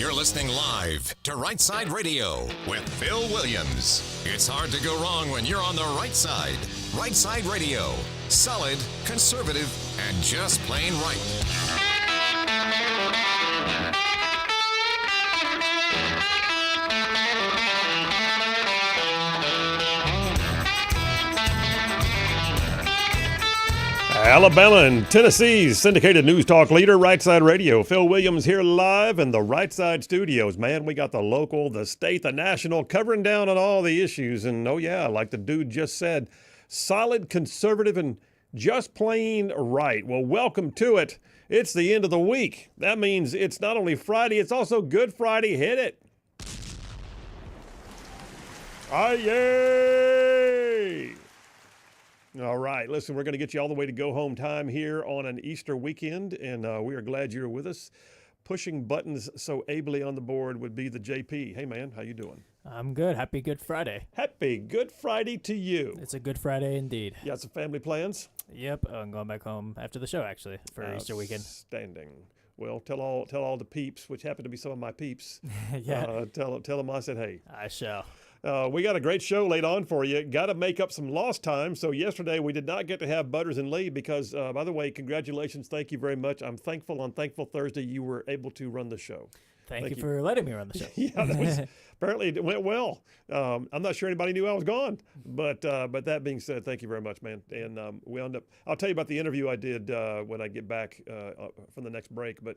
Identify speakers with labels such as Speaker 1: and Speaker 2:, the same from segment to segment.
Speaker 1: You're listening live to Rightside Radio with Phil Williams. It's hard to go wrong when you're on the right side. Rightside Radio. Solid, conservative, and just plain right.
Speaker 2: Alabama and Tennessee's syndicated news talk leader, Rightside Radio. Phil Williams here live in the Rightside studios. Man, we got the local, the state, the national, covering down on all the issues. And oh yeah, like the dude just said, solid, conservative, and just plain right. Well, welcome to it. It's the end of the week. That means it's not only Friday, it's also Good Friday. Hit it. Yay! All right, listen, we're going to get you all the way to go home time here on an Easter weekend, and we are glad you're with us. Pushing buttons so ably on the board would be the JP. Hey, man, how you doing?
Speaker 3: I'm good. Happy Good Friday.
Speaker 2: Happy Good Friday to you.
Speaker 3: It's a Good Friday indeed.
Speaker 2: You got some family plans?
Speaker 3: Yep, I'm going back home after the show, actually, for Easter weekend.
Speaker 2: Outstanding. Well, tell all the peeps, which happen to be some of my peeps.
Speaker 3: Yeah.
Speaker 2: Tell them I said hey.
Speaker 3: I shall.
Speaker 2: We got a great show laid on for you. Got to make up some lost time. So yesterday we did not get to have Butters and Lee because, by the way, congratulations. Thank you very much. I'm thankful on Thankful Thursday you were able to run the show.
Speaker 3: Thank you for letting me run the show.
Speaker 2: Yeah, apparently it went well. I'm not sure anybody knew I was gone, but that being said, thank you very much, man. And we end up. I'll tell you about the interview I did when I get back from the next break. But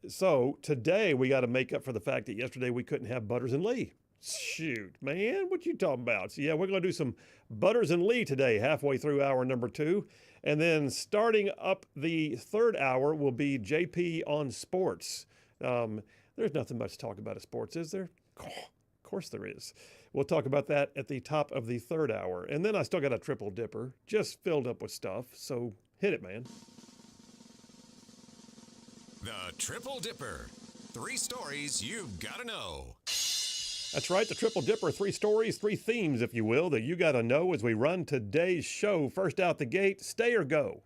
Speaker 2: so today we got to make up for the fact that yesterday we couldn't have Butters and Lee. Shoot, man, what you talking about? So, yeah, we're going to do some Butters and Lee today, halfway through hour number 2. And then starting up the third hour will be JP on sports. There's nothing much to talk about at sports, is there? Of course there is. We'll talk about that at the top of the third hour. And then I still got a triple dipper, just filled up with stuff. So hit it, man.
Speaker 1: The Triple Dipper. 3 stories you've got to know.
Speaker 2: That's right, the Triple Dipper, 3 stories, 3 themes, if you will, that you got to know as we run today's show. First out the gate, stay or go.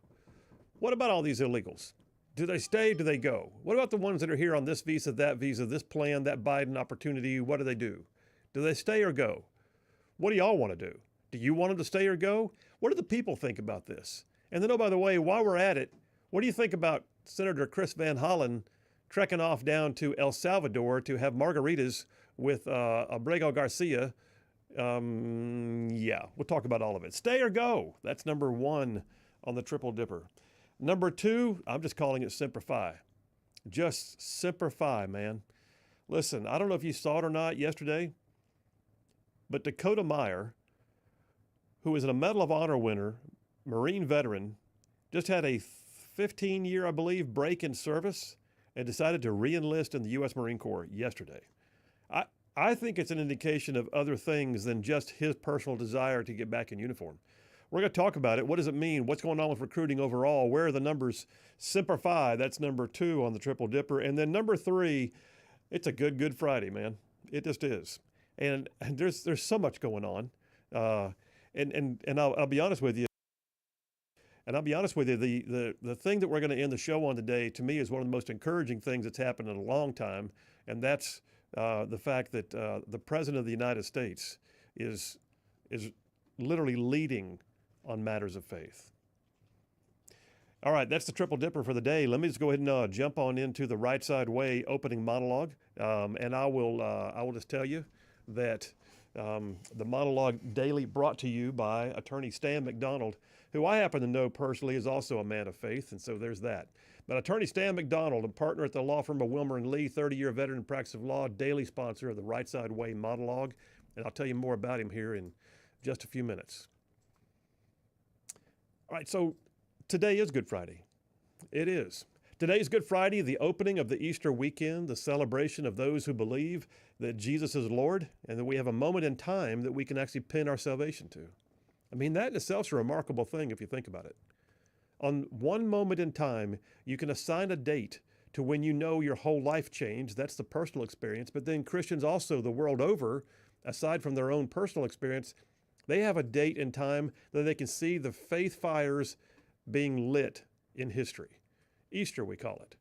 Speaker 2: What about all these illegals? Do they stay? Do they go? What about the ones that are here on this visa, this plan, that Biden opportunity? What do they do? Do they stay or go? What do y'all want to do? Do you want them to stay or go? What do the people think about this? And then, oh, by the way, while we're at it, what do you think about Senator Chris Van Hollen trekking off down to El Salvador to have margaritas with Abrego Garcia? Yeah, we'll talk about all of it. Stay or go. That's number 1 on the Triple Dipper. Number 2, I'm just calling it Simplify. Just simplify, man. Listen, I don't know if you saw it or not yesterday, but Dakota Meyer, who is a Medal of Honor winner, Marine veteran, just had a 15-year, I believe, break in service and decided to re-enlist in the U.S. Marine Corps yesterday. I think it's an indication of other things than just his personal desire to get back in uniform. We're going to talk about it. What does it mean? What's going on with recruiting overall? Where are the numbers? Simplify, that's number 2 on the Triple Dipper. And then number 3, it's a Good Friday, man. It just is. And there's so much going on. And I'll be honest with you. And I'll be honest with you, the thing that we're going to end the show on today, to me, is one of the most encouraging things that's happened in a long time, and that's the fact that the President of the United States is literally leading on matters of faith. All right, that's the Triple Dipper for the day. Let me just go ahead and jump on into the Right Side Way opening monologue, and I will just tell you that the monologue daily brought to you by Attorney Stan McDonald, who I happen to know personally is also a man of faith, and so there's that. But Attorney Stan McDonald, a partner at the law firm of Wilmer & Lee, 30-year veteran in practice of law, daily sponsor of the Right Side Way monologue, and I'll tell you more about him here in just a few minutes. All right, so today is Good Friday. It is. Today is Good Friday, the opening of the Easter weekend, the celebration of those who believe that Jesus is Lord, and that we have a moment in time that we can actually pin our salvation to. I mean, that in itself is a remarkable thing if you think about it. On one moment in time, you can assign a date to when you know your whole life changed. That's the personal experience. But then Christians also, the world over, aside from their own personal experience, they have a date and time that they can see the faith fires being lit in history. Easter, we call it.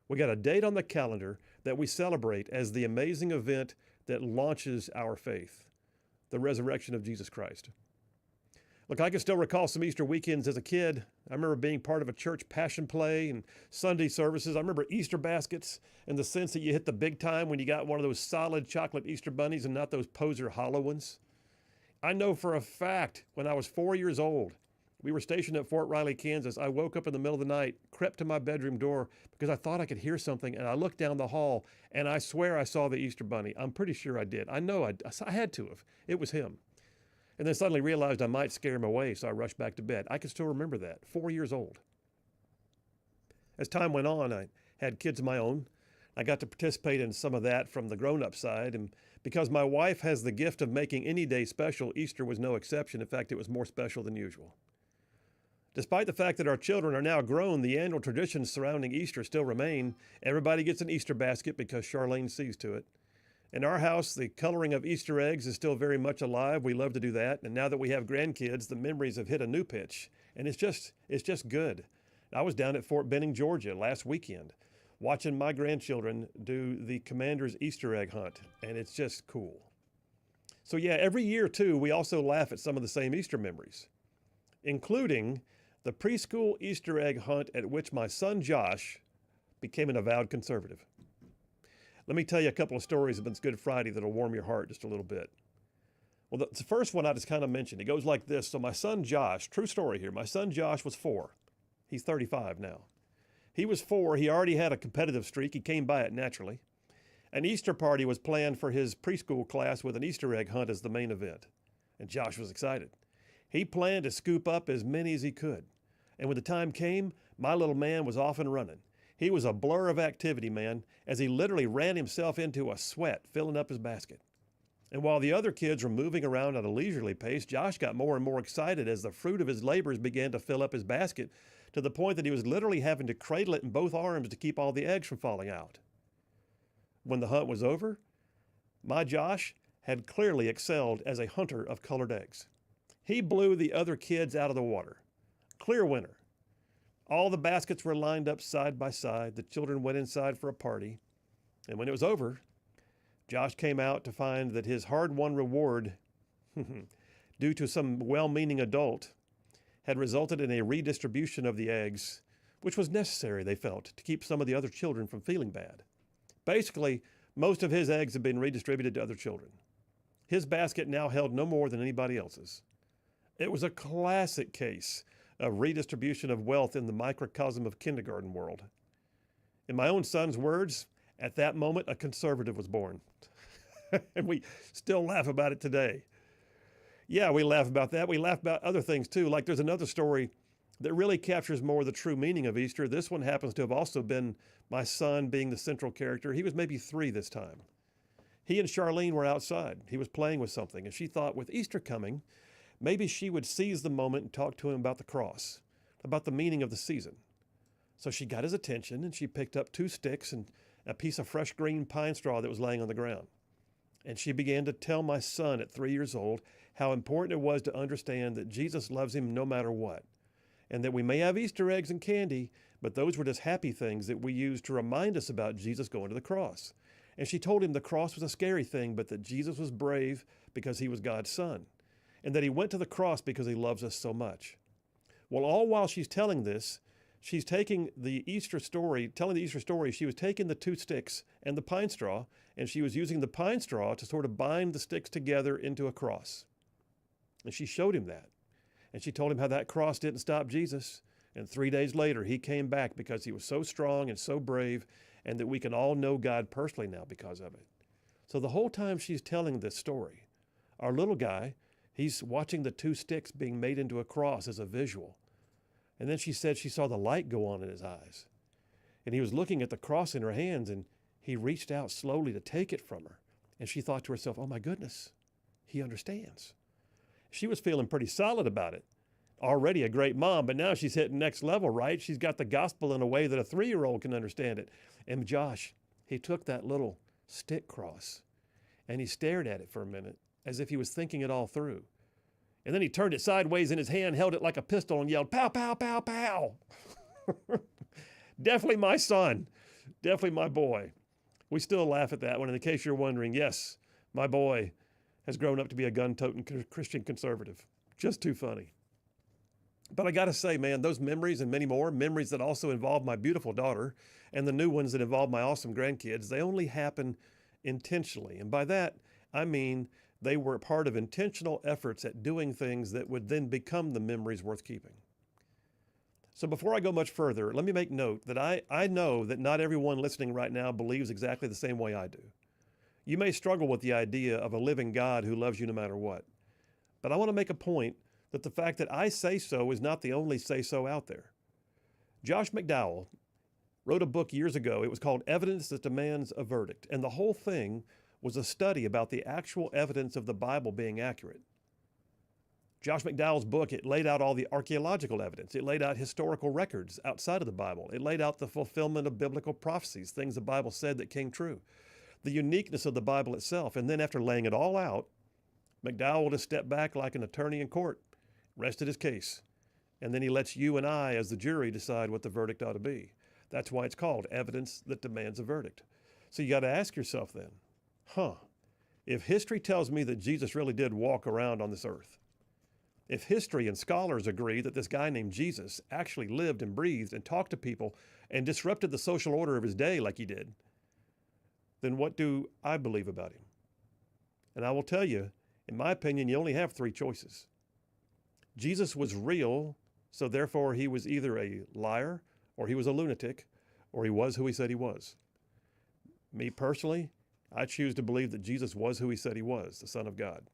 Speaker 2: We got a date on the calendar that we celebrate as the amazing event that launches our faith, the resurrection of Jesus Christ. Look, I can still recall some Easter weekends as a kid. I remember being part of a church passion play and Sunday services. I remember Easter baskets in the sense that you hit the big time when you got one of those solid chocolate Easter bunnies and not those poser hollow ones. I know for a fact when I was 4 years old, we were stationed at Fort Riley, Kansas. I woke up in the middle of the night, crept to my bedroom door because I thought I could hear something, and I looked down the hall, and I swear I saw the Easter bunny. I'm pretty sure I did. I know I had to have. It was him. And then suddenly realized I might scare him away, so I rushed back to bed. I can still remember that, 4 years old. As time went on, I had kids of my own. I got to participate in some of that from the grown-up side, and because my wife has the gift of making any day special, Easter was no exception. In fact, it was more special than usual. Despite the fact that our children are now grown, the annual traditions surrounding Easter still remain. Everybody gets an Easter basket because Charlene sees to it. In our house, the coloring of Easter eggs is still very much alive. We love to do that. And now that we have grandkids, the memories have hit a new pitch. And it's just good. I was down at Fort Benning, Georgia last weekend, watching my grandchildren do the Commander's Easter egg hunt. And it's just cool. So yeah, every year too, we also laugh at some of the same Easter memories, including the preschool Easter egg hunt at which my son Josh became an avowed conservative. Let me tell you a couple of stories about this Good Friday that'll warm your heart just a little bit. Well, the first one I just kind of mentioned, it goes like this. So my son Josh, true story here, my son Josh was 4. He's 35 now. He was 4. He already had a competitive streak. He came by it naturally. An Easter party was planned for his preschool class with an Easter egg hunt as the main event. And Josh was excited. He planned to scoop up as many as he could. And when the time came, my little man was off and running. He was a blur of activity, man, as he literally ran himself into a sweat, filling up his basket. And while the other kids were moving around at a leisurely pace, Josh got more and more excited as the fruit of his labors began to fill up his basket to the point that he was literally having to cradle it in both arms to keep all the eggs from falling out. When the hunt was over, my Josh had clearly excelled as a hunter of colored eggs. He blew the other kids out of the water. Clear winner. All the baskets were lined up side by side. The children went inside for a party. And when it was over, Josh came out to find that his hard-won reward, due to some well-meaning adult, had resulted in a redistribution of the eggs, which was necessary, they felt, to keep some of the other children from feeling bad. Basically, most of his eggs had been redistributed to other children. His basket now held no more than anybody else's. It was a classic case of redistribution of wealth in the microcosm of kindergarten world. In my own son's words, at that moment, a conservative was born. And we still laugh about it today. Yeah, we laugh about that. We laugh about other things too. Like there's another story that really captures more the true meaning of Easter. This one happens to have also been my son being the central character. He was maybe 3 this time. He and Charlene were outside. He was playing with something, and she thought with Easter coming, maybe she would seize the moment and talk to him about the cross, about the meaning of the season. So she got his attention, and she picked up 2 sticks and a piece of fresh green pine straw that was laying on the ground. And she began to tell my son at 3 years old how important it was to understand that Jesus loves him no matter what, and that we may have Easter eggs and candy, but those were just happy things that we used to remind us about Jesus going to the cross. And she told him the cross was a scary thing, but that Jesus was brave because he was God's son, and that he went to the cross because he loves us so much. Well, all while she's telling this, she's taking the Easter story, telling the Easter story, she was taking the 2 sticks and the pine straw, and she was using the pine straw to sort of bind the sticks together into a cross. And she showed him that. And she told him how that cross didn't stop Jesus. And 3 days later, he came back because he was so strong and so brave, and that we can all know God personally now because of it. So the whole time she's telling this story, our little guy, he's watching the 2 sticks being made into a cross as a visual. And then she said she saw the light go on in his eyes. And he was looking at the cross in her hands, and he reached out slowly to take it from her. And she thought to herself, oh my goodness, he understands. She was feeling pretty solid about it. Already a great mom, but now she's hitting next level, right? She's got the gospel in a way that a 3-year-old can understand it. And Josh, he took that little stick cross, and he stared at it for a minute as if he was thinking it all through. And then he turned it sideways in his hand, held it like a pistol, and yelled, pow, pow, pow, pow. Definitely my son. Definitely my boy. We still laugh at that one. And in case you're wondering, yes, my boy has grown up to be a gun-toting Christian conservative. Just too funny. But I got to say, man, those memories and many more, memories that also involve my beautiful daughter and the new ones that involve my awesome grandkids, they only happen intentionally. And by that, I mean they were part of intentional efforts at doing things that would then become the memories worth keeping. So before I go much further, let me make note that I know that not everyone listening right now believes exactly the same way I do. You may struggle with the idea of a living God who loves you no matter what. But I want to make a point that the fact that I say so is not the only say so out there. Josh McDowell wrote a book years ago. It was called Evidence That Demands a Verdict. And the whole thing was a study about the actual evidence of the Bible being accurate. Josh McDowell's book, it laid out all the archaeological evidence. It laid out historical records outside of the Bible. It laid out the fulfillment of biblical prophecies, things the Bible said that came true, the uniqueness of the Bible itself. And then after laying it all out, McDowell just stepped back like an attorney in court, rested his case, and then he lets you and I, as the jury, decide what the verdict ought to be. That's why it's called Evidence That Demands a Verdict. So you got to ask yourself then, if history tells me that Jesus really did walk around on this earth, if history and scholars agree that this guy named Jesus actually lived and breathed and talked to people and disrupted the social order of his day like he did, then what do I believe about him? And I will tell you, in my opinion, you only have three choices. Jesus was real, so therefore he was either a liar, or he was a lunatic, or he was who he said he was. Me personally, I choose to believe that Jesus was who he said he was, the Son of God.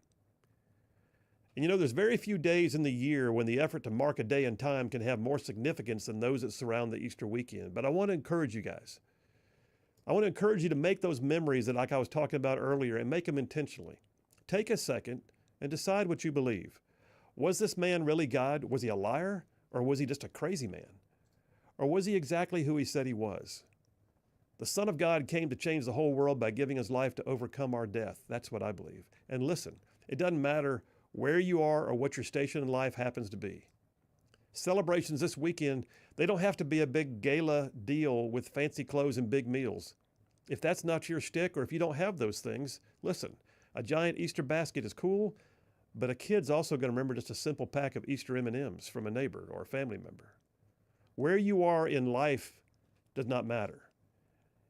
Speaker 2: And you know, there's very few days in the year when the effort to mark a day and time can have more significance than those that surround the Easter weekend. But I want to encourage you guys. I want to encourage you to make those memories that, like I was talking about earlier, and make them intentionally. Take a second and decide what you believe. Was this man really God? Was he a liar? Or was he just a crazy man? Or was he exactly who he said he was? The Son of God came to change the whole world by giving his life to overcome our death. That's what I believe. And listen, it doesn't matter where you are or what your station in life happens to be. Celebrations this weekend, they don't have to be a big gala deal with fancy clothes and big meals. If that's not your shtick, or if you don't have those things, listen, a giant Easter basket is cool, but a kid's also going to remember just a simple pack of Easter M&Ms from a neighbor or a family member. Where you are in life does not matter.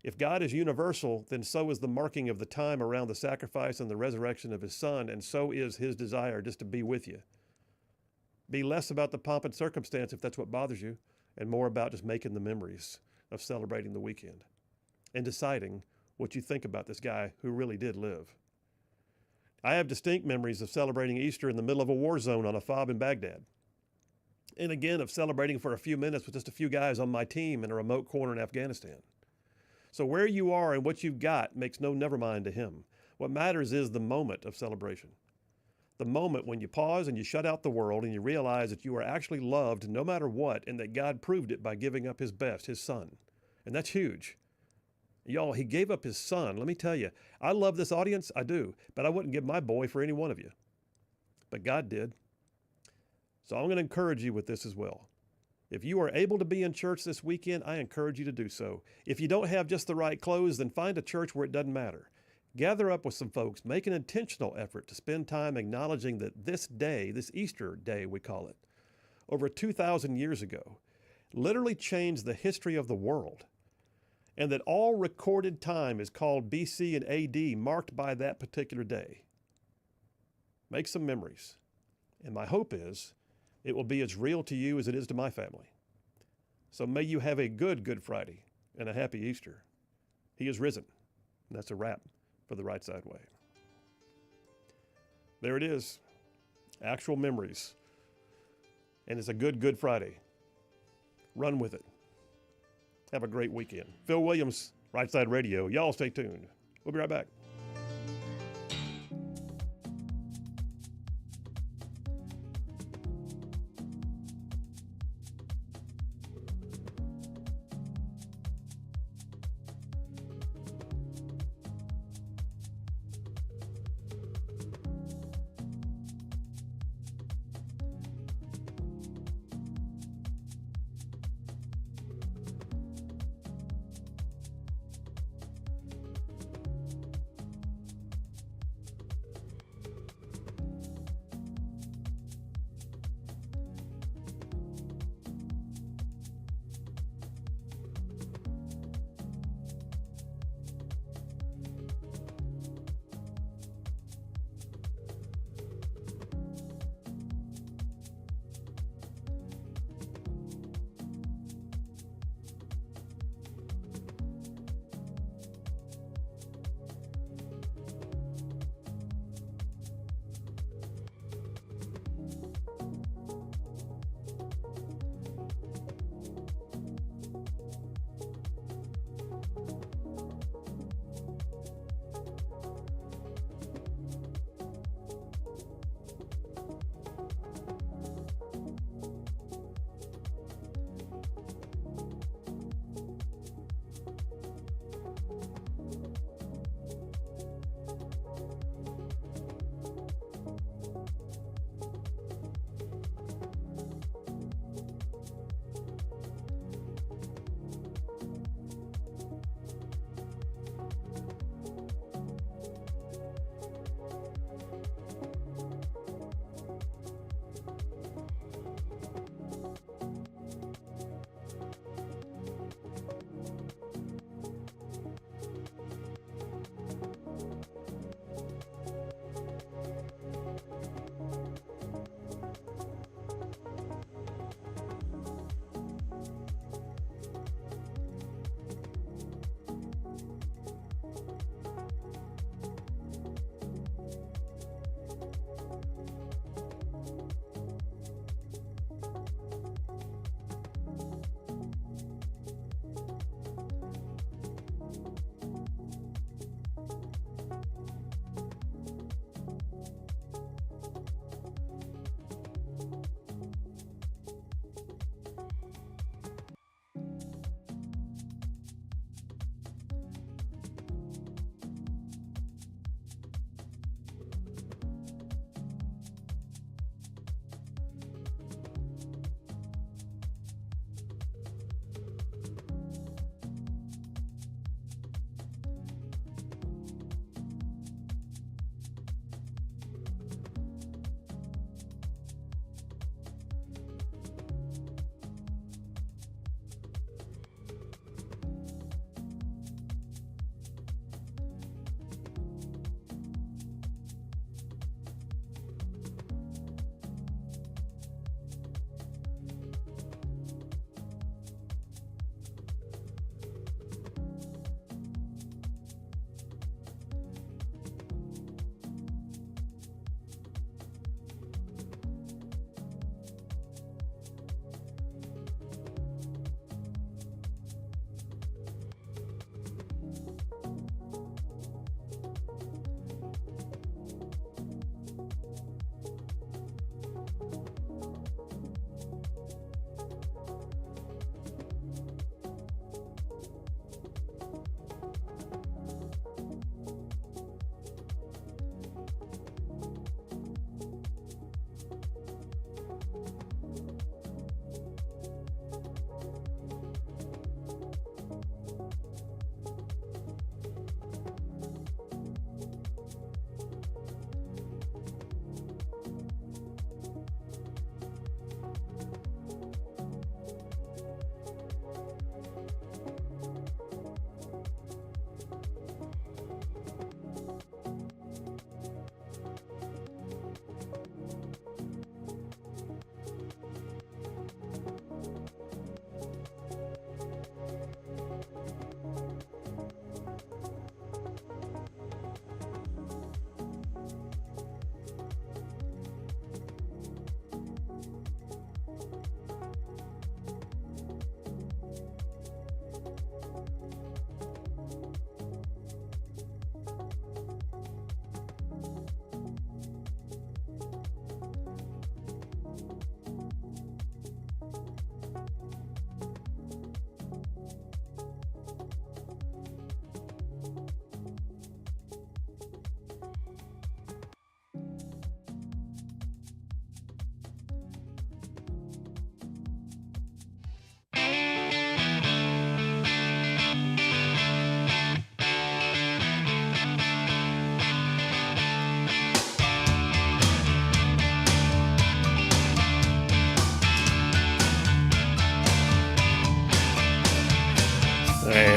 Speaker 2: If God is universal, then so is the marking of the time around the sacrifice and the resurrection of his Son, and so is his desire just to be with you. Be less about the pomp and circumstance if that's what bothers you, and more about just making the memories of celebrating the weekend and deciding what you think about this guy who really did live. I have distinct memories of celebrating Easter in the middle of a war zone on a fob in Baghdad. And again, of celebrating for a few minutes with just a few guys on my team in a remote corner in Afghanistan. So where you are and what you've got makes no never mind to him. What matters is the moment of celebration. The moment when you pause and you shut out the world and you realize that you are actually loved no matter what, and that God proved it by giving up his best, his Son. And that's huge. Y'all, he gave up his Son. Let me tell you, I love this audience, I do, but I wouldn't give my boy for any one of you. But God did. So I'm going to encourage you with this as well. If you are able to be in church this weekend, I encourage you to do so. If you don't have just the right clothes, then find a church where it doesn't matter. Gather up with some folks, make an intentional effort to spend time acknowledging that this day, this Easter day we call it, over 2,000 years ago, literally changed the history of the world. And that all recorded time is called BC and AD, marked by that particular day. Make some memories. And my hope is it will be as real to you as it is to my family. So may you have a Good Friday and a happy Easter. He is risen. And that's a wrap for the Rightside Way. There it is. Actual memories. And it's a Good Friday. Run with it. Have a great weekend. Phil Williams, Rightside Radio. Y'all stay tuned. We'll be right back.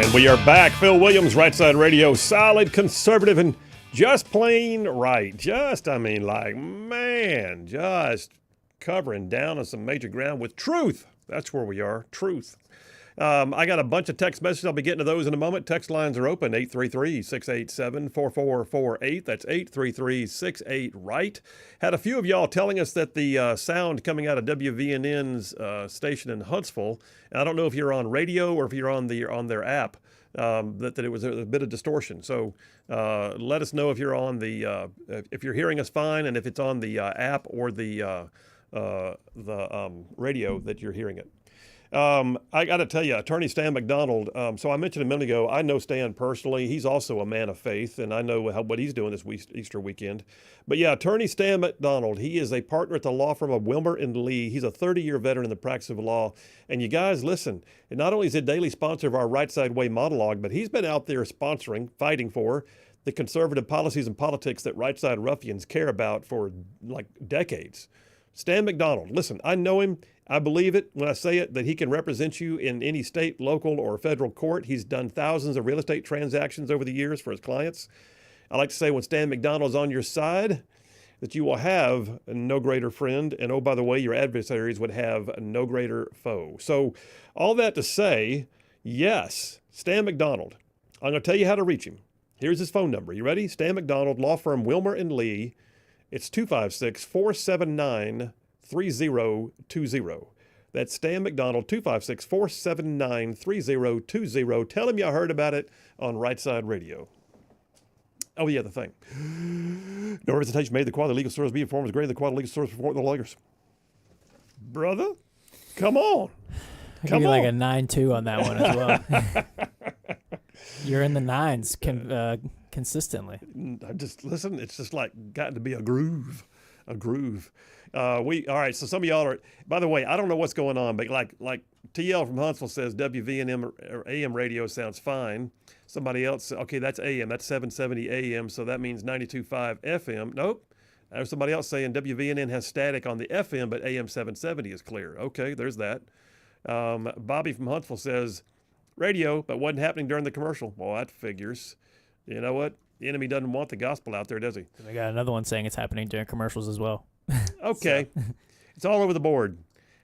Speaker 2: And we are back. Phil Williams, Rightside Radio, solid, conservative, and just plain right. Just covering down on some major ground with truth. That's where we are, truth. I got a bunch of text messages. I'll be getting to those in a moment. Text lines are open, 833-687-4448. That's 833-68-RIGHT. Had a few of y'all telling us that the sound coming out of WVNN's station in Huntsville, and I don't know if you're on radio or if you're on their app, that it was a bit of distortion. So let us know if you're on if you're hearing us fine, and if it's on the app or the radio that you're hearing it. I got to tell you, Attorney Stan McDonald, so I mentioned a minute ago, I know Stan personally. He's also a man of faith, and I know what he's doing this Easter weekend. But yeah, Attorney Stan McDonald, he is a partner at the law firm of Wilmer & Lee. He's a 30-year veteran in the practice of law. And you guys, listen, and not only is he a daily sponsor of our Right Side Way monologue, but he's been out there sponsoring, fighting for the conservative policies and politics that right side ruffians care about for like decades. Stan McDonald, listen, I know him. I believe it when I say it, that he can represent you in any state, local, or federal court. He's done thousands of real estate transactions over the years for his clients. I like to say when Stan McDonald's on your side, that you will have no greater friend. And oh, by the way, your adversaries would have no greater foe. So all that to say, yes, Stan McDonald. I'm going to tell you how to reach him. Here's his phone number. You ready? Stan McDonald, law firm Wilmer & Lee. It's 256-479-3020. That's Stan McDonald, 256-479-3020. Tell him you heard about it on Right Side Radio. Oh, yeah, the thing. No representation made the quality of legal service be informed as greater than the quality of legal service before the lawyers. Brother, come on.
Speaker 3: I'll give you like a 9-2 on that one as well. You're in the nines consistently.
Speaker 2: I just, listen, it's just like gotten to be a groove. A groove. All right, so some of y'all are, by the way, I don't know what's going on, but like TL from Huntsville says WVNM or AM radio sounds fine. Somebody else, okay, that's AM, that's 770 AM, so that means 92.5 FM. Nope. There's somebody else saying WVNN has static on the FM, but AM 770 is clear. Okay, there's that. Bobby from Huntsville says radio, but wasn't happening during the commercial. Well, that figures. You know what? The enemy doesn't want the gospel out there, does he?
Speaker 3: We got another one saying it's happening during commercials as well.
Speaker 2: Okay. So. It's all over the board.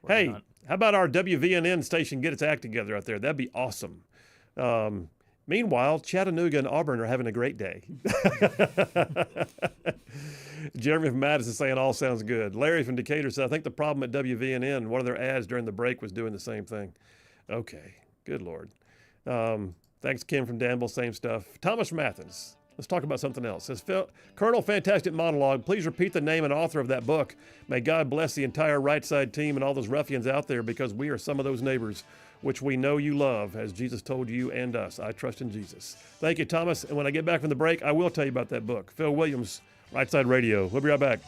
Speaker 2: Hey, how about our WVNN station get its act together out there? That'd be awesome. Meanwhile, Chattanooga and Auburn are having a great day. Jeremy from Madison saying all sounds good. Larry from Decatur said, I think the problem at WVNN, one of their ads during the break was doing the same thing. Okay, good Lord. Thanks, Kim from Danville, same stuff. Thomas from Athens. Let's talk about something else. Says, Colonel Fantastic Monologue, please repeat the name and author of that book. May God bless the entire Right Side team and all those ruffians out there, because we are some of those neighbors which we know you love, as Jesus told you and us. I trust in Jesus. Thank you, Thomas. And when I get back from the break, I will tell you about that book. Phil Williams, Right Side Radio. We'll be right back.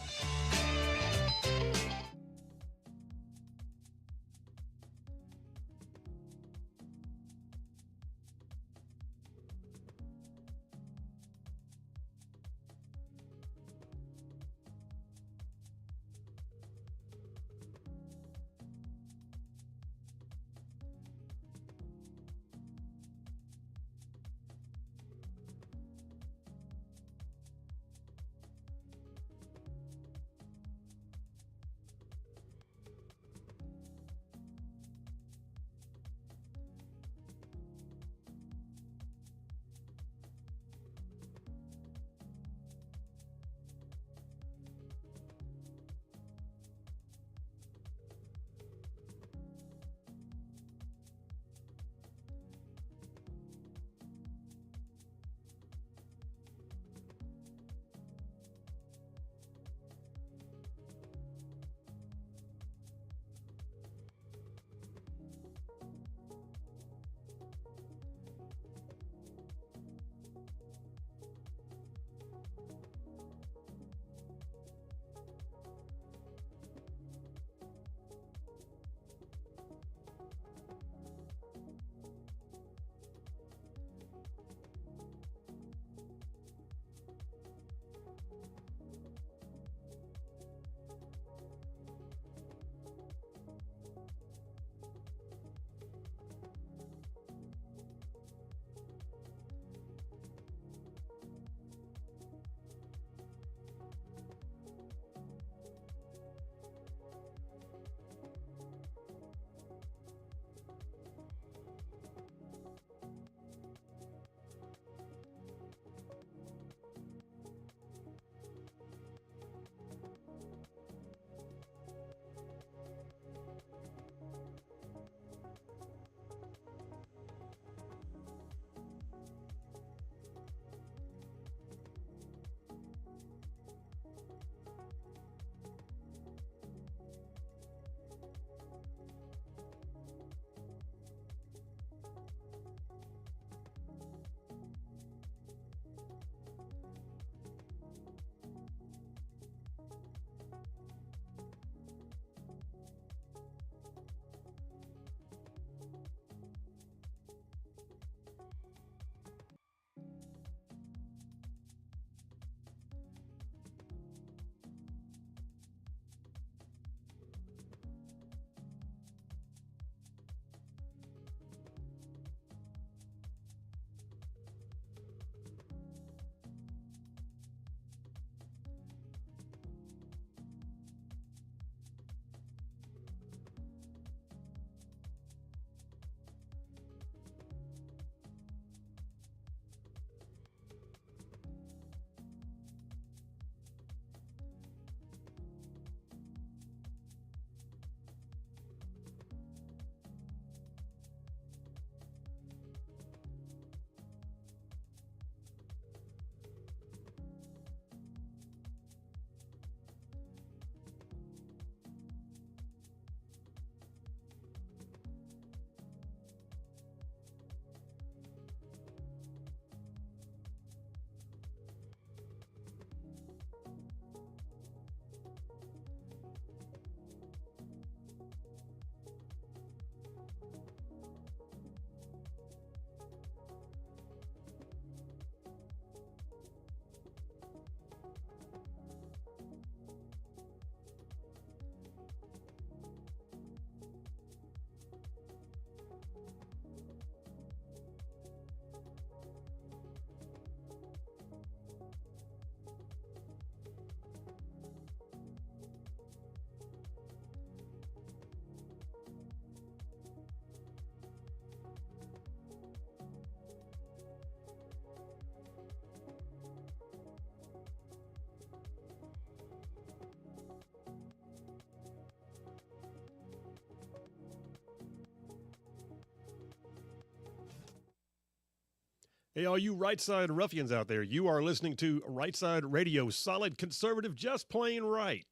Speaker 2: Hey, all you Rightside ruffians out there, you are listening to Rightside Radio, solid conservative, just plain right.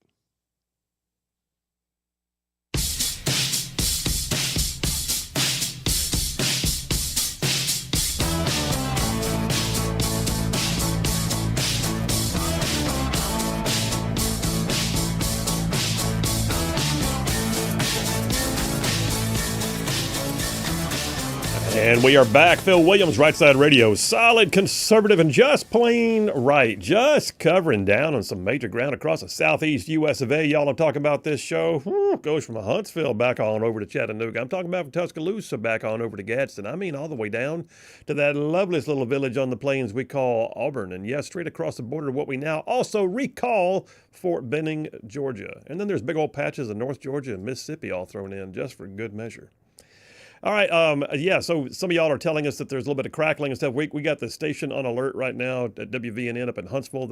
Speaker 2: And we are back. Phil Williams, Rightside Radio, solid conservative and just plain right. Just covering down on some major ground across the southeast U.S. of A. Y'all, I'm talking about this show. Goes from Huntsville back on over to Chattanooga. I'm talking about from Tuscaloosa back on over to Gadsden. I mean all the way down to that loveliest little village on the plains we call Auburn. And yes, straight across the border to what we now also recall Fort Benning, Georgia. And then there's big old patches of North Georgia and Mississippi all thrown in just for good measure. All right, so some of y'all are telling us that there's a little bit of crackling and stuff. We got the station on alert right now at WVNN up in Huntsville.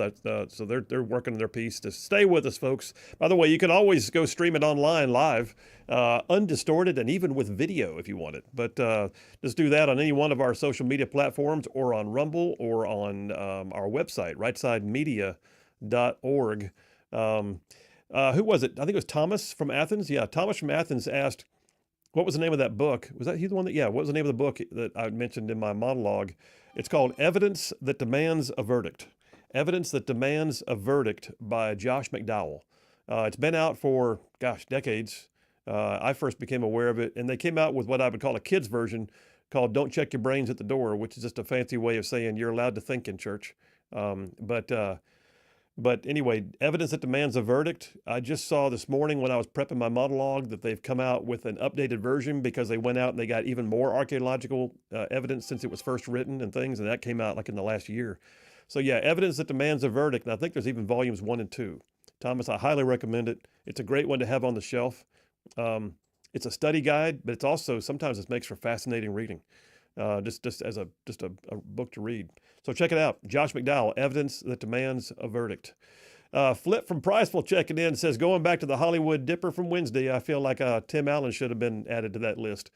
Speaker 2: So they're working their piece to stay with us, folks. By the way, you can always go stream it online live, undistorted, and even with video if you want it. But just do that on any one of our social media platforms or on Rumble or on our website, rightside.media.org. Who was it? I think it was Thomas from Athens. Yeah, Thomas from Athens asked, what was the name of that book? Was that he the one that, yeah, what was the name of the book that I mentioned in my monologue? It's called Evidence That Demands a Verdict. Evidence That Demands a Verdict by Josh McDowell. It's been out for, decades. I first became aware of it, and they came out with what I would call a kid's version called Don't Check Your Brains at the Door, which is just a fancy way of saying you're allowed to think in church. But anyway, Evidence That Demands a Verdict. I just saw this morning when I was prepping my monologue that they've come out with an updated version because they went out and they got even more archaeological evidence since it was first written and things, and that came out like in the last year. So yeah, Evidence That Demands a Verdict, and I think there's even volumes 1 and 2. Thomas, I highly recommend it. It's a great one to have on the shelf. It's a study guide, but it's also, sometimes it makes for fascinating reading. Just as a book to read. So check it out. Josh McDowell, Evidence That Demands a Verdict. Flip from Priceville checking in says, going back to the Hollywood Dipper from Wednesday, I feel like Tim Allen should have been added to that list.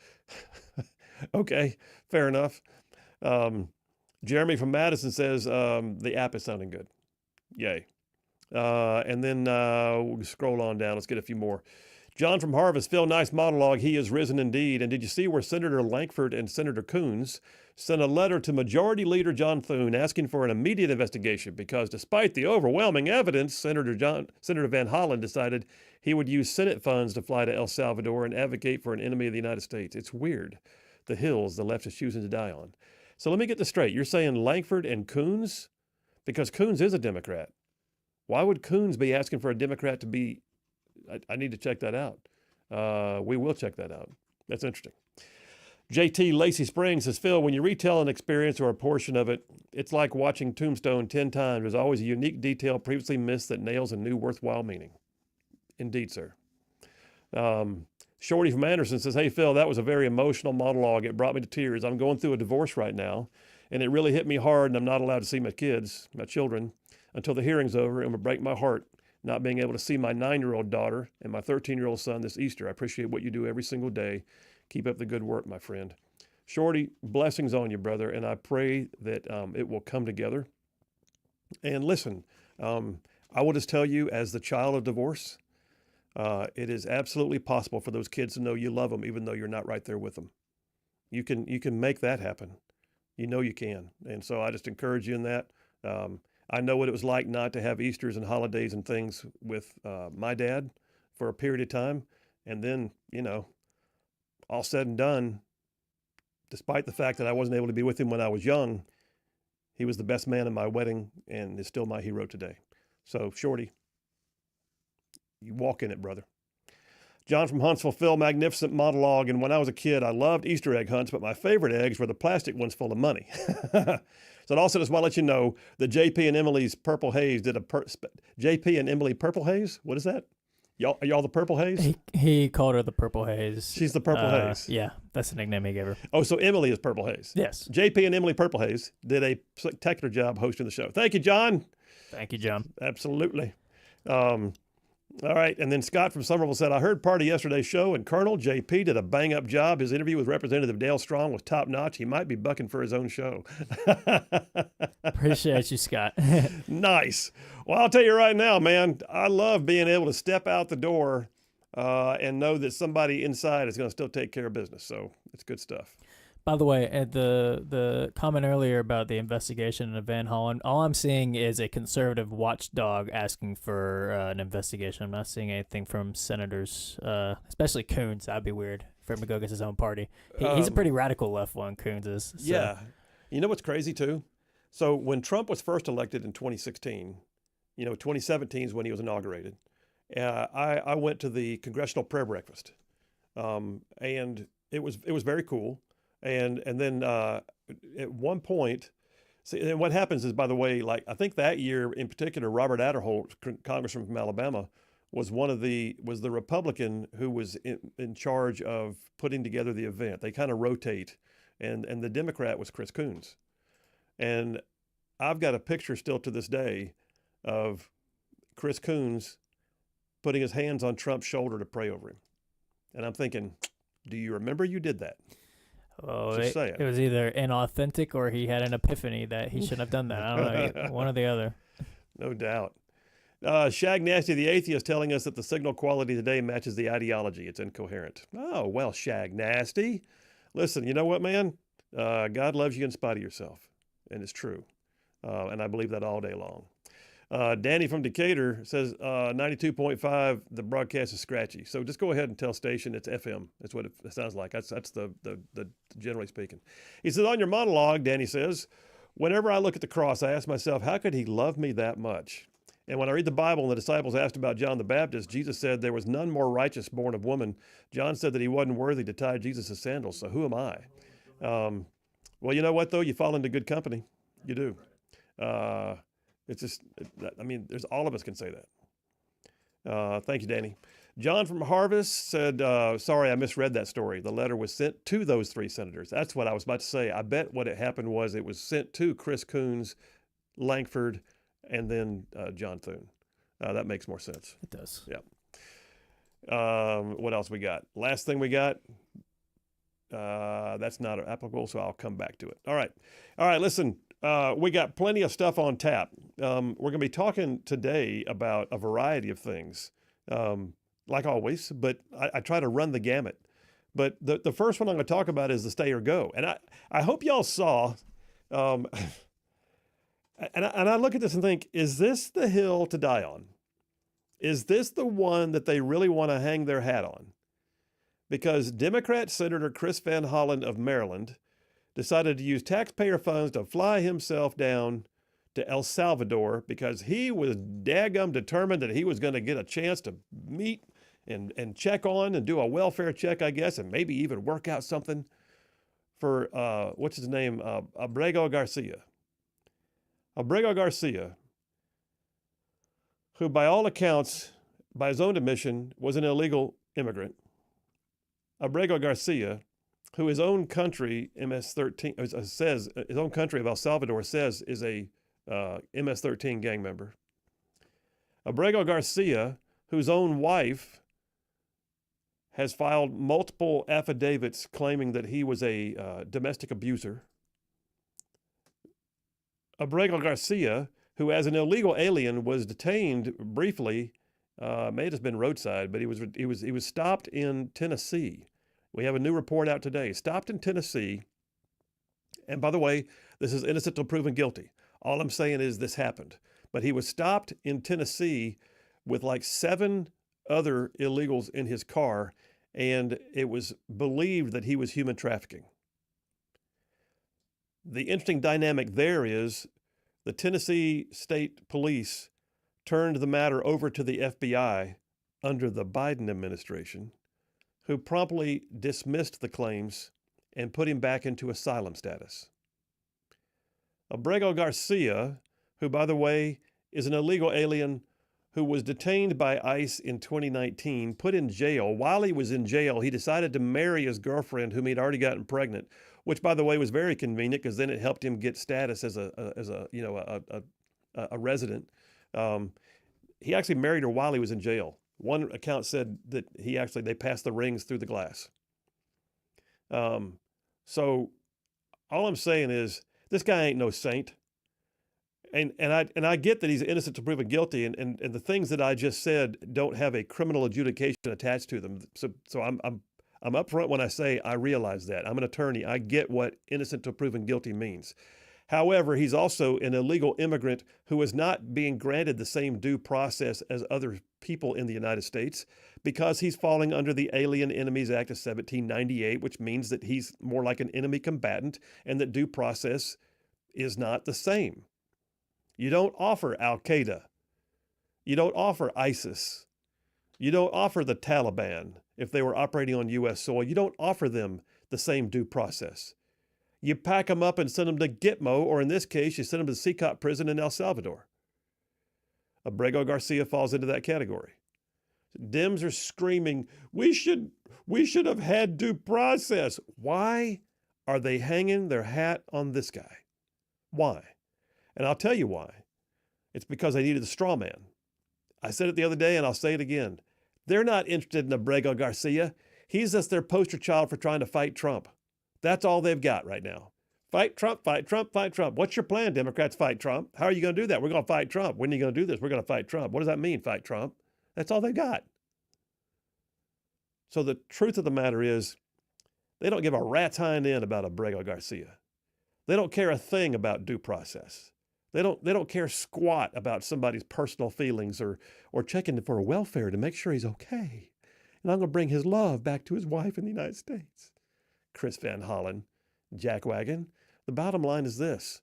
Speaker 2: Okay, fair enough. Jeremy from Madison says, the app is sounding good. Yay. And then we'll scroll on down. Let's get a few more. John from Harvest, Phil, nice monologue. He is risen indeed. And did you see where Senator Lankford and Senator Coons sent a letter to Majority Leader John Thune asking for an immediate investigation because despite the overwhelming evidence, Senator Van Hollen decided he would use Senate funds to fly to El Salvador and advocate for an enemy of the United States. It's weird. The hills the left is choosing to die on. So let me get this straight. You're saying Lankford and Coons? Because Coons is a Democrat. Why would Coons be asking for a Democrat to be... I need to check that out. We will check that out. That's interesting. JT Lacey Springs says, Phil, when you retell an experience or a portion of it, it's like watching Tombstone 10 times. There's always a unique detail previously missed that nails a new worthwhile meaning. Indeed, sir. Shorty from Anderson says, hey, Phil, that was a very emotional monologue. It brought me to tears. I'm going through a divorce right now, and it really hit me hard, and I'm not allowed to see my children, until the hearing's over, and will break my heart not being able to see my 9-year-old daughter and my 13-year-old son this Easter. I appreciate what you do every single day. Keep up the good work, my friend. Shorty, blessings on you, brother, and I pray that it will come together. And listen, I will just tell you, as the child of divorce, it is absolutely possible for those kids to know you love them, even though you're not right there with them. You can make that happen. You know you can. And so I just encourage you in that. I know what it was like not to have Easters and holidays and things with my dad for a period of time. And then, all said and done, despite the fact that I wasn't able to be with him when I was young, he was the best man in my wedding and is still my hero today. So, Shorty, you walk in it, brother. John from Huntsville, Phil, magnificent monologue. And when I was a kid, I loved Easter egg hunts, but my favorite eggs were the plastic ones full of money. So it also just want to let you know that JP and Emily's Purple Haze did JP and Emily Purple Haze? What is that? Are y'all the Purple Haze?
Speaker 3: He called her the Purple Haze.
Speaker 2: She's the Purple Haze.
Speaker 3: Yeah, that's the nickname he gave her.
Speaker 2: Oh, so Emily is Purple Haze.
Speaker 3: Yes.
Speaker 2: JP and Emily Purple Haze did a spectacular job hosting the show. Thank you, John.
Speaker 3: Thank you, John.
Speaker 2: Absolutely. All right. And then Scott from Somerville said, I heard part of yesterday's show, and Colonel JP did a bang-up job. His interview with Representative Dale Strong was top-notch. He might be bucking for his own show.
Speaker 3: Appreciate you, Scott.
Speaker 2: Nice. Well, I'll tell you right now, man, I love being able to step out the door and know that somebody inside is going to still take care of business. So it's good stuff.
Speaker 3: By the way, at the comment earlier about the investigation of Van Hollen, all I'm seeing is a conservative watchdog asking for an investigation. I'm not seeing anything from senators, especially Coons. That'd be weird for him to go against his own party. He's a pretty radical left one, Coons is. So.
Speaker 2: Yeah. You know what's crazy, too? So when Trump was first elected in 2016, 2017 is when he was inaugurated. I went to the Congressional Prayer Breakfast, and it was very cool. And then at one point, see, and what happens is, by the way, like I think that year in particular, Robert Adderholt, congressman from Alabama, was the Republican who was in charge of putting together the event. They kind of rotate, and the Democrat was Chris Coons. And I've got a picture still to this day of Chris Coons putting his hands on Trump's shoulder to pray over him. And I'm thinking, do you remember you did that?
Speaker 3: Oh, it was either inauthentic or he had an epiphany that he shouldn't have done that. I don't know, one or the other.
Speaker 2: No doubt. Shag Nasty the Atheist telling us that the signal quality today matches the ideology. It's incoherent. Oh, well, Shag Nasty. Listen, you know what, man? God loves you in spite of yourself. And it's true. And I believe that all day long. Danny from Decatur says 92.5, the broadcast is scratchy. So just go ahead and tell station it's FM. That's what it sounds like. That's the generally speaking. He says, on your monologue, Danny says, whenever I look at the cross, I ask myself, how could he love me that much? And when I read the Bible and the disciples asked about John the Baptist, Jesus said there was none more righteous born of woman. John said that he wasn't worthy to tie Jesus' sandals. So who am I? Well, you know what, though? You fall into good company. You do. It's just, I mean, there's all of us can say that. Thank you, Danny. John from Harvest said, sorry, I misread that story. The letter was sent to those three senators. That's what I was about to say. I bet what had happened was it was sent to Chris Coons, Lankford, and then John Thune. That makes more sense.
Speaker 3: It does.
Speaker 2: Yeah. What else we got? Last thing we got. That's not applicable, so I'll come back to it. All right. Listen, we got plenty of stuff on tap. We're going to be talking today about a variety of things, like always, but I try to run the gamut. But the first one I'm going to talk about is the stay or go. And I hope y'all saw, and I look at this and think, is this the hill to die on? Is this the one that they really want to hang their hat on? Because Democrat Senator Chris Van Hollen of Maryland decided to use taxpayer funds to fly himself down to El Salvador because he was daggum determined that he was going to get a chance to meet and check on and do a welfare check, I guess, and maybe even work out something for, what's his name, Abrego Garcia. Abrego Garcia, who by all accounts, by his own admission, was an illegal immigrant. Abrego Garcia, who his own country, MS-13, says, his own country of El Salvador says is a MS-13 gang member. Abrego Garcia, whose own wife has filed multiple affidavits claiming that he was a domestic abuser. Abrego Garcia, who as an illegal alien was detained briefly, may have just been roadside, but he was stopped in Tennessee. We have a new report out today. Stopped in Tennessee. And by the way, this is innocent till proven guilty. All I'm saying is this happened. But he was stopped in Tennessee with like 7 other illegals in his car, and it was believed that he was human trafficking. The interesting dynamic there is the Tennessee State Police turned the matter over to the FBI under the Biden administration, who promptly dismissed the claims and put him back into asylum status. Abrego Garcia, who, by the way, is an illegal alien who was detained by ICE in 2019, put in jail. While he was in jail, he decided to marry his girlfriend, whom he'd already gotten pregnant, which, by the way, was very convenient because then it helped him get status as a resident. he actually married her while he was in jail. One account said that they passed the rings through the glass. So all I'm saying is this guy ain't no saint. And I get that he's innocent to proven guilty, and the things that I just said don't have a criminal adjudication attached to them. So I'm upfront when I say I realize that. I'm an attorney. I get what innocent to proven guilty means. However, he's also an illegal immigrant who is not being granted the same due process as other people in the United States because he's falling under the Alien Enemies Act of 1798, which means that he's more like an enemy combatant and that due process is not the same. You don't offer Al-Qaeda. You don't offer ISIS. You don't offer the Taliban if they were operating on U.S. soil. You don't offer them the same due process. You pack them up and send them to Gitmo, or in this case, you send them to the Secot prison in El Salvador. Abrego Garcia falls into that category. Dems are screaming, we should have had due process. Why are they hanging their hat on this guy? Why? And I'll tell you why. It's because they needed a straw man. I said it the other day and I'll say it again. They're not interested in Abrego Garcia. He's just their poster child for trying to fight Trump. That's all they've got right now. Fight Trump, fight Trump, fight Trump. What's your plan, Democrats? Fight Trump. How are you going to do that? We're going to fight Trump. When are you going to do this? We're going to fight Trump. What does that mean, fight Trump? That's all they got. So the truth of the matter is they don't give a rat's hind end about Abrego Garcia. They don't care a thing about due process. They don't care squat about somebody's personal feelings or checking for welfare to make sure he's okay. And I'm going to bring his love back to his wife in the United States. Chris Van Hollen, jackwagon. The bottom line is this.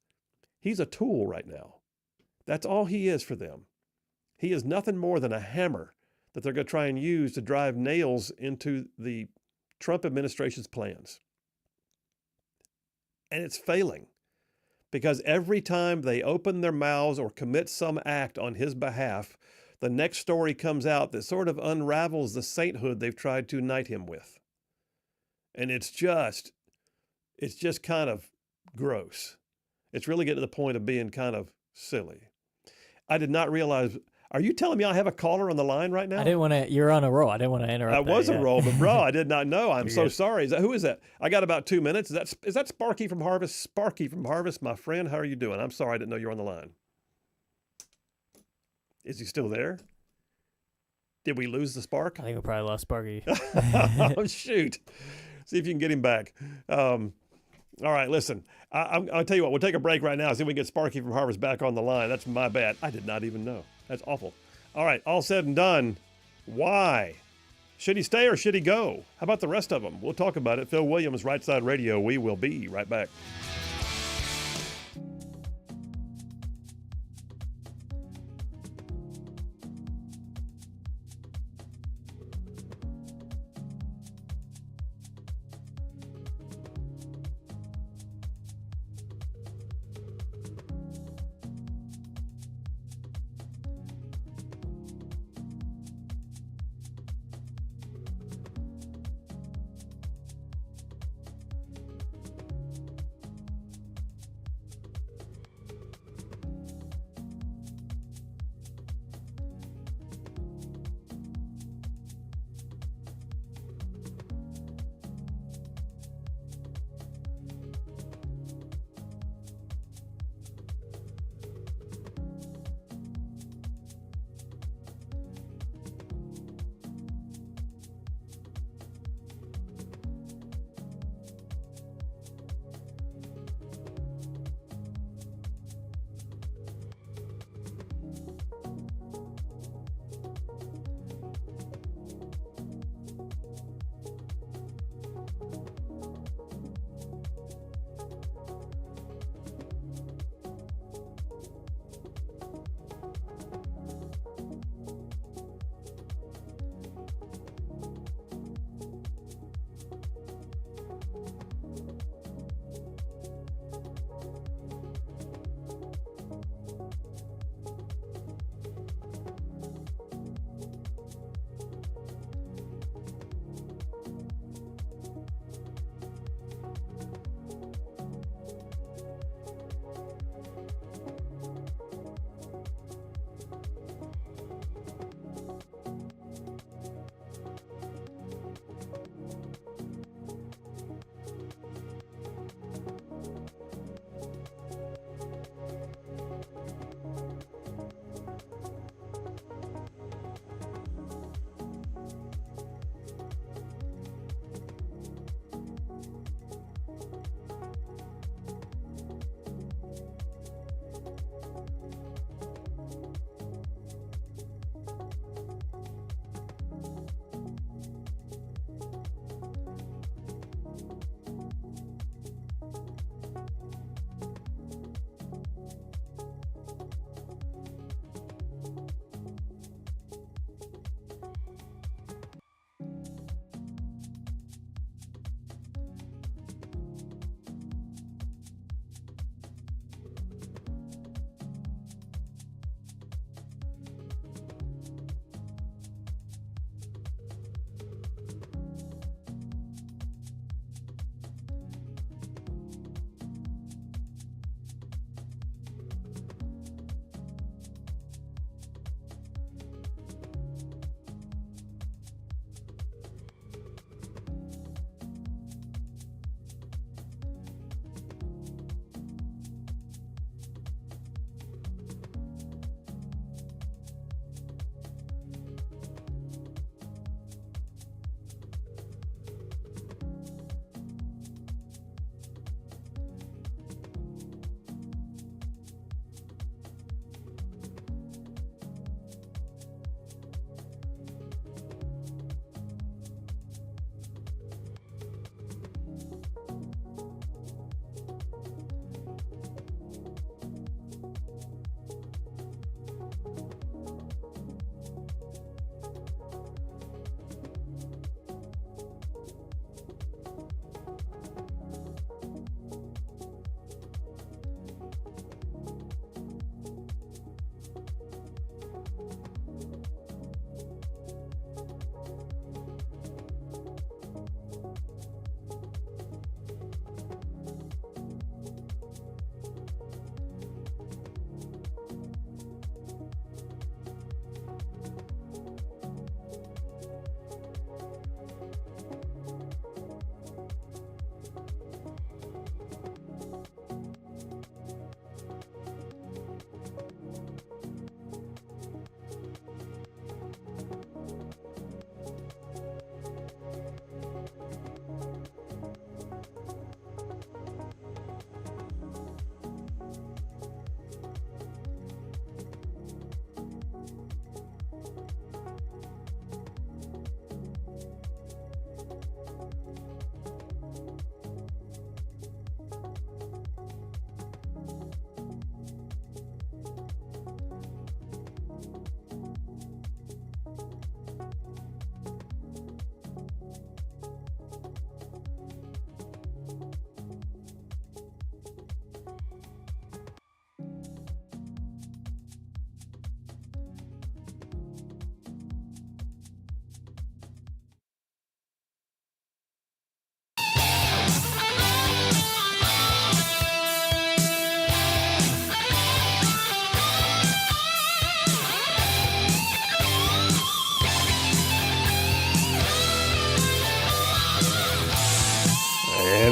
Speaker 2: He's a tool right now. That's all he is for them. He is nothing more than a hammer that they're going to try and use to drive nails into the Trump administration's plans. And it's failing because every time they open their mouths or commit some act on his behalf, the next story comes out that sort of unravels the sainthood they've tried to knight him with. And it's just kind of gross. It's really getting to the point of being kind of silly. I did not realize. Are you telling me I have a caller on the line right now?
Speaker 3: I didn't want to. You're on a roll. I didn't want to interrupt.
Speaker 2: I was a roll, but bro, I did not know. I'm so
Speaker 3: good.
Speaker 2: sorry. Who is that? I got about 2 minutes. Is that Sparky from Harvest? Sparky from Harvest, my friend. How are you doing? I'm sorry, I didn't know you were on the line. Is he still there? Did we lose the spark?
Speaker 3: I think we probably lost Sparky.
Speaker 2: Oh, shoot. See if you can get him back. All right, listen. I'll tell you what. We'll take a break right now. See if we can get Sparky from Harvest back on the line. That's my bad. I did not even know. That's awful. All right, all said and done. Why? Should he stay or should he go? How about the rest of them? We'll talk about it. Phil Williams, Rightside Radio. We will be right back.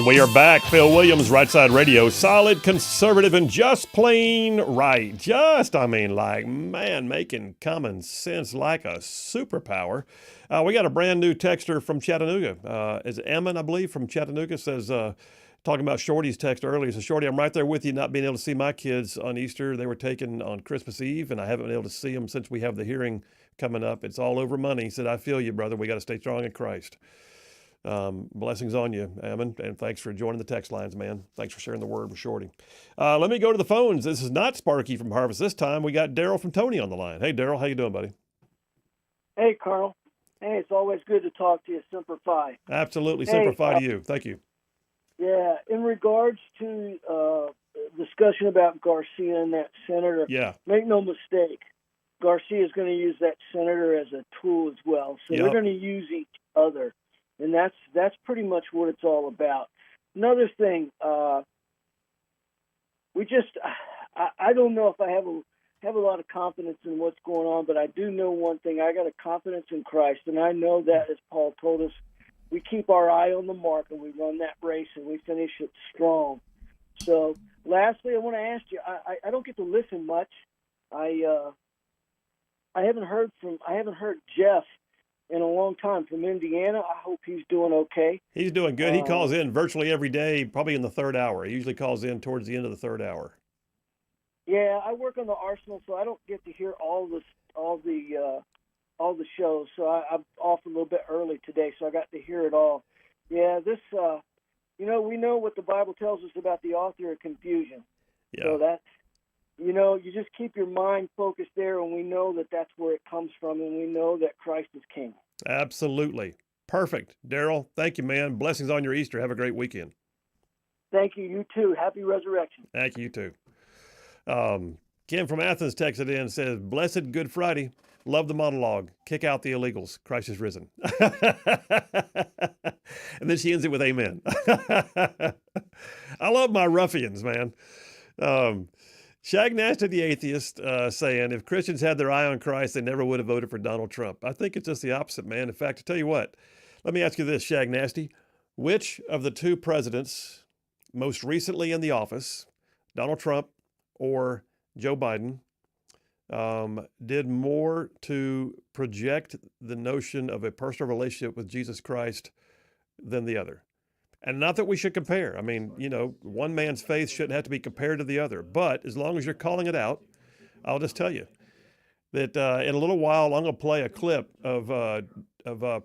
Speaker 2: And we are back. Phil Williams, Rightside Radio. Solid, conservative, and just plain right. Making common sense like a superpower. We got a brand new texter from Chattanooga. Is Emmon, I believe, from Chattanooga, says, talking about Shorty's text earlier. So, Shorty, I'm right there with you, not being able to see my kids on Easter. They were taken on Christmas Eve, and I haven't been able to see them since we have the hearing coming up. It's all over money. He said, I feel you, brother. We got to stay strong in Christ. Blessings on you, Ammon, and thanks for joining the text lines, man. Thanks for sharing the word with Shorty. Let me go to the phones. This is not Sparky from Harvest this time. We got Daryl from Tony on the line. Hey, Daryl, how you doing, buddy?
Speaker 4: Hey, Colonel. Hey, it's always good to talk to you. Semper Fi.
Speaker 2: Absolutely. Semper Fi to you. Thank you.
Speaker 4: Yeah, in regards to discussion about Garcia and that senator, make no mistake, Garcia is going to use that senator as a tool as well. So they're going to use each other. And that's pretty much what it's all about. Another thing, I don't know if I have a lot of confidence in what's going on, but I do know one thing. I got a confidence in Christ, and I know that, as Paul told us, we keep our eye on the mark and we run that race and we finish it strong. So, lastly, I want to ask you. I don't get to listen much. I haven't heard Jeff in a long time from Indiana. I hope he's doing okay.
Speaker 2: He's doing good. He calls in virtually every day, probably in the third hour. He usually calls in towards the end of the third hour.
Speaker 4: Yeah, I work on the Arsenal, so I don't get to hear all the shows. So I'm off a little bit early today, so I got to hear it all. Yeah, this, we know what the Bible tells us about the author of confusion.
Speaker 2: Yeah.
Speaker 4: So that's, you just keep your mind focused there, and we know that that's where it comes from, and we know that Christ is King.
Speaker 2: Absolutely. Perfect. Daryl, thank you, man. Blessings on your Easter. Have a great weekend.
Speaker 4: Thank you. You too. Happy Resurrection.
Speaker 2: Thank you, too. Kim from Athens texted in and says, Blessed Good Friday. Love the monologue. Kick out the illegals. Christ is risen. And then she ends it with amen. I love my ruffians, man. Shag Nasty the atheist saying, if Christians had their eye on Christ, they never would have voted for Donald Trump. I think it's just the opposite, man. In fact, to tell you what, let me ask you this, Shag Nasty. Which of the two presidents most recently in the office, Donald Trump or Joe Biden, did more to project the notion of a personal relationship with Jesus Christ than the other? And not that we should compare. I mean, one man's faith shouldn't have to be compared to the other. But as long as you're calling it out, I'll just tell you that in a little while, I'm going to play a clip of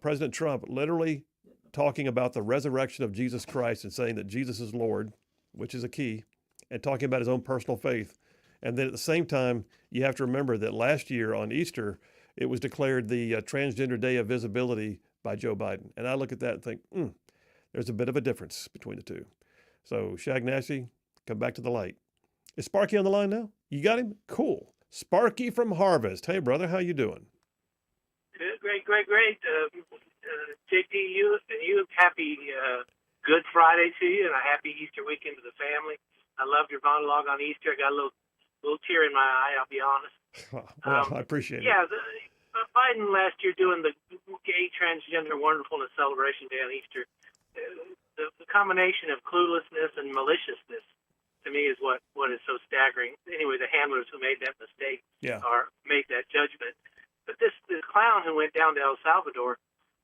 Speaker 2: President Trump literally talking about the resurrection of Jesus Christ and saying that Jesus is Lord, which is a key, and talking about his own personal faith. And then at the same time, you have to remember that last year on Easter, it was declared the Transgender Day of Visibility by Joe Biden. And I look at that and think, there's a bit of a difference between the two. So, Shag Nasty, come back to the light. Is Sparky on the line now? You got him? Cool. Sparky from Harvest. Hey, brother, how you doing?
Speaker 5: Great. JP, you happy Good Friday to you, and a happy Easter weekend to the family. I loved your monologue on Easter. I got a little tear in my eye, I'll be honest.
Speaker 2: Well, I appreciate it.
Speaker 5: Yeah, Biden last year doing the Gay Transgender Wonderfulness Celebration Day on Easter, the combination of cluelessness and maliciousness, to me, is what is so staggering. Anyway, the handlers who made that mistake or made that judgment. But this clown who went down to El Salvador,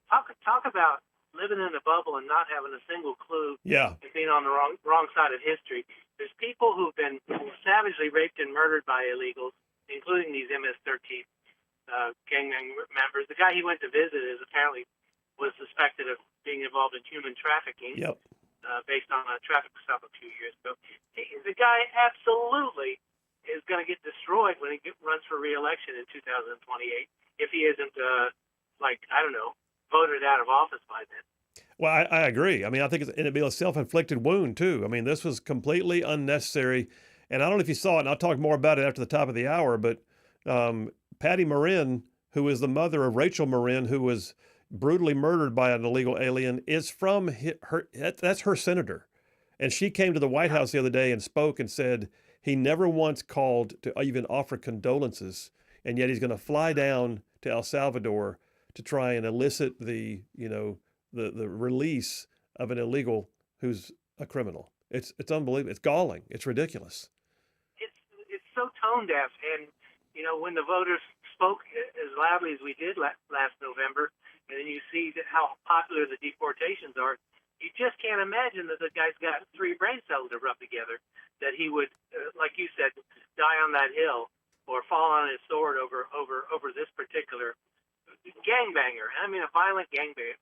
Speaker 5: talk about living in a bubble and not having a single clue and being on the wrong side of history. There's people who've been savagely raped and murdered by illegals, including these MS-13 gang members. The guy he went to visit apparently was suspected of being involved in human trafficking based on a traffic stop a few years ago. The guy absolutely is going to get destroyed when he runs for re-election in 2028 if he isn't, voted out of office by then.
Speaker 2: Well, I agree. I mean, I think it'd be a self-inflicted wound, too. I mean, this was completely unnecessary. And I don't know if you saw it, and I'll talk more about it after the top of the hour, but Patty Marin, who is the mother of Rachel Marin, who was brutally murdered by an illegal alien, is from her. That's her senator. And she came to the White House the other day and spoke and said he never once called to even offer condolences, and yet he's going to fly down to El Salvador to try and elicit the release of an illegal who's a criminal. It's unbelievable. It's galling. It's ridiculous.
Speaker 5: It's so tone deaf. And when the voters spoke as loudly as we did last November, and then you see how popular the deportations are, you just can't imagine that the guy's got 3 brain cells to rub together, that he would, like you said, die on that hill or fall on his sword over this particular gangbanger. I mean, a violent gangbanger.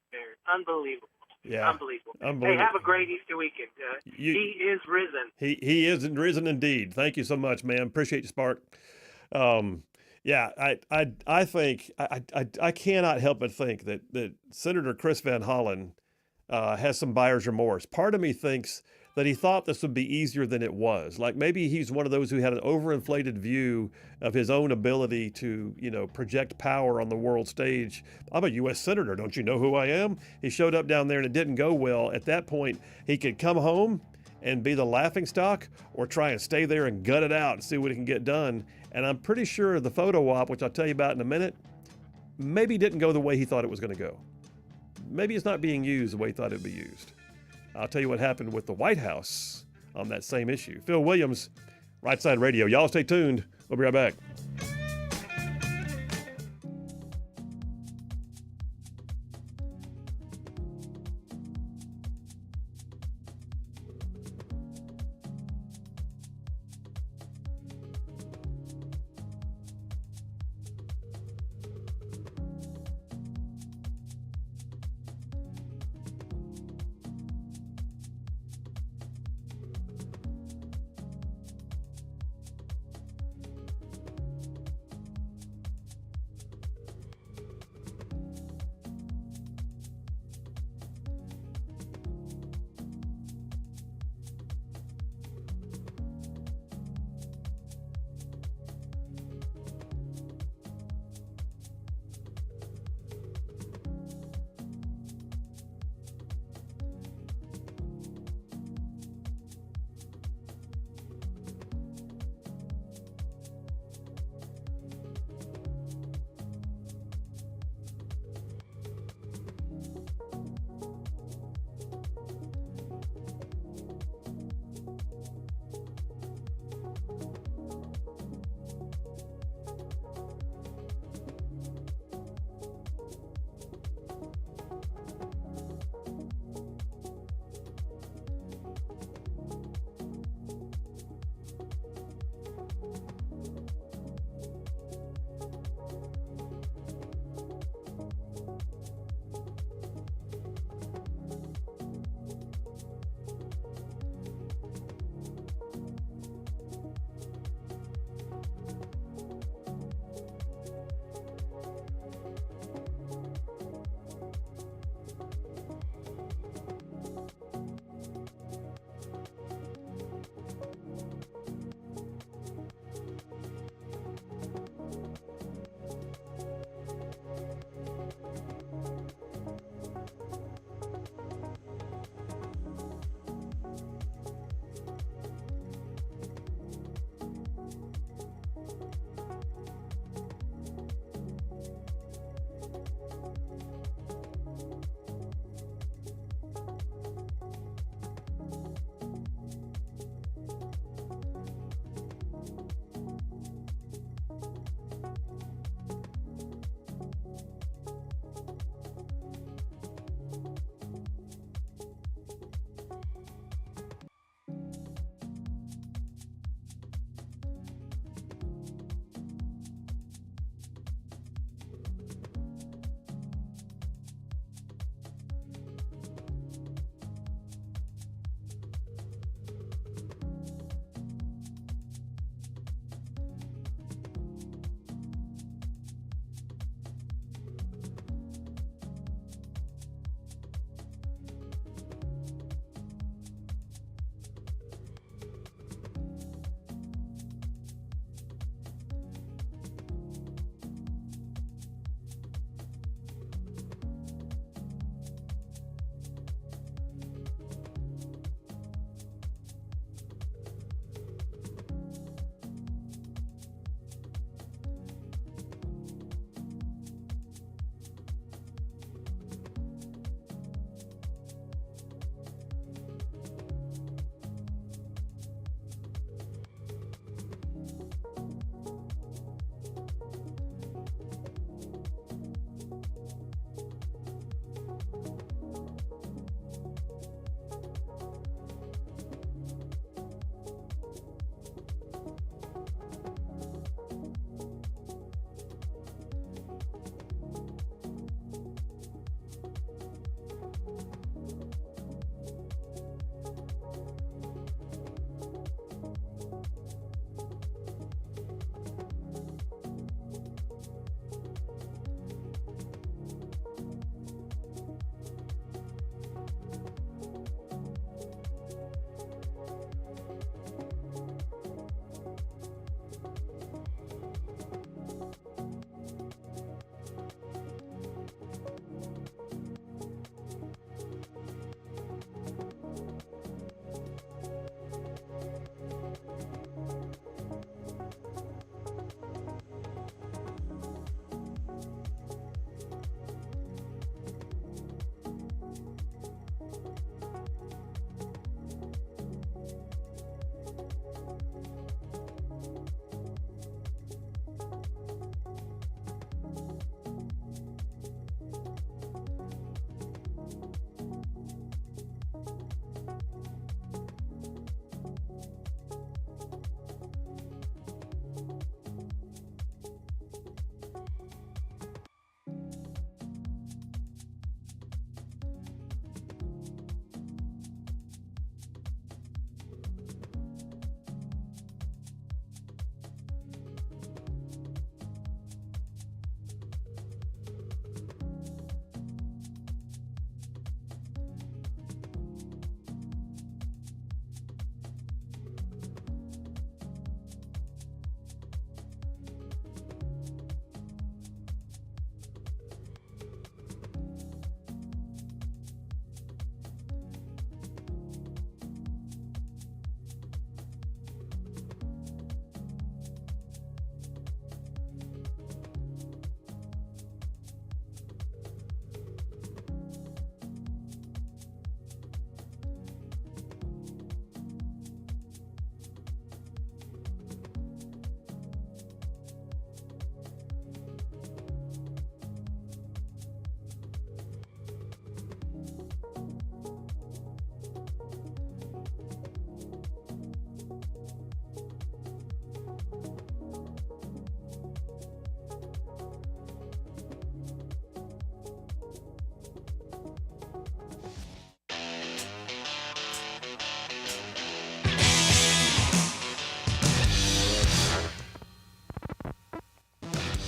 Speaker 5: Unbelievable.
Speaker 2: Yeah.
Speaker 5: Unbelievable.
Speaker 2: Unbelievable.
Speaker 5: Hey, have a great Easter weekend. He is risen.
Speaker 2: He is risen indeed. Thank you so much, man. Appreciate you, Spark. Yeah, I think I cannot help but think that Senator Chris Van Hollen has some buyer's remorse. Part of me thinks that he thought this would be easier than it was. Like maybe he's one of those who had an overinflated view of his own ability to, project power on the world stage. I'm a U.S. Senator. Don't you know who I am? He showed up down there and it didn't go well. At that point, he could come home and be the laughingstock or try and stay there and gut it out and see what he can get done. And I'm pretty sure the photo op, which I'll tell you about in a minute, maybe didn't go the way he thought it was going to go. Maybe it's not being used the way he thought it'd be used. I'll tell you what happened with the White House on that same issue. Phil Williams, Rightside Radio. Y'all stay tuned. We'll be right back.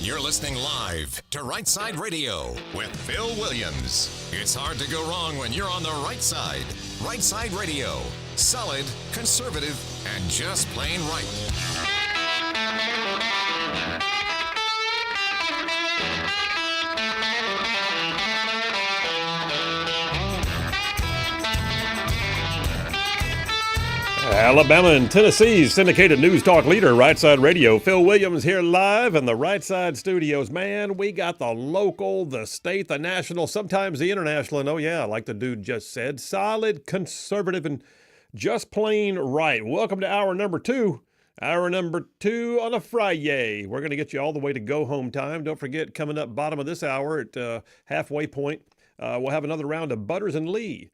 Speaker 1: You're listening live to Rightside Radio with Phil Williams. It's hard to go wrong when you're on the right side. Rightside Radio. Solid, conservative, and just plain right.
Speaker 2: Alabama and Tennessee's syndicated news talk leader, Rightside Radio. Phil Williams here live in the Rightside studios. Man, we got the local, the state, the national, sometimes the international, and oh yeah, like the dude just said, solid, conservative, and just plain right. Welcome to hour number two. Hour number two on a Friday. We're going to get you all the way to go home time. Don't forget, coming up bottom of this hour at halfway point, we'll have another round of Butters and Lee.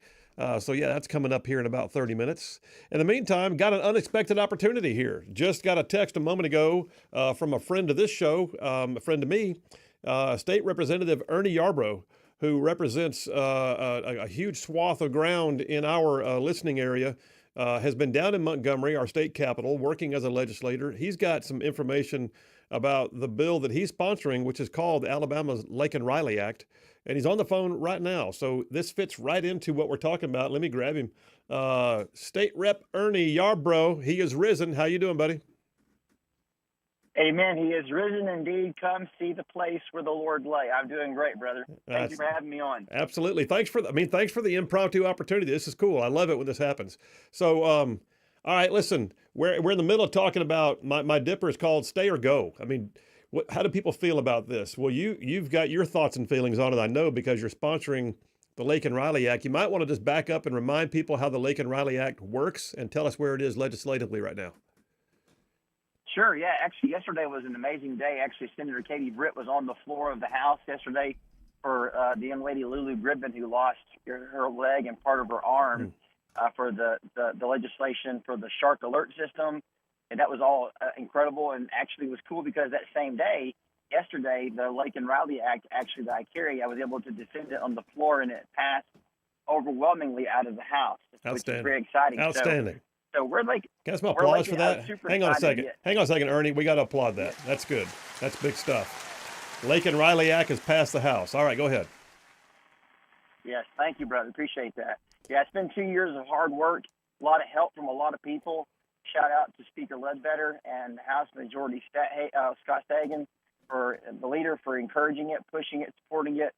Speaker 2: So, yeah, that's coming up here in about 30 minutes. In the meantime, got an unexpected opportunity here. Just got a text a moment ago from a friend of this show, a friend of me, State Representative Ernie Yarbrough, who represents a huge swath of ground in our listening area, has been down in Montgomery, our state capital, working as a legislator. He's got some information about the bill that he's sponsoring, which is called Alabama's Lake and Riley Act. And he's on the phone right now. So this fits right into what we're talking about. Let me grab him. State Rep Ernie Yarbrough, he is risen. How you doing, buddy?
Speaker 6: Amen. He is risen indeed. Come see the place where the Lord lay. I'm doing great, brother. Thank you for having me on.
Speaker 2: Absolutely. Thanks for the impromptu opportunity. This is cool. I love it when this happens. So, all right, listen, we're in the middle of talking about my dipper is called Stay or Go. I mean, how do people feel about this? Well, you've got your thoughts and feelings on it, I know, because you're sponsoring the Lake and Riley Act. You might want to just back up and remind people how the Lake and Riley Act works and tell us where it is legislatively right now.
Speaker 6: Sure, yeah. Actually, yesterday was an amazing day. Actually, Senator Katie Britt was on the floor of the House yesterday for the young lady Lulu Gribben, who lost her leg and part of her arm for the legislation for the shark alert system. And that was all incredible, and actually was cool because that same day, yesterday, the Lake and Riley Act, actually that I carry, I was able to defend it on the floor, and it passed overwhelmingly out of the House, which is very exciting.
Speaker 2: Outstanding.
Speaker 6: So we're like,
Speaker 2: can I have some applause for that? Hang on a second, Ernie. We got to applaud that. That's good. That's big stuff. Lake and Riley Act has passed the House. All right, go ahead.
Speaker 6: Yes, thank you, brother. Appreciate that. Yeah, it's been 2 years of hard work, a lot of help from a lot of people. Shout out to Speaker Ledbetter and House Majority Scott Stagen, for the leader, for encouraging it, pushing it, supporting it.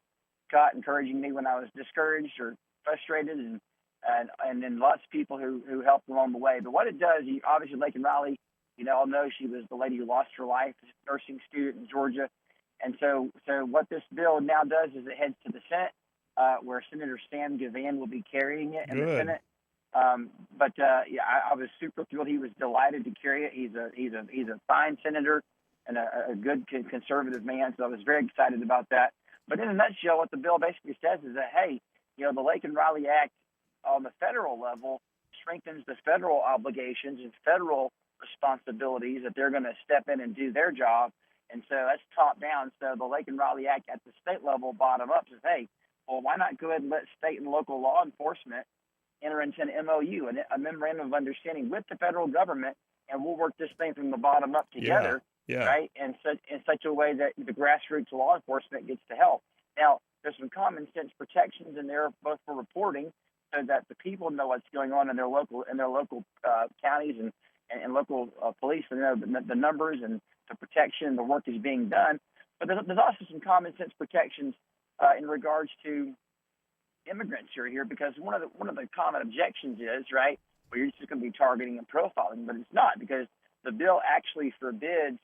Speaker 6: Scott encouraging me when I was discouraged or frustrated, and then lots of people who helped along the way. But what it does, obviously Lake and Riley, all know she was the lady who lost her life, a nursing student in Georgia. And so what this bill now does is it heads to the Senate, where Senator Sam Gavan will be carrying it in the Senate. I was super thrilled. He was delighted to carry it. He's a fine senator and a good conservative man. So I was very excited about that. But in a nutshell, what the bill basically says is that, hey, the Lake and Riley Act on the federal level strengthens the federal obligations and federal responsibilities that they're going to step in and do their job. And so that's top down. So the Lake and Riley Act at the state level, bottom up, says, hey, well, why not go ahead and let state and local law enforcement enter into an MOU, a memorandum of understanding with the federal government, and we'll work this thing from the bottom up together, right? And in such a way that the grassroots law enforcement gets to help. Now, there's some common sense protections in there, both for reporting, so that the people know what's going on in their local counties and local police, and know the numbers and the protection, the work is being done. But there's also some common sense protections in regards to immigrants who are here, because one of the common objections is, right, well, you're just going to be targeting and profiling, but it's not, because the bill actually forbids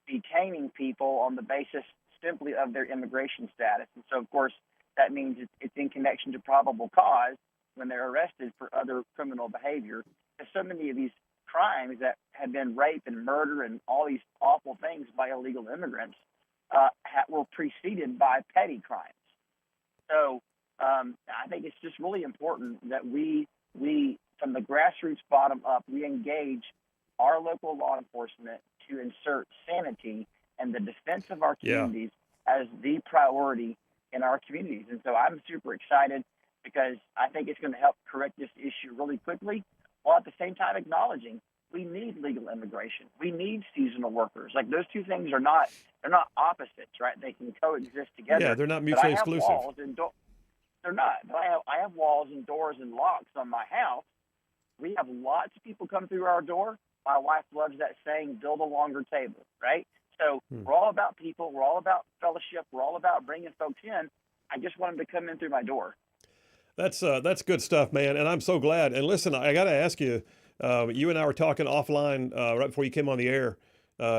Speaker 6: detaining people on the basis simply of their immigration status. And so, of course, that means it's in connection to probable cause when they're arrested for other criminal behavior. There's so many of these crimes that have been rape and murder and all these awful things by illegal immigrants were preceded by petty crimes. So I think it's just really important that we from the grassroots bottom up, we engage our local law enforcement to insert sanity and the defense of our communities as the priority in our communities. And so I'm super excited because I think it's going to help correct this issue really quickly, while at the same time acknowledging we need legal immigration. We need seasonal workers. Like those two things are not, they're not opposites, right? They can coexist together.
Speaker 2: Yeah, they're not
Speaker 6: But
Speaker 2: mutually
Speaker 6: I have
Speaker 2: exclusive.
Speaker 6: walls and they're not. But I have walls and doors and locks on my house. We have lots of people come through our door. My wife loves that saying, build a longer table, right? So we're all about people. We're all about fellowship. We're all about bringing folks in. I just want them to come in through my door.
Speaker 2: That's good stuff, man, and I'm so glad. And listen, I got to ask you, you and I were talking offline right before you came on the air.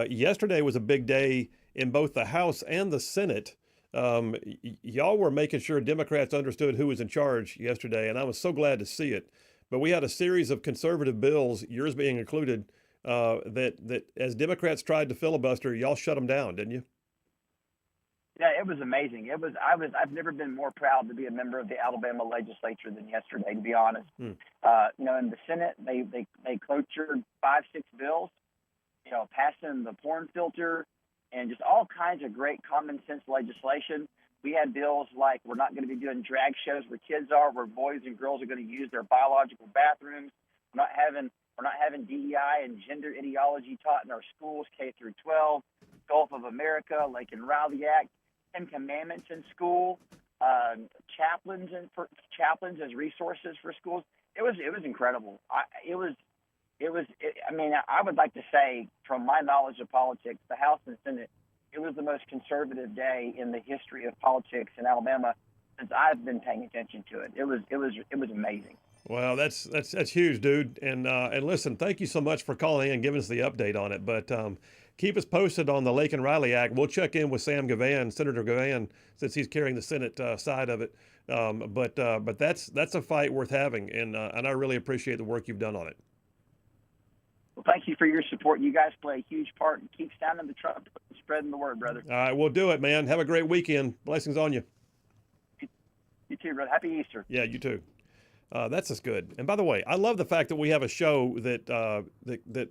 Speaker 2: Yesterday was a big day in both the House and the Senate. Y'all were making sure Democrats understood who was in charge yesterday, and I was so glad to see it. But we had a series of conservative bills, yours being included, that as Democrats tried to filibuster, y'all shut them down, didn't you?
Speaker 6: Yeah, it was amazing. I've never been more proud to be a member of the Alabama legislature than yesterday, to be honest. In the Senate, they clotured 5-6 bills, passing the porn filter and just all kinds of great common sense legislation. We had bills like we're not going to be doing drag shows where kids are, where boys and girls are going to use their biological bathrooms. We're not having DEI and gender ideology taught in our schools, K through 12. Gulf of America, Lake and Raleigh Act, 10 Commandments in school, chaplains as resources for schools. It was incredible. I would like to say, from my knowledge of politics, the House and Senate, it was the most conservative day in the history of politics in Alabama since I've been paying attention to it. It was amazing.
Speaker 2: Well, that's huge, dude. And listen, thank you so much for calling in and giving us the update on it. But keep us posted on the Lake and Riley Act. We'll check in with Senator Gavan, since he's carrying the Senate side of it. But that's a fight worth having, and I really appreciate the work you've done on it.
Speaker 6: Well, thank you for your support. You guys play a huge part, and keep sounding the trumpet and spreading the word, brother.
Speaker 2: All right, we'll do it, man. Have a great weekend. Blessings on you.
Speaker 6: You too, brother. Happy Easter.
Speaker 2: Yeah, you too. That's just good. And by the way, I love the fact that we have a show that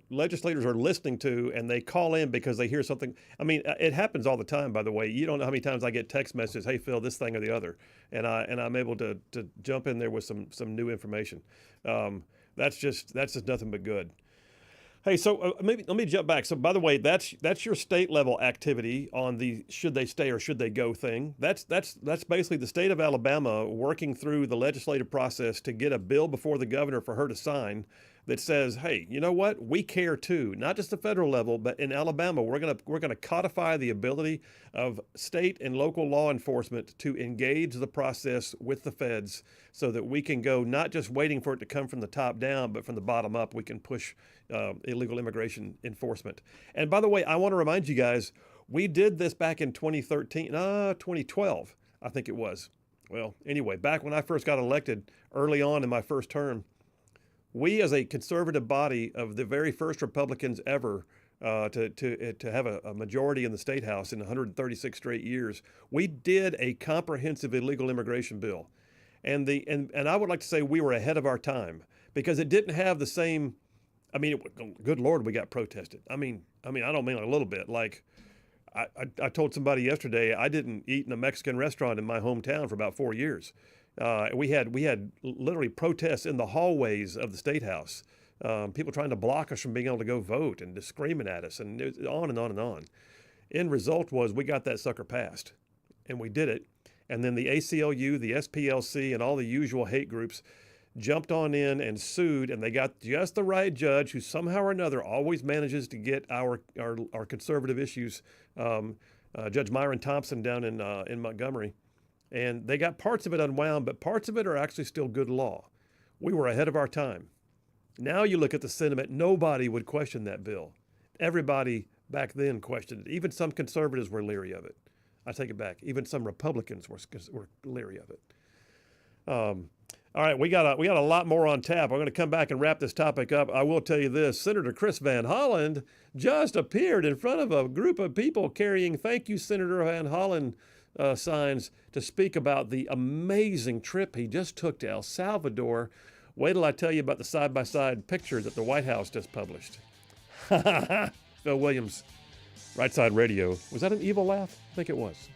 Speaker 2: legislators are listening to, and they call in because they hear something. I mean, it happens all the time. By the way, you don't know how many times I get text messages, "Hey Phil, this thing or the other," and I'm able to jump in there with some new information. That's just nothing but good. Hey, so maybe let me jump back. So, by the way, that's your state level activity on the should they stay or should they go thing. That's basically the state of Alabama working through the legislative process to get a bill before the governor for her to sign that says, hey, you know what? We care too, not just the federal level, but in Alabama, we're gonna codify the ability of state and local law enforcement to engage the process with the feds, so that we can go not just waiting for it to come from the top down, but from the bottom up, we can push illegal immigration enforcement. And by the way, I want to remind you guys, we did this back in 2012, I think it was. Well, anyway, back when I first got elected, early on in my first term, we, as a conservative body of the very first Republicans ever to have a majority in the state house in 136 straight years, we did a comprehensive illegal immigration bill, and I would like to say we were ahead of our time, because it didn't have the same. I mean, good Lord, we got protested. I mean, I don't mean a little bit. Like, I told somebody yesterday I didn't eat in a Mexican restaurant in my hometown for about 4 years. We had literally protests in the hallways of the State House. People trying to block us from being able to go vote and just screaming at us, and it was on and on and on. End result was we got that sucker passed, and we did it. And then the ACLU, the SPLC, and all the usual hate groups jumped on in and sued, and they got just the right judge, who somehow or another always manages to get our conservative issues, Judge Myron Thompson down in Montgomery. And they got parts of it unwound, but parts of it are actually still good law. We were ahead of our time. Now you look at the sentiment, nobody would question that bill. Everybody back then questioned it. Even some conservatives were leery of it. I take it back. Even some Republicans were leery of it. All right, we got a lot more on tap. We're going to come back and wrap this topic up. I will tell you this: Senator Chris Van Hollen just appeared in front of a group of people carrying "Thank you, Senator Van Hollen" signs to speak about the amazing trip he just took to El Salvador. Wait till I tell you about the side-by-side picture that the White House just published. Phil Williams, Rightside Radio. Was that an evil laugh? I think it was.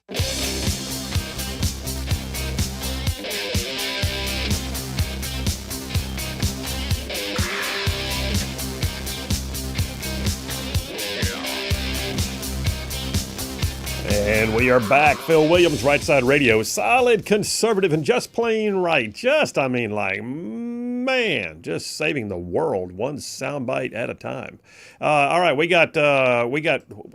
Speaker 2: And we are back. Phil Williams, Rightside Radio. Solid, conservative, and just plain right. Just saving the world one soundbite at a time. All right, we got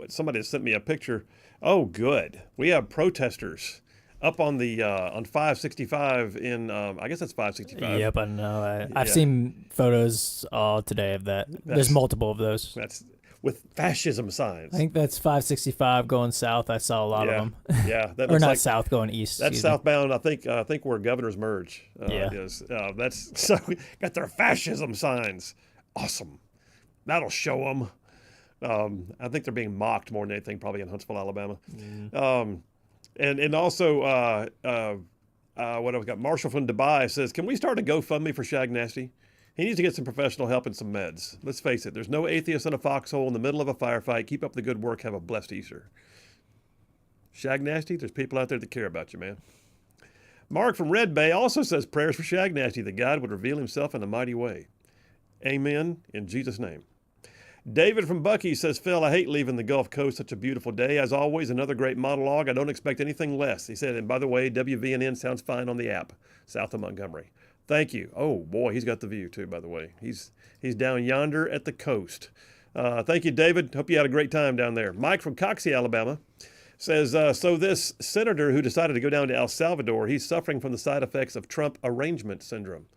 Speaker 2: somebody sent me a picture. Oh, good. We have protesters up on the on 565 in I guess that's 565.
Speaker 3: Yep, I know. I've seen photos all today of that. There's multiple of those.
Speaker 2: That's with fascism signs.
Speaker 3: I think that's 565 going south. I saw a lot of them.
Speaker 2: Yeah, that
Speaker 3: or
Speaker 2: looks
Speaker 3: not
Speaker 2: like,
Speaker 3: south going east.
Speaker 2: That's southbound. I think where governors merge. It is. That's so we got their fascism signs. Awesome. That'll show them. I think they're being mocked more than anything, probably in Huntsville, Alabama. And also, what have we got? Marshall from Dubai says, "Can we start a GoFundMe for Shag Nasty? He needs to get some professional help and some meds. Let's face it, there's no atheist in a foxhole in the middle of a firefight. Keep up the good work. Have a blessed Easter." Shag Nasty, there's people out there that care about you, man. Mark from Red Bay also says prayers for Shag Nasty, that God would reveal himself in a mighty way. Amen, in Jesus' name. David from Bucky says, "Phil, I hate leaving the Gulf Coast. Such a beautiful day. As always, another great monologue. I don't expect anything less." He said, and by the way, WVNN sounds fine on the app, south of Montgomery. Thank you. Oh, boy, he's got the view, too, by the way. He's down yonder at the coast. Thank you, David. Hope you had a great time down there. Mike from Coxie, Alabama, says, so this senator who decided to go down to El Salvador, he's suffering from the side effects of Trump arrangement syndrome.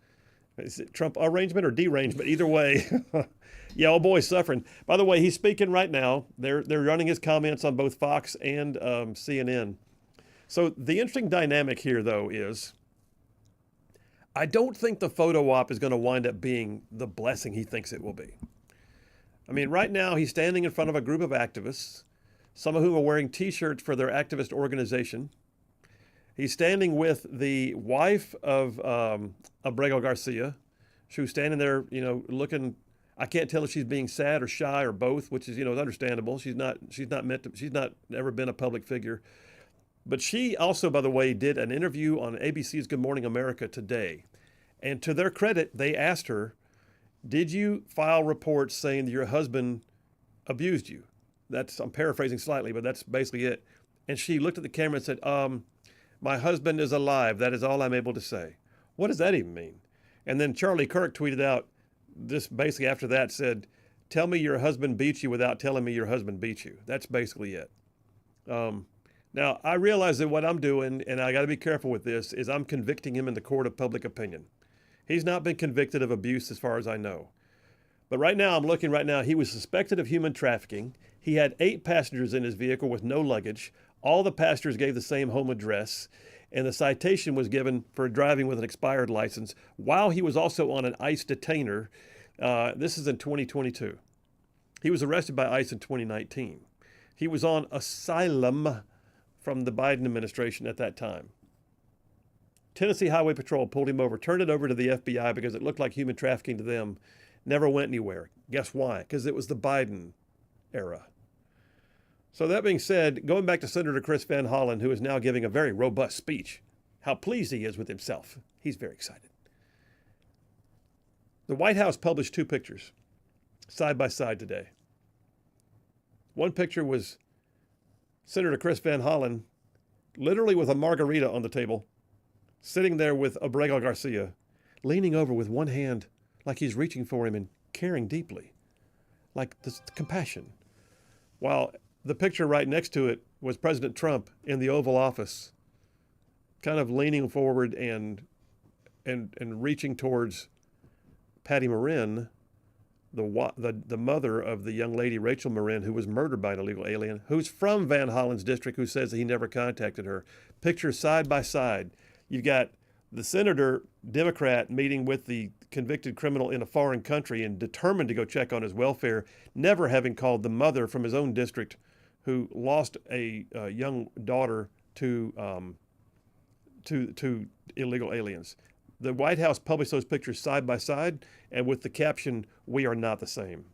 Speaker 2: Is it Trump arrangement or derangement? Either way. Yeah, oh boy, suffering. By the way, he's speaking right now. They're running his comments on both Fox and CNN. So the interesting dynamic here, though, is I don't think the photo op is going to wind up being the blessing he thinks it will be. I mean, right now he's standing in front of a group of activists, some of whom are wearing T-shirts for their activist organization. He's standing with the wife of Abrego Garcia, who's standing there, looking. I can't tell if she's being sad or shy or both, which is, understandable. She's not ever been a public figure. But she also, by the way, did an interview on ABC's Good Morning America today. And to their credit, they asked her, did you file reports saying that your husband abused you? I'm paraphrasing slightly, but that's basically it. And she looked at the camera and said, my husband is alive. That is all I'm able to say. What does that even mean? And then Charlie Kirk tweeted out this basically after that said, tell me your husband beat you without telling me your husband beat you. That's basically it. Now, I realize that what I'm doing, and I got to be careful with this, is I'm convicting him in the court of public opinion. He's not been convicted of abuse as far as I know. But right now, he was suspected of human trafficking. He had 8 passengers in his vehicle with no luggage. All the passengers gave the same home address. And the citation was given for driving with an expired license while he was also on an ICE detainer. This is in 2022. He was arrested by ICE in 2019. He was on asylum from the Biden administration at that time. Tennessee Highway Patrol pulled him over, turned it over to the FBI because it looked like human trafficking to them. Never went anywhere. Guess why? Because it was the Biden era. So that being said, going back to Senator Chris Van Hollen, who is now giving a very robust speech, how pleased he is with himself. He's very excited. The White House published 2 pictures side by side today. One picture was Senator Chris Van Hollen, literally with a margarita on the table, sitting there with Abrego Garcia, leaning over with one hand like he's reaching for him and caring deeply, like this compassion. While the picture right next to it was President Trump in the Oval Office, kind of leaning forward and reaching towards Patty Marin, the mother of the young lady, Rachel Marin, who was murdered by an illegal alien, who's from Van Hollen's district, who says that he never contacted her. Pictures side by side. You've got the senator, Democrat, meeting with the convicted criminal in a foreign country and determined to go check on his welfare, never having called the mother from his own district who lost a young daughter to illegal aliens. The White House published those pictures side by side and with the caption, "We are not the same."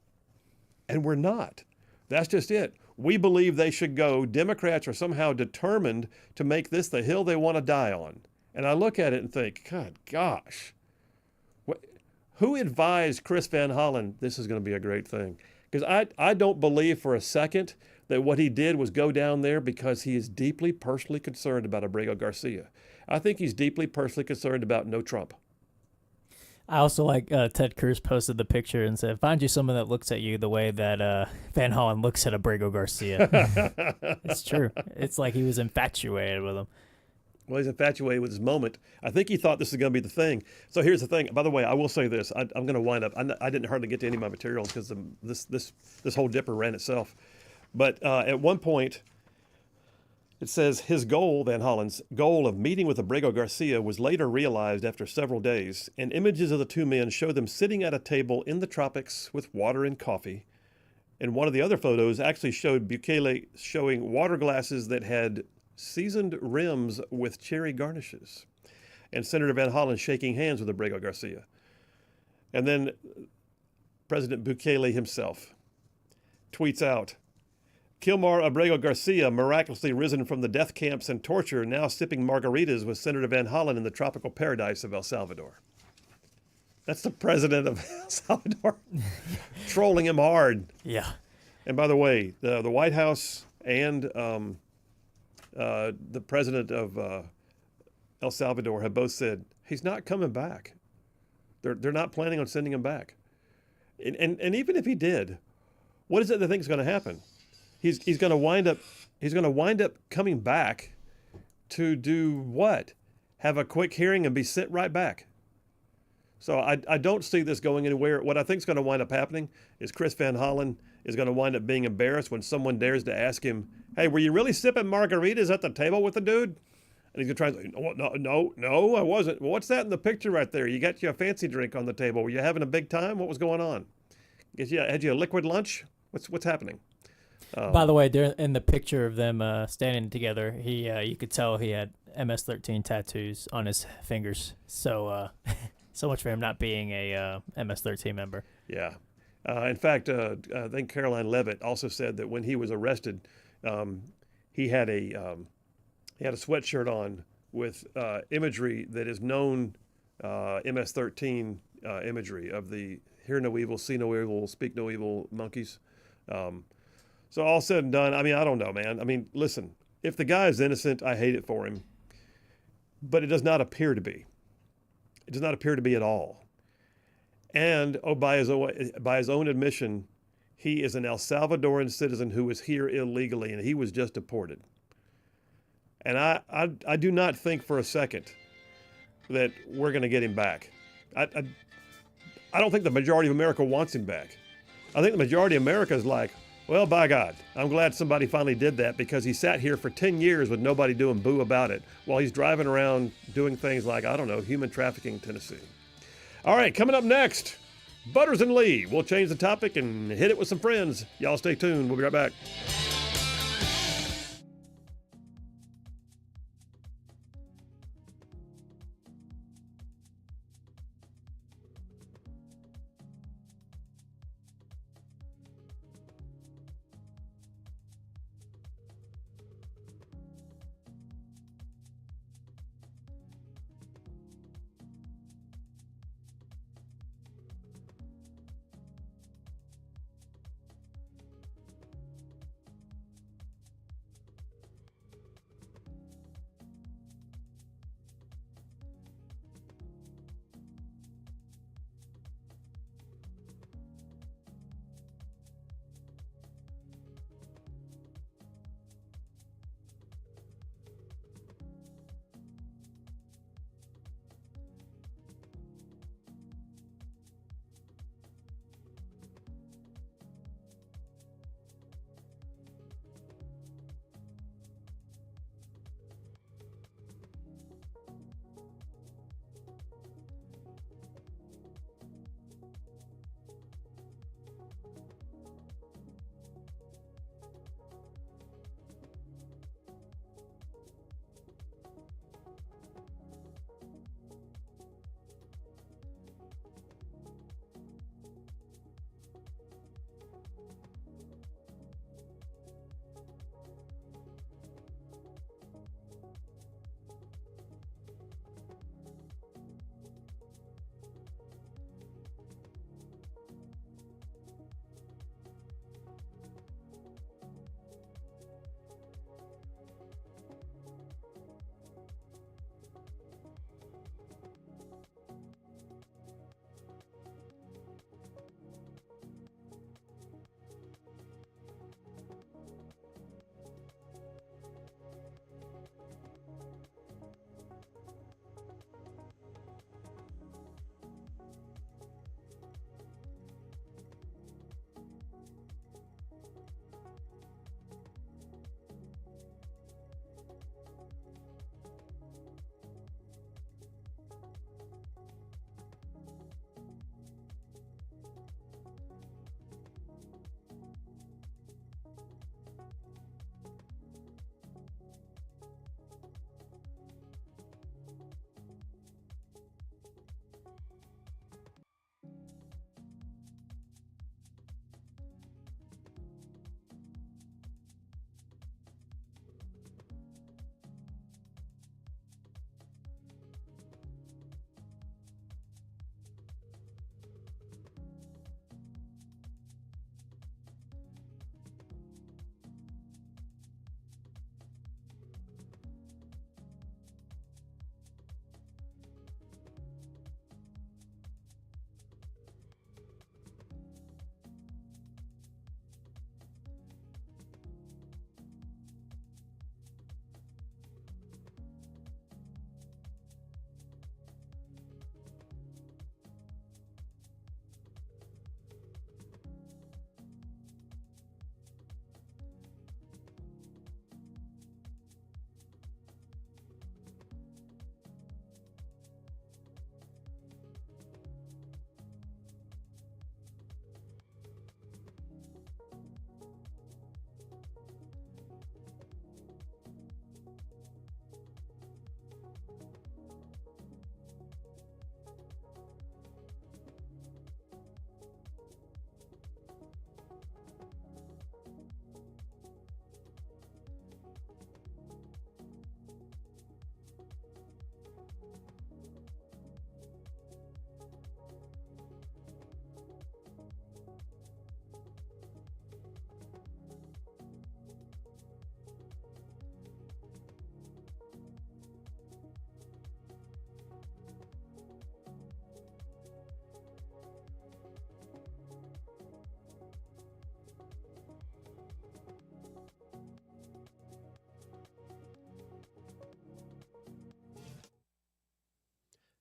Speaker 2: And we're not. That's just it. We believe they should go. Democrats are somehow determined to make this the hill they want to die on. And I look at it and think, God, gosh, who advised Chris Van Hollen this is going to be a great thing? Because I don't believe for a second that what he did was go down there because he is deeply personally concerned about Abrego Garcia. I think he's deeply personally concerned about no Trump.
Speaker 3: I also like Ted Cruz posted the picture and said, find you someone that looks at you the way that Van Hollen looks at Abrego Garcia. It's true. It's like he was infatuated with him.
Speaker 2: Well, he's infatuated with his moment. I think he thought this was going to be the thing. So here's the thing. By the way, I will say this. I'm going to wind up. I didn't hardly get to any of my materials because this whole dipper ran itself. But at one point, it says his goal, Van Hollen's goal of meeting with Abrego Garcia was later realized after several days, and images of the two men show them sitting at a table in the tropics with water and coffee. And one of the other photos actually showed Bukele showing water glasses that had seasoned rims with cherry garnishes, and Senator Van Hollen shaking hands with Abrego Garcia. And then President Bukele himself tweets out, Kilmar Abrego Garcia, miraculously risen from the death camps and torture, now sipping margaritas with Senator Van Hollen in the tropical paradise of El Salvador. That's the president of El Salvador trolling him hard.
Speaker 3: Yeah.
Speaker 2: And by the way, the White House and the president of El Salvador have both said he's not coming back. They're not planning on sending him back. And even if he did, what is it they think is going to happen? He's going to wind up coming back to do what? Have a quick hearing and be sent right back. So I don't see this going anywhere. What I think is going to wind up happening is Chris Van Hollen is going to wind up being embarrassed when someone dares to ask him, hey, were you really sipping margaritas at the table with the dude? And he's going to try and say, no, I wasn't. Well, what's that in the picture right there? You got you a fancy drink on the table. Were you having a big time? What was going on? Had you a liquid lunch? What's happening?
Speaker 3: By the way, in the picture of them standing together, you could tell he had MS-13 tattoos on his fingers. So so much for him not being a MS-13 member.
Speaker 2: Yeah. In fact, I think Caroline Levitt also said that when he was arrested, he had a sweatshirt on with imagery that is known MS-13 imagery of the hear no evil, see no evil, speak no evil monkeys. So all said and done, I mean, I don't know, man. I mean, listen, if the guy is innocent, I hate it for him. But it does not appear to be. It does not appear to be at all. And by his own admission, he is an El Salvadoran citizen who is here illegally, and he was just deported. And I do not think for a second that we're going to get him back. I don't think the majority of America wants him back. I think the majority of America is like, well, by God, I'm glad somebody finally did that because he sat here for 10 years with nobody doing boo about it while he's driving around doing things like, I don't know, human trafficking in Tennessee. All right, coming up next, Butters and Lee. We'll change the topic and hit it with some friends. Y'all stay tuned. We'll be right back.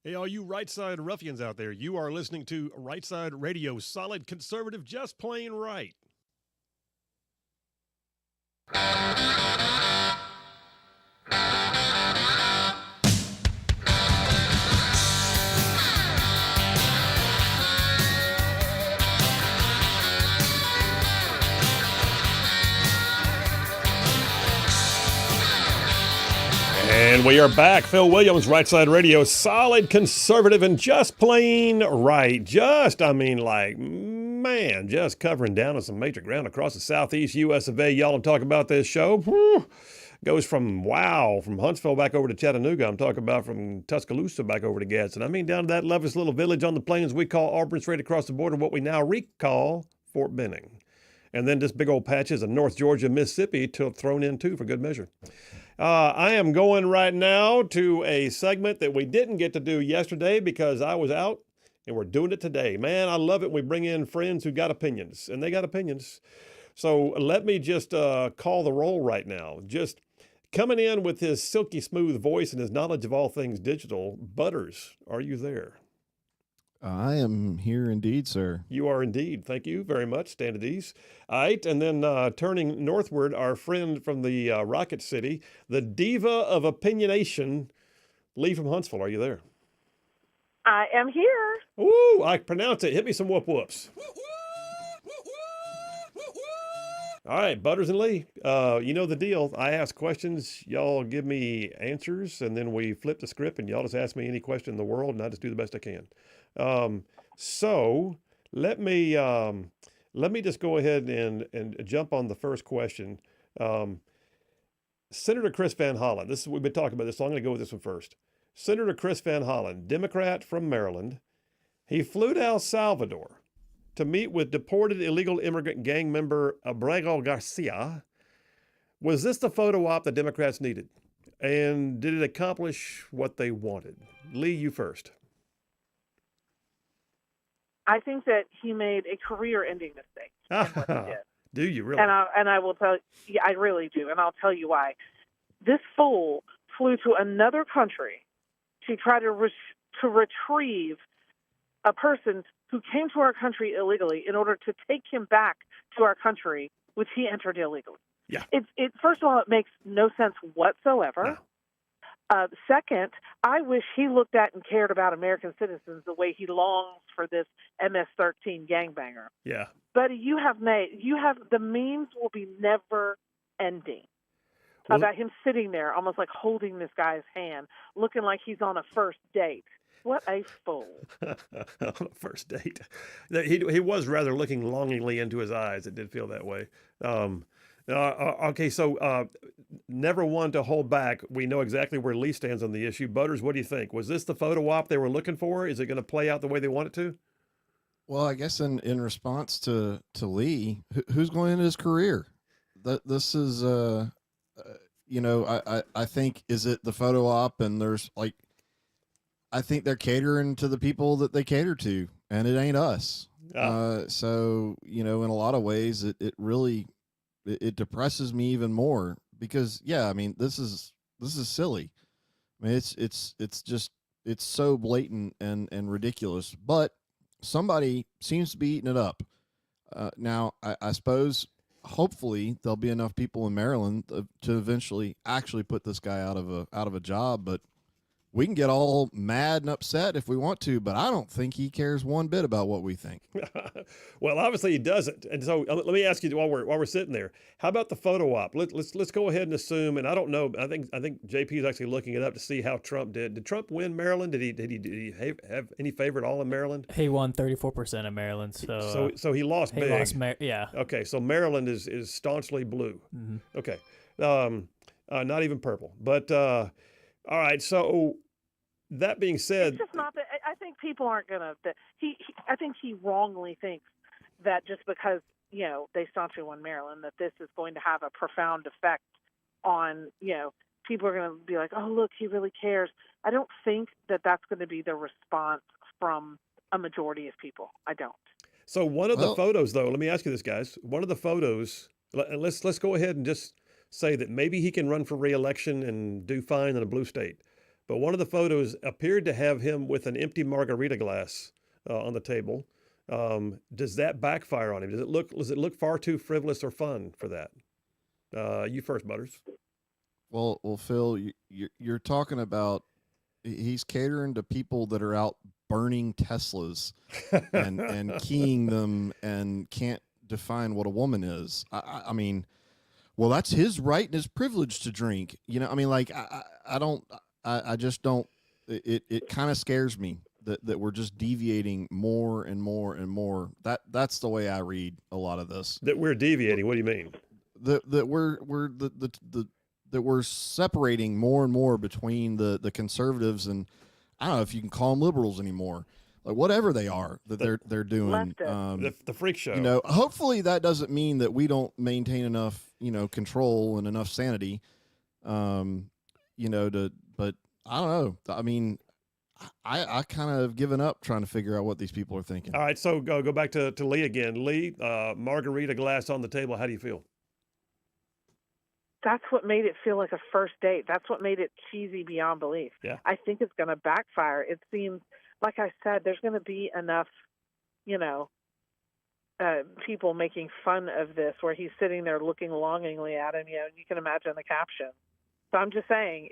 Speaker 2: Hey, all you Rightside ruffians out there, you are listening to Rightside Radio, solid conservative, just plain right. And we are back. Phil Williams, Rightside Radio, solid conservative and just plain right. Just covering down on some major ground across the southeast U.S. of A. Y'all, I'm talking about this show. Goes from Huntsville back over to Chattanooga. I'm talking about from Tuscaloosa back over to Gadsden. I mean, down to that lovely little village on the plains we call Auburn, straight across the border, what we now recall Fort Benning. And then just big old patches of North Georgia, Mississippi thrown in too for good measure. I am going right now to a segment that we didn't get to do yesterday because I was out, and we're doing it today. Man, I love it when we bring in friends who got opinions, and they got opinions. So let me just call the roll right now. Just coming in with his silky smooth voice and his knowledge of all things digital, Butters, are you there?
Speaker 7: I am here indeed, sir.
Speaker 2: You are indeed. Thank you very much. Stand at ease. All right. And then turning northward, our friend from the Rocket City, the diva of opinionation, Lee from Huntsville. Are you there?
Speaker 8: I am here.
Speaker 2: Ooh, I pronounce it. Hit me some whoop-whoops. All right, Butters and Lee, you know the deal. I ask questions, y'all give me answers, and then we flip the script, and y'all just ask me any question in the world, and I just do the best I can. So let me just go ahead and jump on the first question. Senator Chris Van Hollen, we've been talking about this, so I'm going to go with this one first. Senator Chris Van Hollen, Democrat from Maryland, he flew to El Salvador to meet with deported illegal immigrant gang member Abrego Garcia. Was this the photo op the Democrats needed? And did it accomplish what they wanted? Lee, you first.
Speaker 8: I think that he made a career-ending mistake in what he did.
Speaker 2: Do you really?
Speaker 8: And I will tell you, yeah, I really do, and I'll tell you why. This fool flew to another country to try to retrieve a person who came to our country illegally in order to take him back to our country, which he entered illegally.
Speaker 2: Yeah.
Speaker 8: First of all, it makes no sense whatsoever.
Speaker 2: No.
Speaker 8: Second, I wish he looked at and cared about American citizens the way he longs for this MS-13 gangbanger.
Speaker 2: Yeah.
Speaker 8: Buddy, the memes will be never ending about him sitting there almost like holding this guy's hand, looking like he's on a first date. What a fool.
Speaker 2: On a first date. He was rather looking longingly into his eyes. It did feel that way. Okay, so never one to hold back. We know exactly where Lee stands on the issue. Butters, what do you think? Was this the photo op they were looking for? Is it going to play out the way they want it to?
Speaker 7: Well, I guess in response to Lee, who's going into his career? This is, I think, is it the photo op? And there's I think they're catering to the people that they cater to, and it ain't us. So, in a lot of ways, it really depresses me even more because, yeah, I mean, this is silly. I mean, it's so blatant and ridiculous, but somebody seems to be eating it up. Now, I suppose, hopefully, there'll be enough people in Maryland to eventually actually put this guy out of a job, but we can get all mad and upset if we want to, but I don't think he cares one bit about what we think.
Speaker 2: Well, obviously he doesn't. And so let me ask you while we're sitting there, how about the photo op? Let's go ahead and assume, and I don't know, I think JP is actually looking it up to see how Trump did. Did Trump win Maryland? Did he have any favor at all in Maryland?
Speaker 3: He won 34% of Maryland,
Speaker 2: so he lost big.
Speaker 3: Yeah.
Speaker 2: Okay, so Maryland is staunchly blue. Mm-hmm. Okay, not even purple, but. All right. So that being said,
Speaker 8: it's just not that. I think people aren't gonna. I think he wrongly thinks that just because they staunchly won Maryland, that this is going to have a profound effect on people are going to be like, oh look, he really cares. I don't think that that's going to be the response from a majority of people. I don't.
Speaker 2: So one of the photos, though, let me ask you this, guys. One of the photos. Let's go ahead and just say that maybe he can run for re-election and do fine in a blue state. but one of the photos appeared to have him with an empty margarita glass on the table. Does that backfire on him? Does it look far too frivolous or fun for that? You first, Butters.
Speaker 7: Well, Phil, you're talking about he's catering to people that are out burning Teslas and keying them and can't define what a woman is. I mean, well, that's his right and his privilege to drink. You know, I mean, like I just don't. It kind of scares me that we're just deviating more and more and more. That's the way I read a lot of this.
Speaker 2: That we're deviating. What do you mean?
Speaker 7: That we're separating more and more between the conservatives and I don't know if you can call them liberals anymore, like whatever they are that they're doing.
Speaker 2: The freak show.
Speaker 7: You know, hopefully that doesn't mean that we don't maintain enough, control and enough sanity, but I don't know. I mean, I kind of given up trying to figure out what these people are thinking.
Speaker 2: All right, so go back to Lee again. Lee, margarita glass on the table. How do you feel?
Speaker 8: That's what made it feel like a first date. That's what made it cheesy beyond belief.
Speaker 2: Yeah.
Speaker 8: I think it's going to backfire. It seems, like I said, there's going to be enough, people making fun of this where he's sitting there looking longingly at him. You can imagine the caption. So I'm just saying,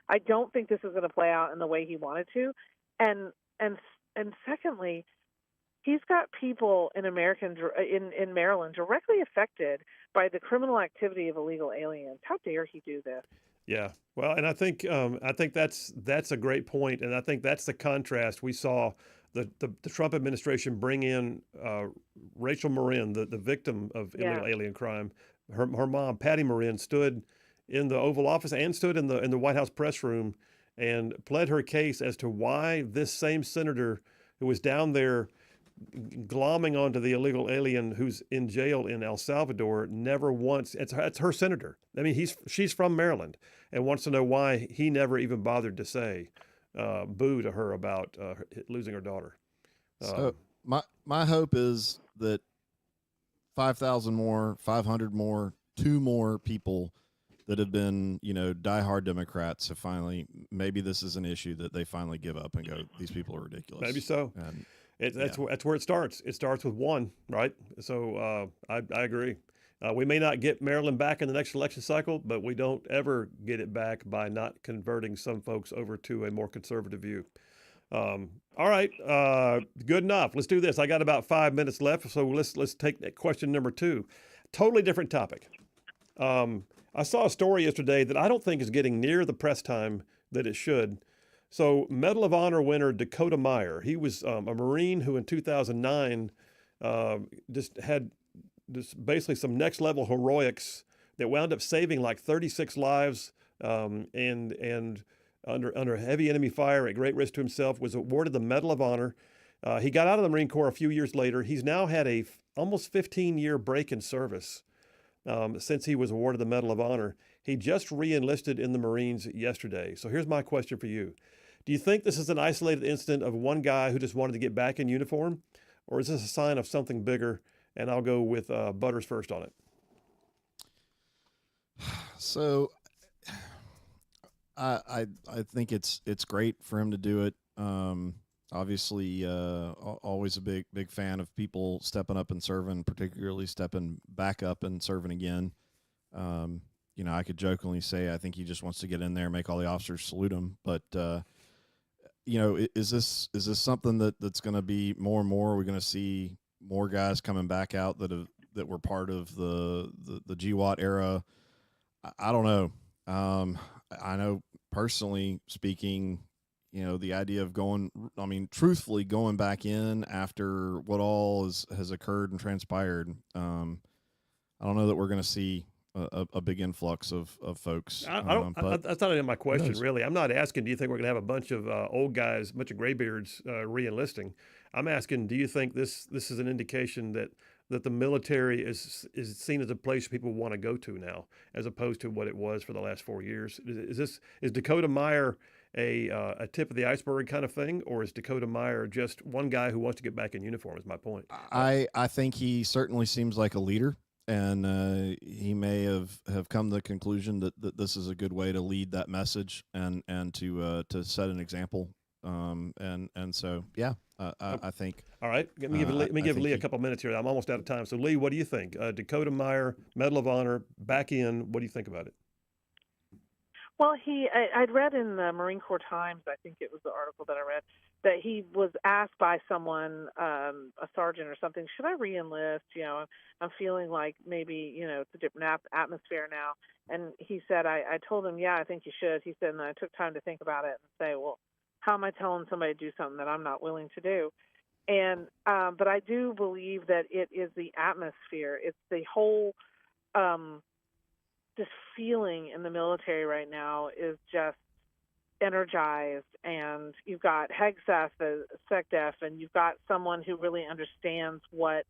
Speaker 8: I don't think this is going to play out in the way he wanted to. And secondly, he's got people in Maryland directly affected by the criminal activity of illegal aliens. How dare he do this?
Speaker 2: Yeah, well, and I think that's a great point, and I think that's the contrast we saw the Trump administration bring in Rachel Marin, the victim of illegal alien crime. Her mom, Patty Marin, stood in the Oval Office and stood in the White House press room and pled her case as to why this same senator who was down there glomming onto the illegal alien who's in jail in El Salvador never once, it's her senator. I mean, she's from Maryland and wants to know why he never even bothered to say boo to her about losing her daughter.
Speaker 7: So my hope is that 5,000 more, 500 more, 2 more people that have been, diehard Democrats have finally, maybe this is an issue that they finally give up and go, these people are ridiculous.
Speaker 2: Maybe so.
Speaker 7: And
Speaker 2: that's where it starts. It starts with one, right? So I agree. We may not get Maryland back in the next election cycle, but we don't ever get it back by not converting some folks over to a more conservative view. All right, good enough. Let's do this. I got about 5 minutes left, so let's take question number 2. Totally different topic. I saw a story yesterday that I don't think is getting near the press time that it should. So Medal of Honor winner Dakota Meyer, he was a Marine who in 2009 just had basically some next level heroics that wound up saving like 36 lives and under heavy enemy fire at great risk to himself, was awarded the Medal of Honor. He got out of the Marine Corps a few years later. He's now had a almost 15-year break in service since he was awarded the Medal of Honor. He just re-enlisted in the Marines yesterday. So here's my question for you. Do you think this is an isolated incident of one guy who just wanted to get back in uniform, or is this a sign of something bigger? And I'll go with Butters first on it.
Speaker 7: So I think it's great for him to do it. Obviously, always a big fan of people stepping up and serving, particularly stepping back up and serving again. I could jokingly say I think he just wants to get in there and make all the officers salute him. But is this something that's going to be more and more? Are we going to see more guys coming back out that were part of the GWAT era? I don't know. I know personally speaking, the idea of truthfully going back in after what all has occurred and transpired. I don't know that we're going to see a big influx of folks.
Speaker 2: That's not even my question, really. I'm not asking, do you think we're going to have a bunch of old guys, a bunch of graybeards re-enlisting? I'm asking, do you think this is an indication that the military is seen as a place people want to go to now, as opposed to what it was for the last 4 years? Is Dakota Meyer a tip of the iceberg kind of thing, or is Dakota Meyer just one guy who wants to get back in uniform? Is my point.
Speaker 7: I think he certainly seems like a leader. he may have come to the conclusion that this is a good way to lead that message and to set an example. And so yeah, I think.
Speaker 2: All right, let me give Lee a couple minutes here. I'm almost out of time. So Lee, what do you think? Dakota Meyer, Medal of Honor, back in. What do you think about it?
Speaker 8: Well, I'd read in the Marine Corps Times, I think it was the article that I read, that he was asked by someone, a sergeant or something, should I re-enlist? I'm feeling like maybe, it's a different atmosphere now. And he said, I told him, yeah, I think you should. He said, and I took time to think about it and say, well, how am I telling somebody to do something that I'm not willing to do? And but I do believe that it is the atmosphere. It's the whole this feeling in the military right now is just energized, and you've got HEGSEF, SecDef, and you've got someone who really understands what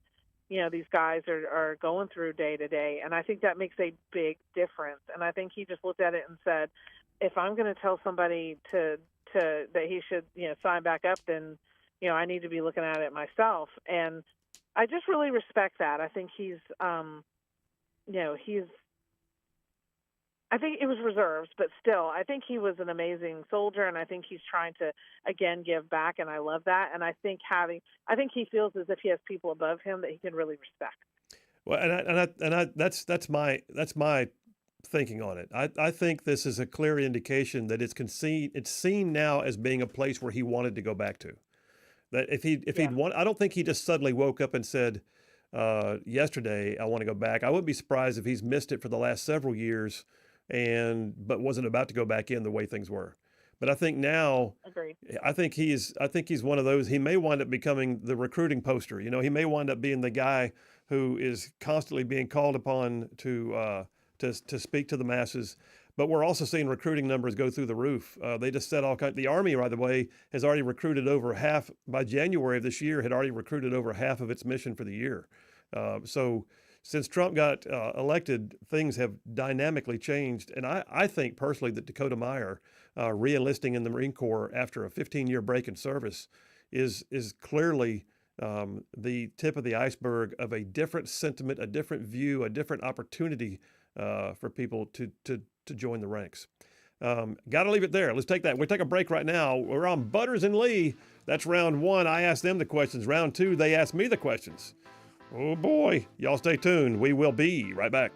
Speaker 8: these guys are going through day to day, and I think that makes a big difference. And I think he just looked at it and said, if I'm going to tell somebody to that he should sign back up, then I need to be looking at it myself. And I just really respect that. I think he's I think it was reserves, but still, I think he was an amazing soldier, and I think he's trying to again give back, and I love that. And I think he feels as if he has people above him that he can really respect.
Speaker 2: Well, and that's my thinking on it. I think this is a clear indication that it's seen now as being a place where he wanted to go back to. That if he'd want, I don't think he just suddenly woke up and said yesterday I want to go back. I wouldn't be surprised if he's missed it for the last several years, but wasn't about to go back in the way things were. But I think now,
Speaker 8: agreed.
Speaker 2: I think he's one of those. He may wind up becoming the recruiting poster. He may wind up being the guy who is constantly being called upon to speak to the masses. But we're also seeing recruiting numbers go through the roof. They just said the Army, by the way, has already recruited over half by January of this year. Had already recruited over half of its mission for the year. So since Trump got elected, things have dynamically changed. And I think personally that Dakota Meyer re-enlisting in the Marine Corps after a 15-year break in service is clearly the tip of the iceberg of a different sentiment, a different view, a different opportunity for people to join the ranks. Got to leave it there. Let's take that. We'll take a break right now. We're on Butters and Lee. That's round one. I asked them the questions. Round two, they asked me the questions. Oh boy. Y'all stay tuned. We will be right back.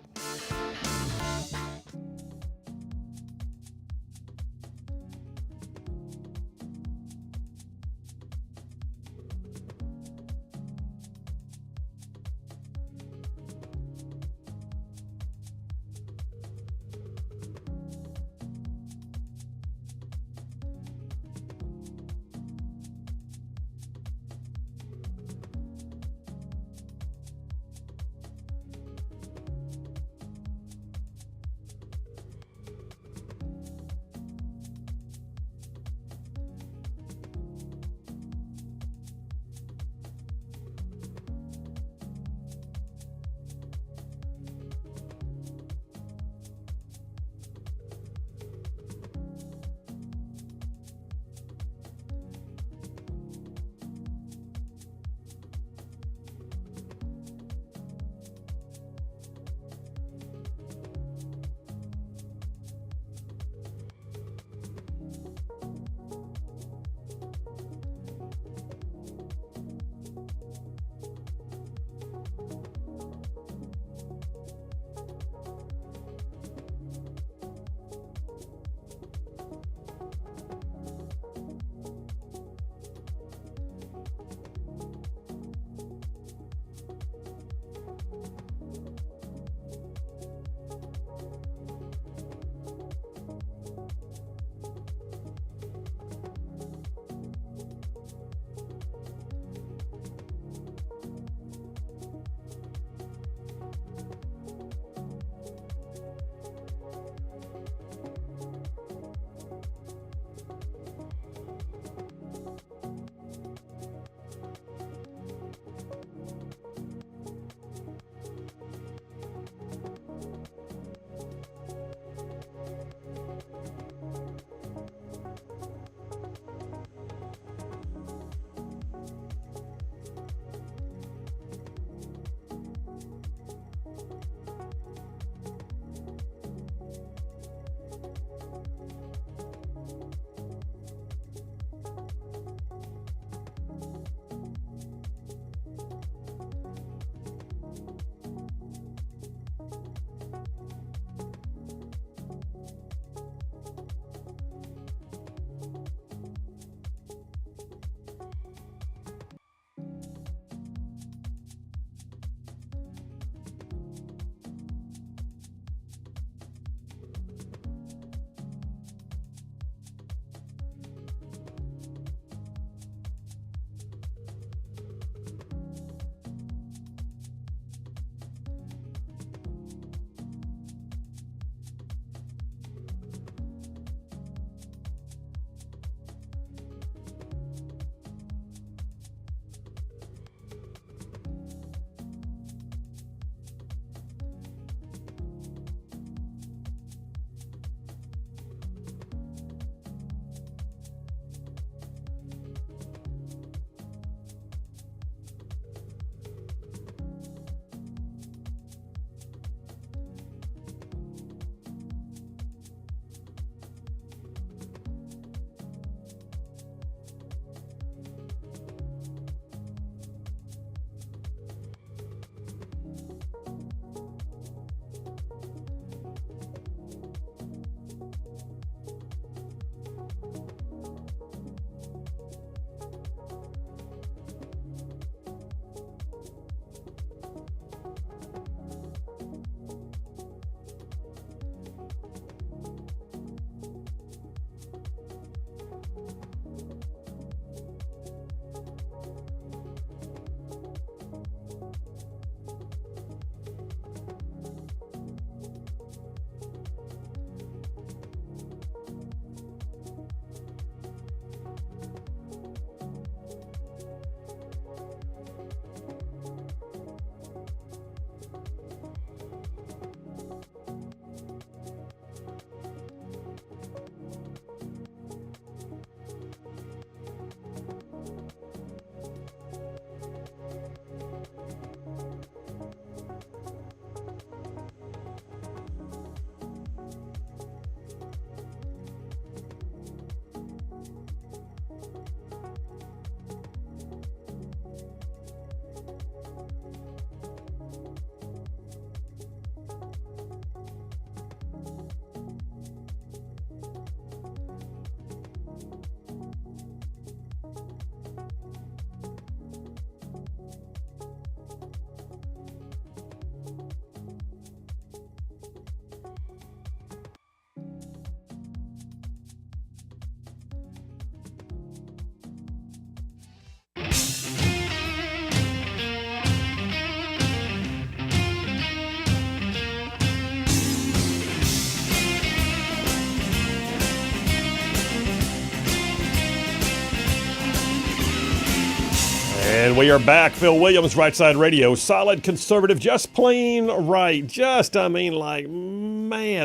Speaker 2: And we are back. Phil Williams, Rightside Radio. Solid conservative, just plain right.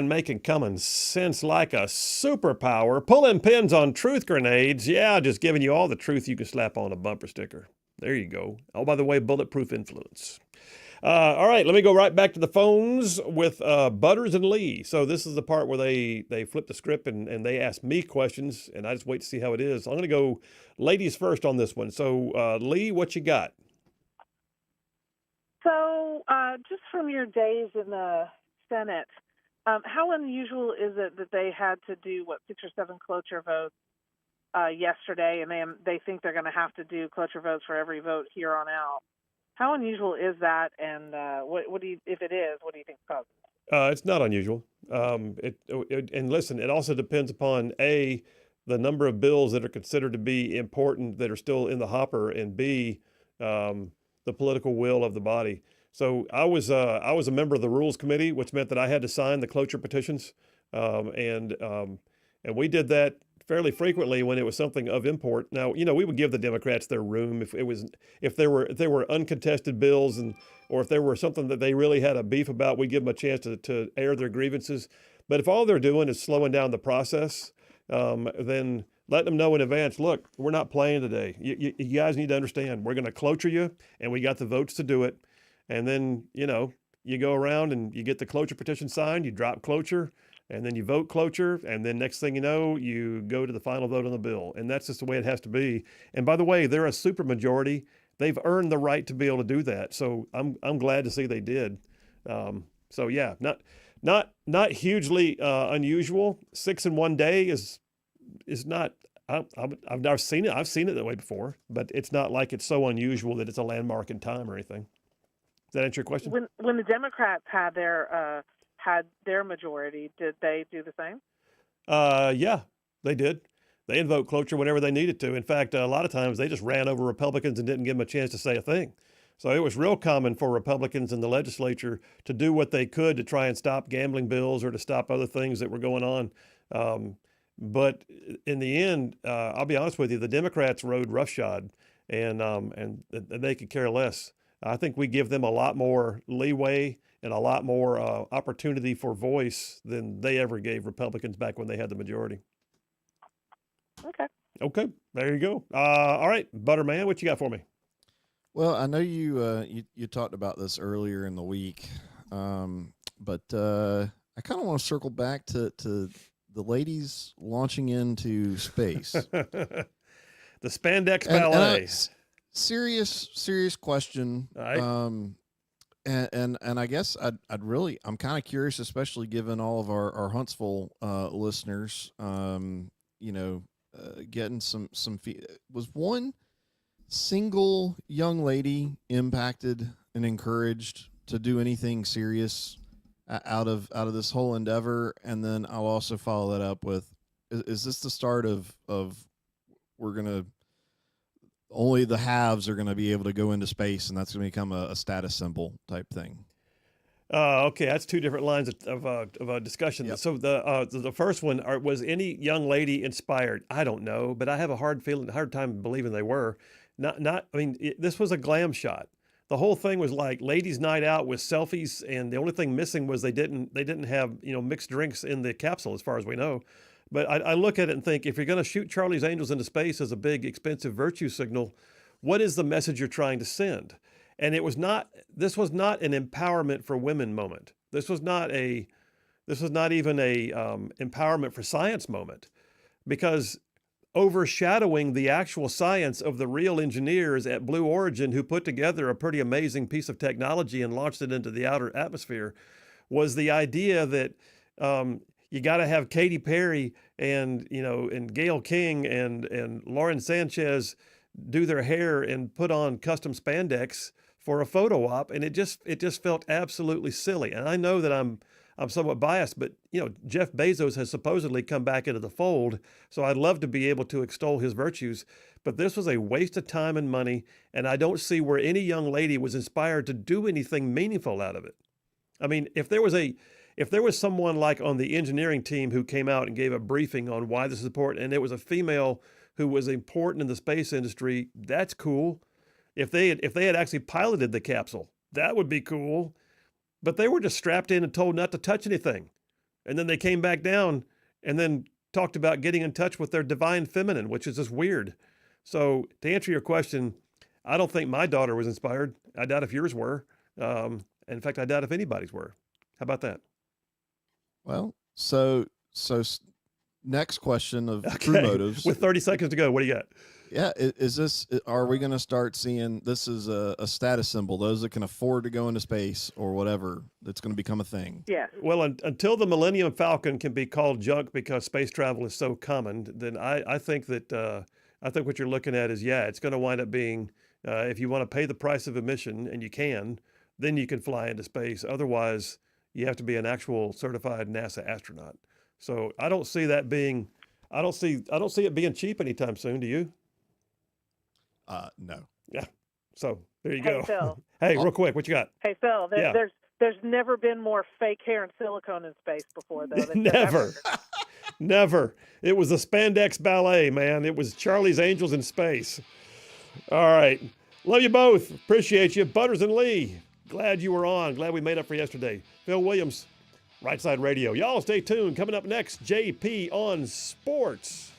Speaker 2: Making common sense like a superpower. Pulling pins on truth grenades. Yeah, just giving you all the truth you can slap on a bumper sticker. There you go. Oh, by the way, bulletproof influence. All right, let me go right back to the phones with Butters and Lee. So this is the part where they flip the script and they ask me questions, and I just wait to see how it is. I'm going to go ladies first on this one. So, Lee, what you got?
Speaker 8: So, just from your days in the Senate, how unusual is it that they had to do, 6 or 7 cloture votes yesterday, and they think they're going to have to do cloture votes for every vote here on out? How unusual is that, and what do you, if it is, what do you think causes it?
Speaker 2: It's not unusual. And listen, it also depends upon A, the number of bills that are considered to be important that are still in the hopper, and B, the political will of the body. So I was a member of the Rules Committee, which meant that I had to sign the cloture petitions, and we did that fairly frequently when it was something of import. Now, we would give the Democrats their room if there were uncontested bills or if there were something that they really had a beef about, we'd give them a chance to air their grievances. But if all they're doing is slowing down the process, then let them know in advance, look, we're not playing today. You guys need to understand, we're going to cloture you, and we got the votes to do it. And then, you go around and you get the cloture petition signed, you drop cloture, and then you vote cloture, and then next thing you know, you go to the final vote on the bill. And that's just the way it has to be. And by the way, they're a supermajority. They've earned the right to be able to do that. So I'm glad to see they did. So yeah, not hugely unusual. 6 in one day is not. I've never seen it. I've seen it that way before, but it's not like it's so unusual that it's a landmark in time or anything. Does that answer your question?
Speaker 8: When the Democrats had their majority, did they do the same?
Speaker 2: Yeah, they did. They invoked cloture whenever they needed to. In fact, a lot of times they just ran over Republicans and didn't give them a chance to say a thing. So it was real common for Republicans in the legislature to do what they could to try and stop gambling bills or to stop other things that were going on. But in the end, I'll be honest with you, the Democrats rode roughshod, and they could care less. I think we give them a lot more leeway and a lot more opportunity for voice than they ever gave Republicans back when they had the majority. Okay, there you go. All right, Butterman, what you got for me?
Speaker 7: Well, I know you talked about this earlier in the week, but I kind of want to circle back to the ladies launching into space.
Speaker 2: The spandex ballet.
Speaker 7: Serious question.
Speaker 2: All right.
Speaker 7: And I guess I'm kind of curious, especially given all of our Huntsville listeners, getting some was one single young lady impacted and encouraged to do anything serious out of this whole endeavor? And then I'll also follow that up with, is this the start of we're going to, only the haves are going to be able to go into space, and that's going to become a status symbol type thing?
Speaker 2: Okay, that's two different lines of a discussion. Yep. So the first one, was any young lady inspired? I don't know, but I have a hard time believing they were. This was a glam shot. The whole thing was like ladies' night out with selfies, and the only thing missing was they didn't have mixed drinks in the capsule, as far as we know. But I look at it and think, if you're going to shoot Charlie's Angels into space as a big, expensive virtue signal, what is the message you're trying to send? And this was not an empowerment for women moment. This was not even a empowerment for science moment, because overshadowing the actual science of the real engineers at Blue Origin who put together a pretty amazing piece of technology and launched it into the outer atmosphere was the idea that you got to have Katy Perry and Gayle King and Lauren Sanchez do their hair and put on custom spandex for a photo op, and it just felt absolutely silly. And I know that I'm somewhat biased, but Jeff Bezos has supposedly come back into the fold, so I'd love to be able to extol his virtues. But this was a waste of time and money, and I don't see where any young lady was inspired to do anything meaningful out of it. I mean, if there was someone like on the engineering team who came out and gave a briefing on why this is important, and it was a female who was important in the space industry, that's cool. If they had actually piloted the capsule, that would be cool. But they were just strapped in and told not to touch anything. And then they came back down and then talked about getting in touch with their divine feminine, which is just weird. So to answer your question, I don't think my daughter was inspired. I doubt if yours were. In fact, I doubt if anybody's were. How about that?
Speaker 7: Well, so next question of true motives.
Speaker 2: With 30 seconds to go, what do you got?
Speaker 7: Yeah, is this? Are we going to start seeing this as a status symbol? Those that can afford to go into space or whatever, that's going to become a thing.
Speaker 8: Yes.
Speaker 2: Well, until the Millennium Falcon can be called junk because space travel is so common, then I think that I think what you're looking at is it's going to wind up being if you want to pay the price of admission, and you can, then you can fly into space. Otherwise, you have to be an actual certified NASA astronaut. So I don't see that being. I don't see it being cheap anytime soon. Do you?
Speaker 7: No.
Speaker 2: Yeah. So there you
Speaker 8: Hey,
Speaker 2: go.
Speaker 8: Phil.
Speaker 2: Hey, real quick, what you got?
Speaker 8: Hey, Phil,
Speaker 2: Yeah.
Speaker 8: there's never been more fake hair and silicone in space before, though.
Speaker 2: Never. Never. It was a spandex ballet, man. It was Charlie's Angels in space. All right. Love you both. Appreciate you. Butters and Lee, glad you were on. Glad we made up for yesterday. Phil Williams, Rightside Radio. Y'all stay tuned. Coming up next, JP on Sports.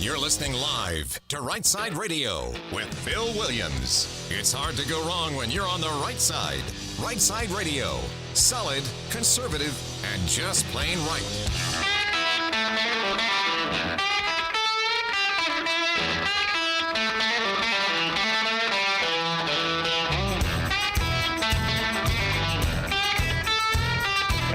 Speaker 1: You're listening live to Rightside Radio with Phil Williams. It's hard to go wrong when you're on the right side. Rightside Radio. Solid, conservative, and just plain right.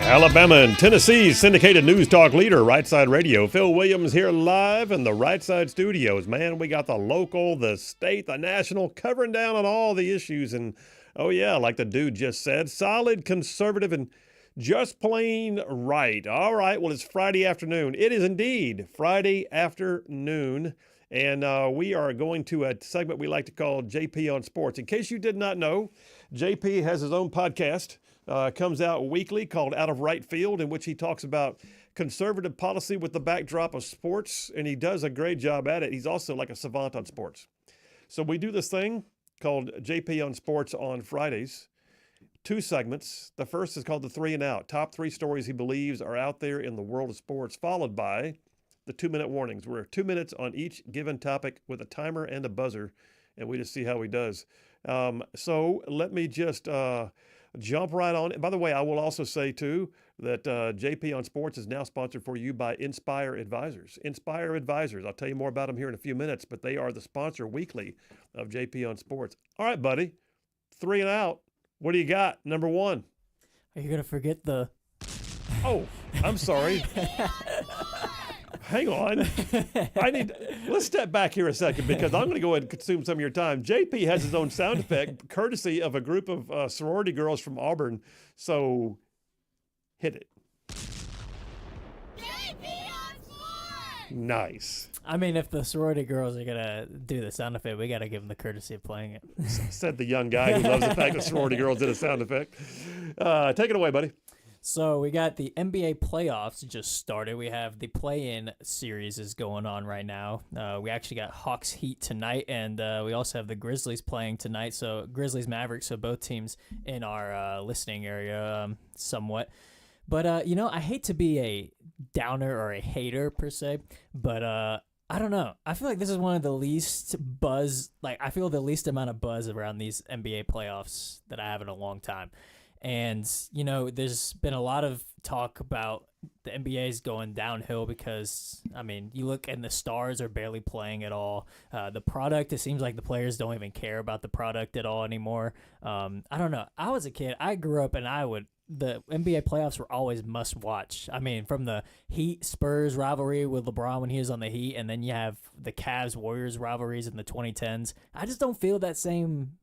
Speaker 2: Alabama and Tennessee's syndicated news talk leader, Rightside Radio. Phil Williams here live in the Rightside studios. Man, we got the local, the state, the national, covering down on all the issues. And, oh, yeah, like the dude just said, solid, conservative, and just plain right. All right, well, it's Friday afternoon. It is indeed Friday afternoon. And we are going to a segment we like to call JP on Sports. In case you did not know, JP has his own podcast. Comes out weekly called Out of Right Field, in which he talks about conservative policy with the backdrop of sports, and he does a great job at it. He's also like a savant on sports. So we do this thing called JP on Sports on Fridays. 2 segments. The first is called the 3 and Out. Top 3 stories he believes are out there in the world of sports, followed by the 2-minute warnings. We're 2 minutes on each given topic with a timer and a buzzer, and we just see how he does. So let me just jump right on. By the way, I will also say, too, that JP on Sports is now sponsored for you by Inspire Advisors. Inspire Advisors. I'll tell you more about them here in a few minutes, but they are the sponsor weekly of JP on Sports. All right, buddy. 3 and Out. What do you got? Number 1.
Speaker 3: Are you going to forget the...
Speaker 2: Oh, I'm sorry. Hang on. Let's step back here a second because I'm going to go ahead and consume some of your time. JP has his own sound effect, courtesy of a group of sorority girls from Auburn. So, hit it.
Speaker 9: JP on Sports!
Speaker 2: Nice.
Speaker 3: I mean, if the sorority girls are going to do the sound effect, we got to give them the courtesy of playing it.
Speaker 2: Said the young guy who loves the fact that sorority girls did a sound effect. Take it away, buddy.
Speaker 3: So we got the NBA playoffs just started. We have the play-in series is going on right now. We actually got Hawks Heat tonight, and we also have the Grizzlies playing tonight. So Grizzlies Mavericks, so both teams in our listening area somewhat. But, I hate to be a downer or a hater per se, but I don't know. I feel like this is one of the least buzz, I feel the least amount of buzz around these NBA playoffs that I have in a long time. And, there's been a lot of talk about the NBA's going downhill because, you look and the stars are barely playing at all. The product, it seems like the players don't even care about the product at all anymore. I don't know. I was a kid. I grew up and the NBA playoffs were always must watch. From the Heat-Spurs rivalry with LeBron when he was on the Heat, and then you have the Cavs-Warriors rivalries in the 2010s. I just don't feel that same.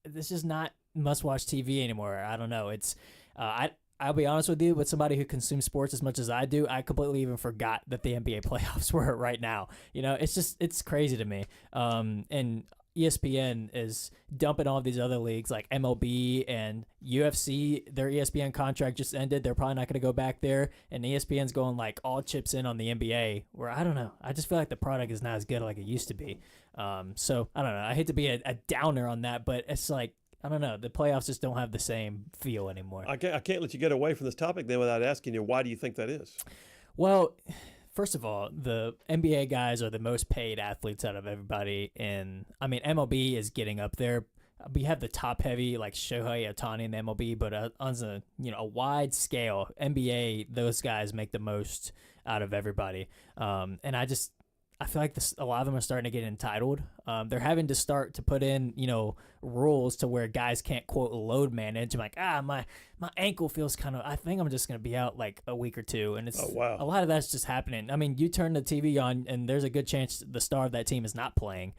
Speaker 3: It's just not must-watch TV anymore. I don't know. It's I'll be honest with you, with somebody who consumes sports as much as I do, I completely even forgot that the NBA playoffs were right now. It's crazy to me. And ESPN is dumping all these other leagues like MLB and UFC. Their ESPN contract just ended. They're probably not going to go back there. And ESPN's going all chips in on the NBA, where I don't know. I just feel like the product is not as good like it used to be. So I don't know. I hate to be a downer on that, but it's I don't know. The playoffs just don't have the same feel anymore.
Speaker 2: I can't let you get away from this topic then without asking you, why do you think that is?
Speaker 3: Well, first of all, the NBA guys are the most paid athletes out of everybody. And, MLB is getting up there. We have the top-heavy, like Shohei Ohtani in the MLB, but on a wide scale, NBA, those guys make the most out of everybody. And I feel like a lot of them are starting to get entitled. They're having to start to put in, rules to where guys can't, quote, load manage. I'm like, my ankle feels I think I'm just going to be out a week or two. And it's a lot of that's just happening. You turn the TV on and there's a good chance the star of that team is not playing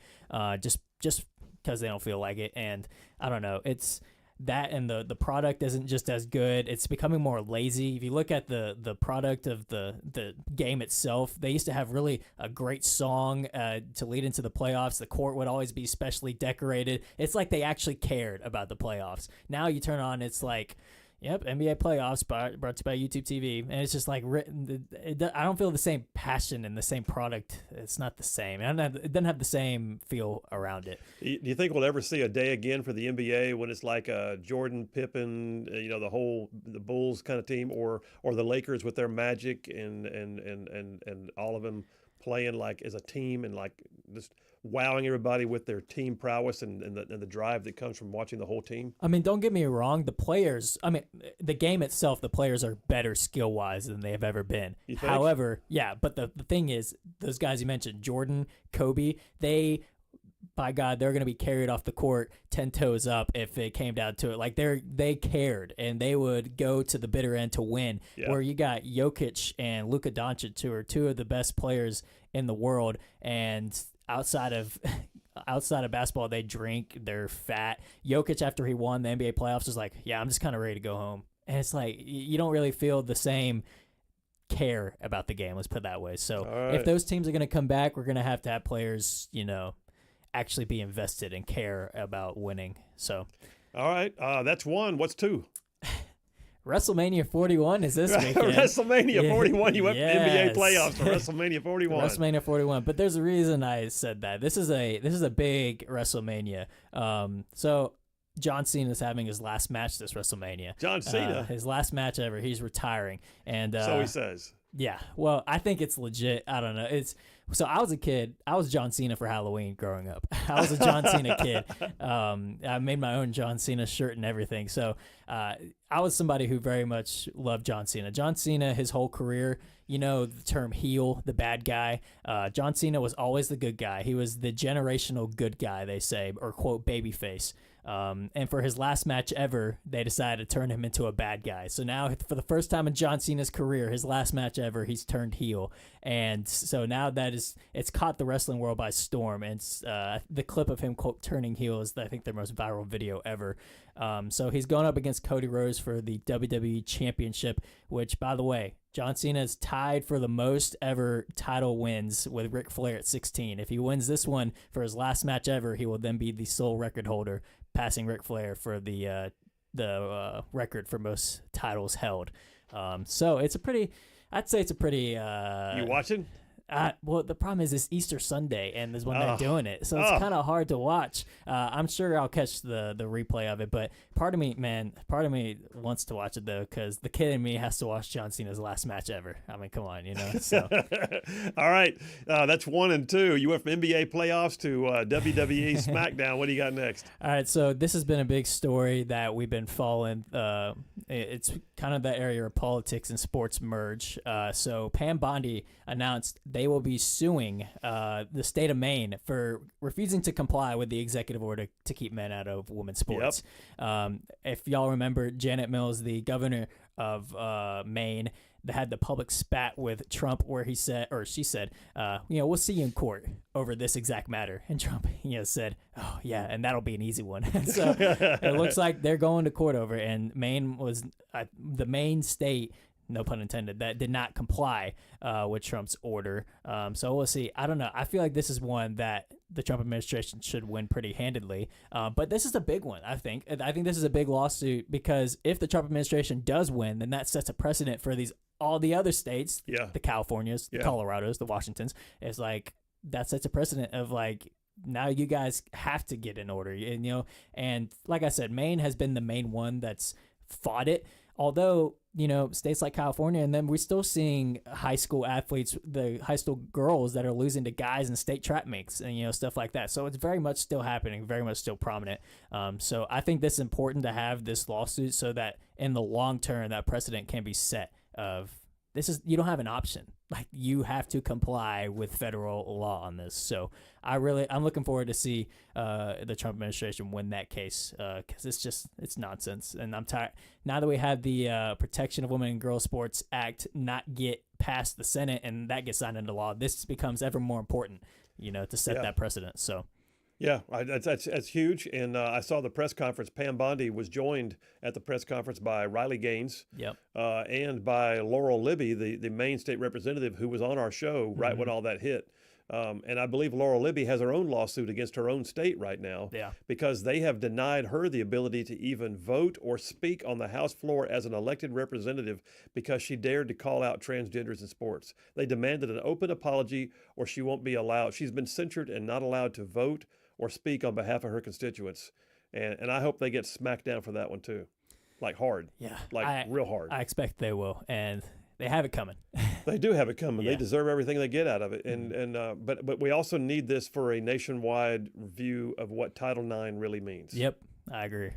Speaker 3: just because they don't feel like it. And I don't know. It's that, and the product isn't just as good. It's becoming more lazy. If you look at the product of the game itself, they used to have really a great song to lead into the playoffs. The court would always be specially decorated. It's like they actually cared about the playoffs. Now you turn on, it's like, yep, NBA playoffs brought to you by YouTube TV, and it's just written. I don't feel the same passion and the same product. It's not the same. It doesn't have the same feel around it.
Speaker 2: Do you think we'll ever see a day again for the NBA when it's like Jordan, Pippen, the Bulls kind of team, or the Lakers with their Magic and all of them playing like as a team and like just wowing everybody with their team prowess and the drive that comes from watching the whole team.
Speaker 3: I mean, don't get me wrong. The players, I mean, the game itself, the players are better skill-wise than they have ever been.
Speaker 2: You think?
Speaker 3: However, yeah, but the thing is, those guys you mentioned, Jordan, Kobe, by God, they're going to be carried off the court 10 toes up if it came down to it. Like they cared and they would go to the bitter end to win.
Speaker 2: Yeah.
Speaker 3: Where you got Jokic and Luka Doncic, who are two of the best players in the world, and outside of basketball, they drink, they're fat. Jokic, after he won the NBA playoffs, was like, "Yeah, I'm just kind of ready to go home." And it's like you don't really feel the same care about the game. Let's put it that way. So
Speaker 2: right.
Speaker 3: if those teams are going to come back, we're going to have players, actually be invested and care about winning. So,
Speaker 2: all right, that's one. What's two?
Speaker 3: WrestleMania 41 is this weekend.
Speaker 2: WrestleMania 41. You went
Speaker 3: yes.
Speaker 2: NBA playoffs to WrestleMania 41.
Speaker 3: WrestleMania 41. But there's a reason I said that. This is a big WrestleMania. So John Cena is having his last match this WrestleMania.
Speaker 2: John Cena,
Speaker 3: his last match ever. He's retiring, and
Speaker 2: so he says.
Speaker 3: Yeah, well, I think it's legit. I don't know. So I was a kid. I was John Cena for Halloween growing up. I was a John Cena kid. I made my own John Cena shirt and everything. So I was somebody who very much loved John Cena. John Cena, his whole career, the term heel, the bad guy. John Cena was always the good guy. He was the generational good guy, they say, or quote, babyface. And for his last match ever, they decided to turn him into a bad guy. So now, for the first time in John Cena's career, his last match ever, he's turned heel. And so now it's caught the wrestling world by storm. And the clip of him, quote, turning heel is, I think, their most viral video ever. So he's going up against Cody Rhodes for the WWE Championship, which, by the way, John Cena is tied for the most ever title wins with Ric Flair at 16. If he wins this one for his last match ever, he will then be the sole record holder, passing Ric Flair for the record for most titles held. So I'd say it's a pretty.
Speaker 2: You watching?
Speaker 3: Well, the problem is it's Easter Sunday, and is when they're doing it, so it's kind of hard to watch. I'm sure I'll catch the replay of it, but part of me wants to watch it though, because the kid in me has to watch John Cena's last match ever. I mean, come on, So.
Speaker 2: All right, that's 1 and 2. You went from NBA playoffs to WWE SmackDown. What do you got next?
Speaker 3: All right, so this has been a big story that we've been following. It's kind of that area where politics and sports merge. So Pam Bondi announced they will be suing the state of Maine for refusing to comply with the executive order to keep men out of women's sports. Yep. If y'all remember, Janet Mills, the governor of Maine, that had the public spat with Trump where she said, we'll see you in court over this exact matter. And Trump, said, oh, yeah, and that'll be an easy one. So it looks like they're going to court over it. And Maine was the Maine state, no pun intended, that did not comply with Trump's order. So we'll see. I don't know. I feel like this is one that the Trump administration should win pretty handedly. But this is a big one, I think. I think this is a big lawsuit because if the Trump administration does win, then that sets a precedent for all the other states, the Californias, the Colorados, the Washingtons. It's like that sets a precedent of like, now you guys have to get in order. And like I said, Maine has been the main one that's fought it. Although, states like California, and then we're still seeing high school athletes, the high school girls that are losing to guys in state track meets and, stuff like that. So it's very much still happening, very much still prominent. So I think this is important to have this lawsuit so that in the long term, that precedent can be set of you don't have an option. Like you have to comply with federal law on this. So I'm looking forward to see the Trump administration win that case because it's nonsense. And I'm tired now that we had the Protection of Women and Girls Sports Act not get past the Senate and that gets signed into law. This becomes ever more important, to set that precedent. So.
Speaker 2: Yeah, that's huge. And I saw the press conference. Pam Bondi was joined at the press conference by Riley Gaines and by Laurel Libby, the Maine state representative who was on our show right when all that hit. And I believe Laurel Libby has her own lawsuit against her own state right now because they have denied her the ability to even vote or speak on the House floor as an elected representative because she dared to call out transgenders in sports. They demanded an open apology or she won't be allowed. She's been censured and not allowed to vote or speak on behalf of her constituents. And I hope they get smacked down for that one too. Like hard.
Speaker 3: Yeah.
Speaker 2: Like real hard.
Speaker 3: I expect they will. And they have it coming.
Speaker 2: They do have it coming.
Speaker 3: Yeah.
Speaker 2: They deserve everything they get out of it. But we also need this for a nationwide view of what Title IX really means.
Speaker 3: Yep, I agree.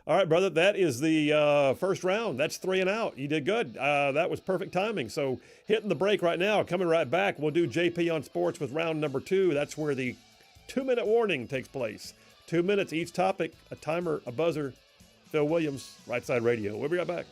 Speaker 2: All right, brother, that is the first round. That's 3 and out. You did good. That was perfect timing. So hitting the break right now, coming right back, we'll do JP on Sports with round number 2. That's where the 2-minute warning takes place. 2 minutes each topic, a timer, a buzzer. Phil Williams, Right Side Radio. We'll be right back.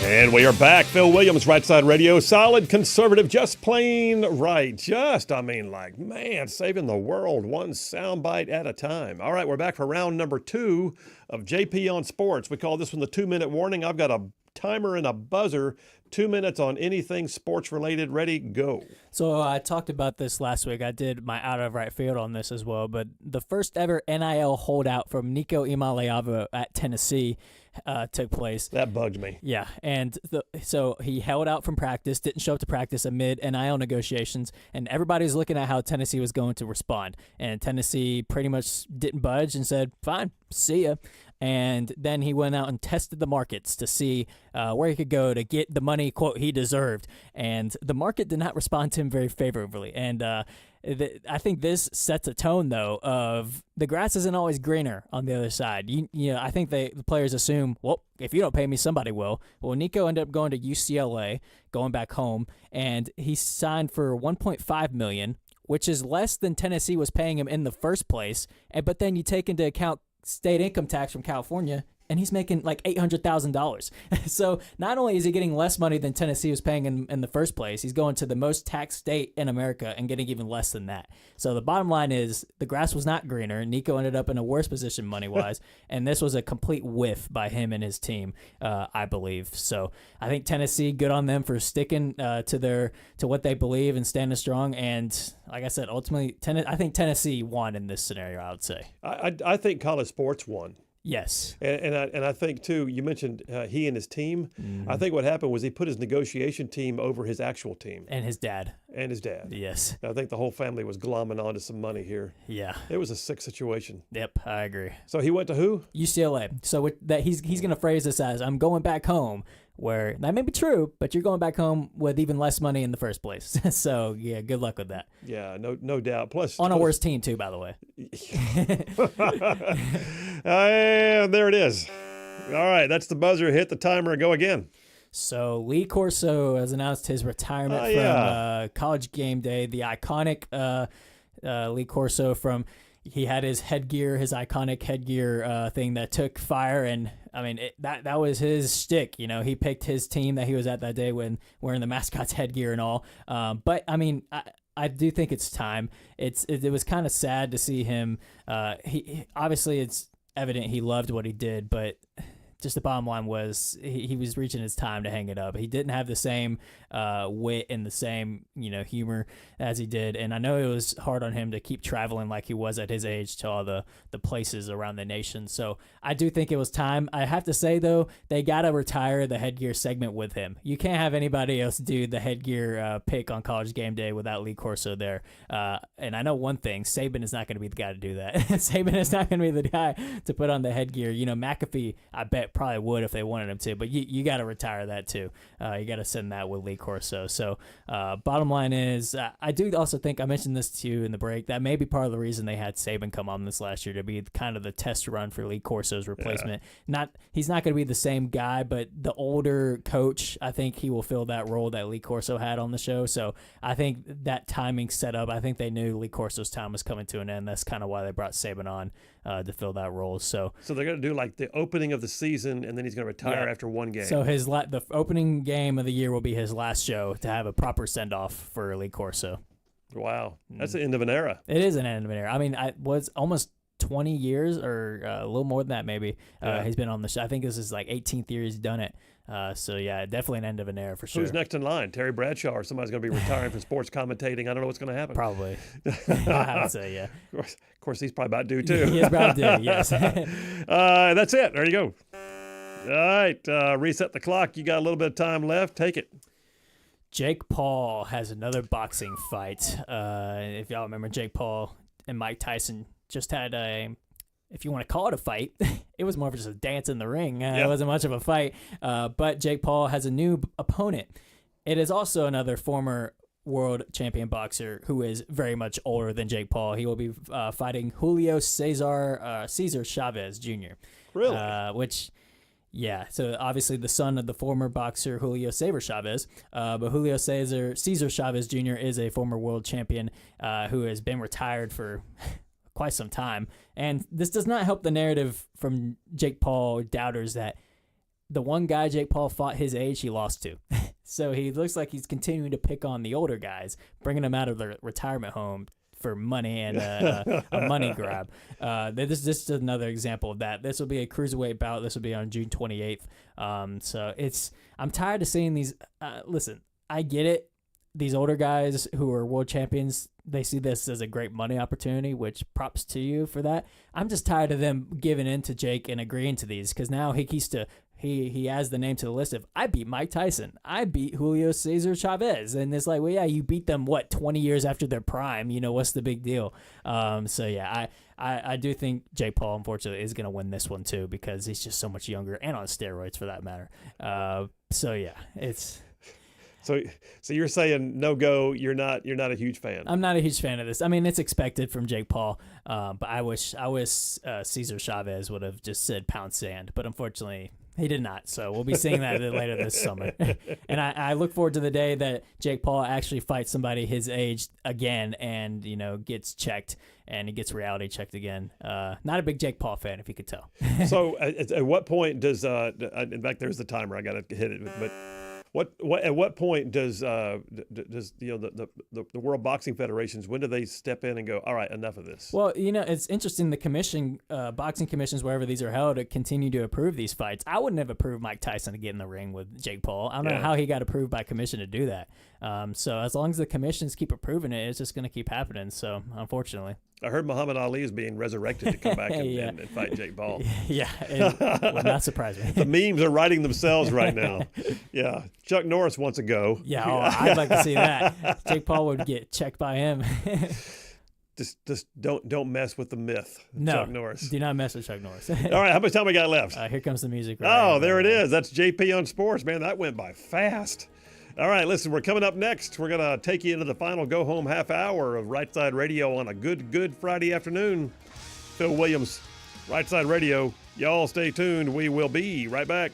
Speaker 2: And we are back. Phil Williams, Rightside Radio. Solid, conservative, just plain right. Man, saving the world one soundbite at a time. All right, we're back for round number 2 of JP on Sports. We call this one the 2-minute warning. I've got a timer and a buzzer. 2 minutes on anything sports related. Ready, go.
Speaker 3: So I talked about this last week. I did my out of right field on this as well. But the first ever NIL holdout from Nico Imaleava at Tennessee took place.
Speaker 2: That bugged me.
Speaker 3: Yeah, and so he held out from practice, didn't show up to practice amid NIL negotiations, and everybody's looking at how Tennessee was going to respond. And Tennessee pretty much didn't budge and said, fine, see ya. And then he went out and tested the markets to see where he could go to get the money, quote, he deserved. And the market did not respond to him very favorably. And I think this sets a tone, though, of the grass isn't always greener on the other side. I think the players assume, well, if you don't pay me, somebody will. Well, Nico ended up going to UCLA, going back home, and he signed for $1.5 million, which is less than Tennessee was paying him in the first place. But then you take into account state income tax from California, and he's making like $800,000. So not only is he getting less money than Tennessee was paying in the first place, he's going to the most taxed state in America and getting even less than that. So the bottom line is the grass was not greener. Nico ended up in a worse position money-wise, and this was a complete whiff by him and his team, I believe. So I think Tennessee, good on them for sticking to what they believe and standing strong. And like I said, ultimately, I think Tennessee won in this scenario, I would say.
Speaker 2: I think college sports won.
Speaker 3: Yes.
Speaker 2: And I think, too, you mentioned he and his team. Mm-hmm. I think what happened was he put his negotiation team over his actual team.
Speaker 3: And his dad.
Speaker 2: Yes. I think the whole family was glomming onto some money here.
Speaker 3: Yeah.
Speaker 2: It was a sick situation.
Speaker 3: Yep, I agree.
Speaker 2: So he went to who?
Speaker 3: UCLA. So he's going to phrase this as, I'm going back home, where that may be true, but you're going back home with even less money in the first place. So, yeah, good luck with that.
Speaker 2: Yeah, no doubt. Plus
Speaker 3: on a worse team, too, by the way.
Speaker 2: There it is. All right, that's the buzzer. Hit the timer and go again.
Speaker 3: So Lee Corso has announced his retirement from College Game Day. The iconic Lee Corso he had his iconic headgear thing that took fire, and I mean that was his shtick. He picked his team that he was at that day when wearing the mascot's headgear and all. But I mean, I do think it's time. It was kind of sad to see him. He obviously it's evident he loved what he did, but just the bottom line was he was reaching his time to hang it up. He didn't have the same wit and the same humor as he did, and I know it was hard on him to keep traveling like he was at his age to all the places around the nation. So I do think it was time. I have to say, though, they got to retire the headgear segment with him. You can't have anybody else do the headgear pick on College Game Day without Lee Corso there. And I know one thing, Saban is not going to be the guy to do that. Saban is not going to be the guy to put on the headgear. McAfee, I bet, probably would if they wanted him to, but you got to retire that too. You got to send that with Lee Corso. So bottom line is, I do also think, I mentioned this to you in the break, that may be part of the reason they had Saban come on this last year, to be kind of the test run for Lee Corso's replacement. Yeah. He's not going to be the same guy, but the older coach, I think he will fill that role that Lee Corso had on the show. So I think that timing set up, I think they knew Lee Corso's time was coming to an end. That's kind of why they brought Saban on to fill that role. So
Speaker 2: they're going to do like the opening of the season, and then he's going to retire after one game.
Speaker 3: So the opening game of the year will be his last show to have a proper send-off for Lee Corso.
Speaker 2: Wow. That's the end of an era.
Speaker 3: It is an end of an era. I mean, I was almost 20 years or a little more than that maybe. He's been on the show. I think this is like 18th year he's done it. So, yeah, definitely an end of an era for sure.
Speaker 2: Who's next in line? Terry Bradshaw, or somebody's going to be retiring from sports commentating? I don't know what's going to happen.
Speaker 3: Probably. I would say, yeah.
Speaker 2: Of course, he's probably about due, too.
Speaker 3: He's about due, yes.
Speaker 2: That's it. There you go. All right. Reset the clock. You got a little bit of time left. Take it.
Speaker 3: Jake Paul has another boxing fight. If y'all remember, Jake Paul and Mike Tyson just had if you want to call it a fight, it was more of just a dance in the ring. It wasn't much of a fight. But Jake Paul has a new opponent. It is also another former world champion boxer who is very much older than Jake Paul. He will be fighting Julio Cesar Chavez Jr.
Speaker 2: Really?
Speaker 3: So obviously the son of the former boxer Julio Cesar Chavez, but Julio Cesar Chavez Jr. is a former world champion who has been retired for quite some time. And this does not help the narrative from Jake Paul doubters that the one guy Jake Paul fought his age, he lost to. So he looks like he's continuing to pick on the older guys, bringing them out of their retirement home for money and a money grab. This is another example of that. This will be a cruiserweight bout. This will be on June 28th. So I'm tired of seeing these. Listen, I get it. These older guys who are world champions, they see this as a great money opportunity, which props to you for that. I'm just tired of them giving in to Jake and agreeing to these, because now he adds the name to the list of, I beat Mike Tyson, I beat Julio Cesar Chavez, and it's like, well, yeah, you beat them 20 years after their prime. What's the big deal? So yeah, I do think Jake Paul, unfortunately, is going to win this one too, because he's just so much younger and on steroids for that matter. So yeah, it's.
Speaker 2: So you're saying no go. You're not a huge fan.
Speaker 3: I'm not a huge fan of this. I mean, it's expected from Jake Paul, but I wish Cesar Chavez would have just said pound sand, but unfortunately he did not. So we'll be seeing that later this summer. And I look forward to the day that Jake Paul actually fights somebody his age again, and gets checked and he gets reality checked again. Not a big Jake Paul fan, if you could tell. So
Speaker 2: at what point does in fact, there's the timer. I got to hit it, but. At what point does the World Boxing Federations, when do they step in and go, all right, enough of this?
Speaker 3: Well, it's interesting. The commission, boxing commissions, wherever these are held, continue to approve these fights. I wouldn't have approved Mike Tyson to get in the ring with Jake Paul. I don't know how he got approved by commission to do that. So as long as the commissions keep approving it, it's just going to keep happening. So unfortunately.
Speaker 2: I heard Muhammad Ali is being resurrected to come back and fight Jake Paul.
Speaker 3: Yeah, it would not surprise me.
Speaker 2: The memes are writing themselves right now. Yeah, Chuck Norris wants to go.
Speaker 3: Yeah, I'd like to see that. Jake Paul would get checked by him.
Speaker 2: Just don't mess with the myth.
Speaker 3: No,
Speaker 2: Chuck Norris.
Speaker 3: Do not mess with Chuck Norris.
Speaker 2: All right, how much time we got left?
Speaker 3: Here comes the music.
Speaker 2: There it is. That's JP on Sports, man. That went by fast. All right, listen, we're coming up next. We're going to take you into the final go-home half hour of Rightside Radio on a good Friday afternoon. Phil Williams, Rightside Radio. Y'all stay tuned. We will be right back.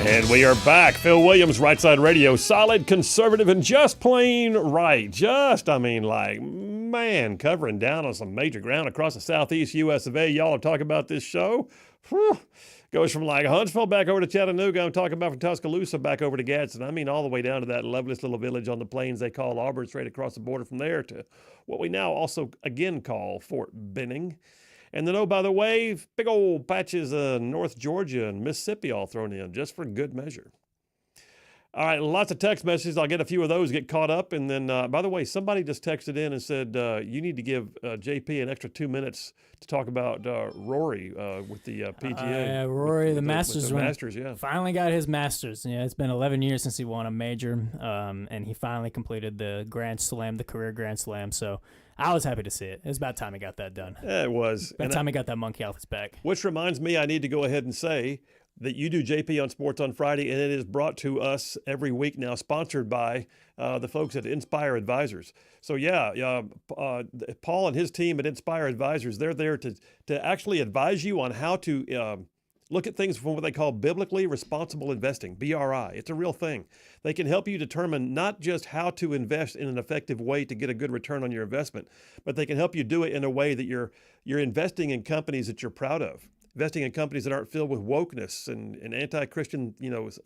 Speaker 2: And we are back. Phil Williams, Rightside Radio. Solid, conservative, and just plain right. Covering down on some major ground across the southeast U.S. of A. Y'all are talking about this show. Whew. Goes from like Huntsville back over to Chattanooga. I'm talking about from Tuscaloosa back over to Gadsden. I mean all the way down to that loveliest little village on the plains they call Auburn, straight across the border from there to what we now also again call Fort Benning. And then, oh, by the way, big old patches of North Georgia and Mississippi all thrown in just for good measure. All right, lots of text messages. I'll get a few of those, get caught up. And then, by the way, somebody just texted in and said, you need to give JP an extra 2 minutes to talk about Rory with the PGA.
Speaker 3: Rory, the Masters.
Speaker 2: The Masters, yeah.
Speaker 3: Finally got his Masters. Yeah, it's been 11 years since he won a major, and he finally completed the Grand Slam, the career Grand Slam. So I was happy to see it. It was about time he got that done.
Speaker 2: Yeah, it was.
Speaker 3: About time he got that monkey off his back.
Speaker 2: Which reminds me, I need to go ahead and say that you do JP on Sports on Friday, and it is brought to us every week now, sponsored by the folks at Inspire Advisors. So, Paul and his team at Inspire Advisors, they're there to actually advise you on how to look at things from what they call biblically responsible investing, BRI. It's a real thing. They can help you determine not just how to invest in an effective way to get a good return on your investment, but they can help you do it in a way that you're investing in companies that you're proud of. Investing in companies that aren't filled with wokeness and anti-Christian,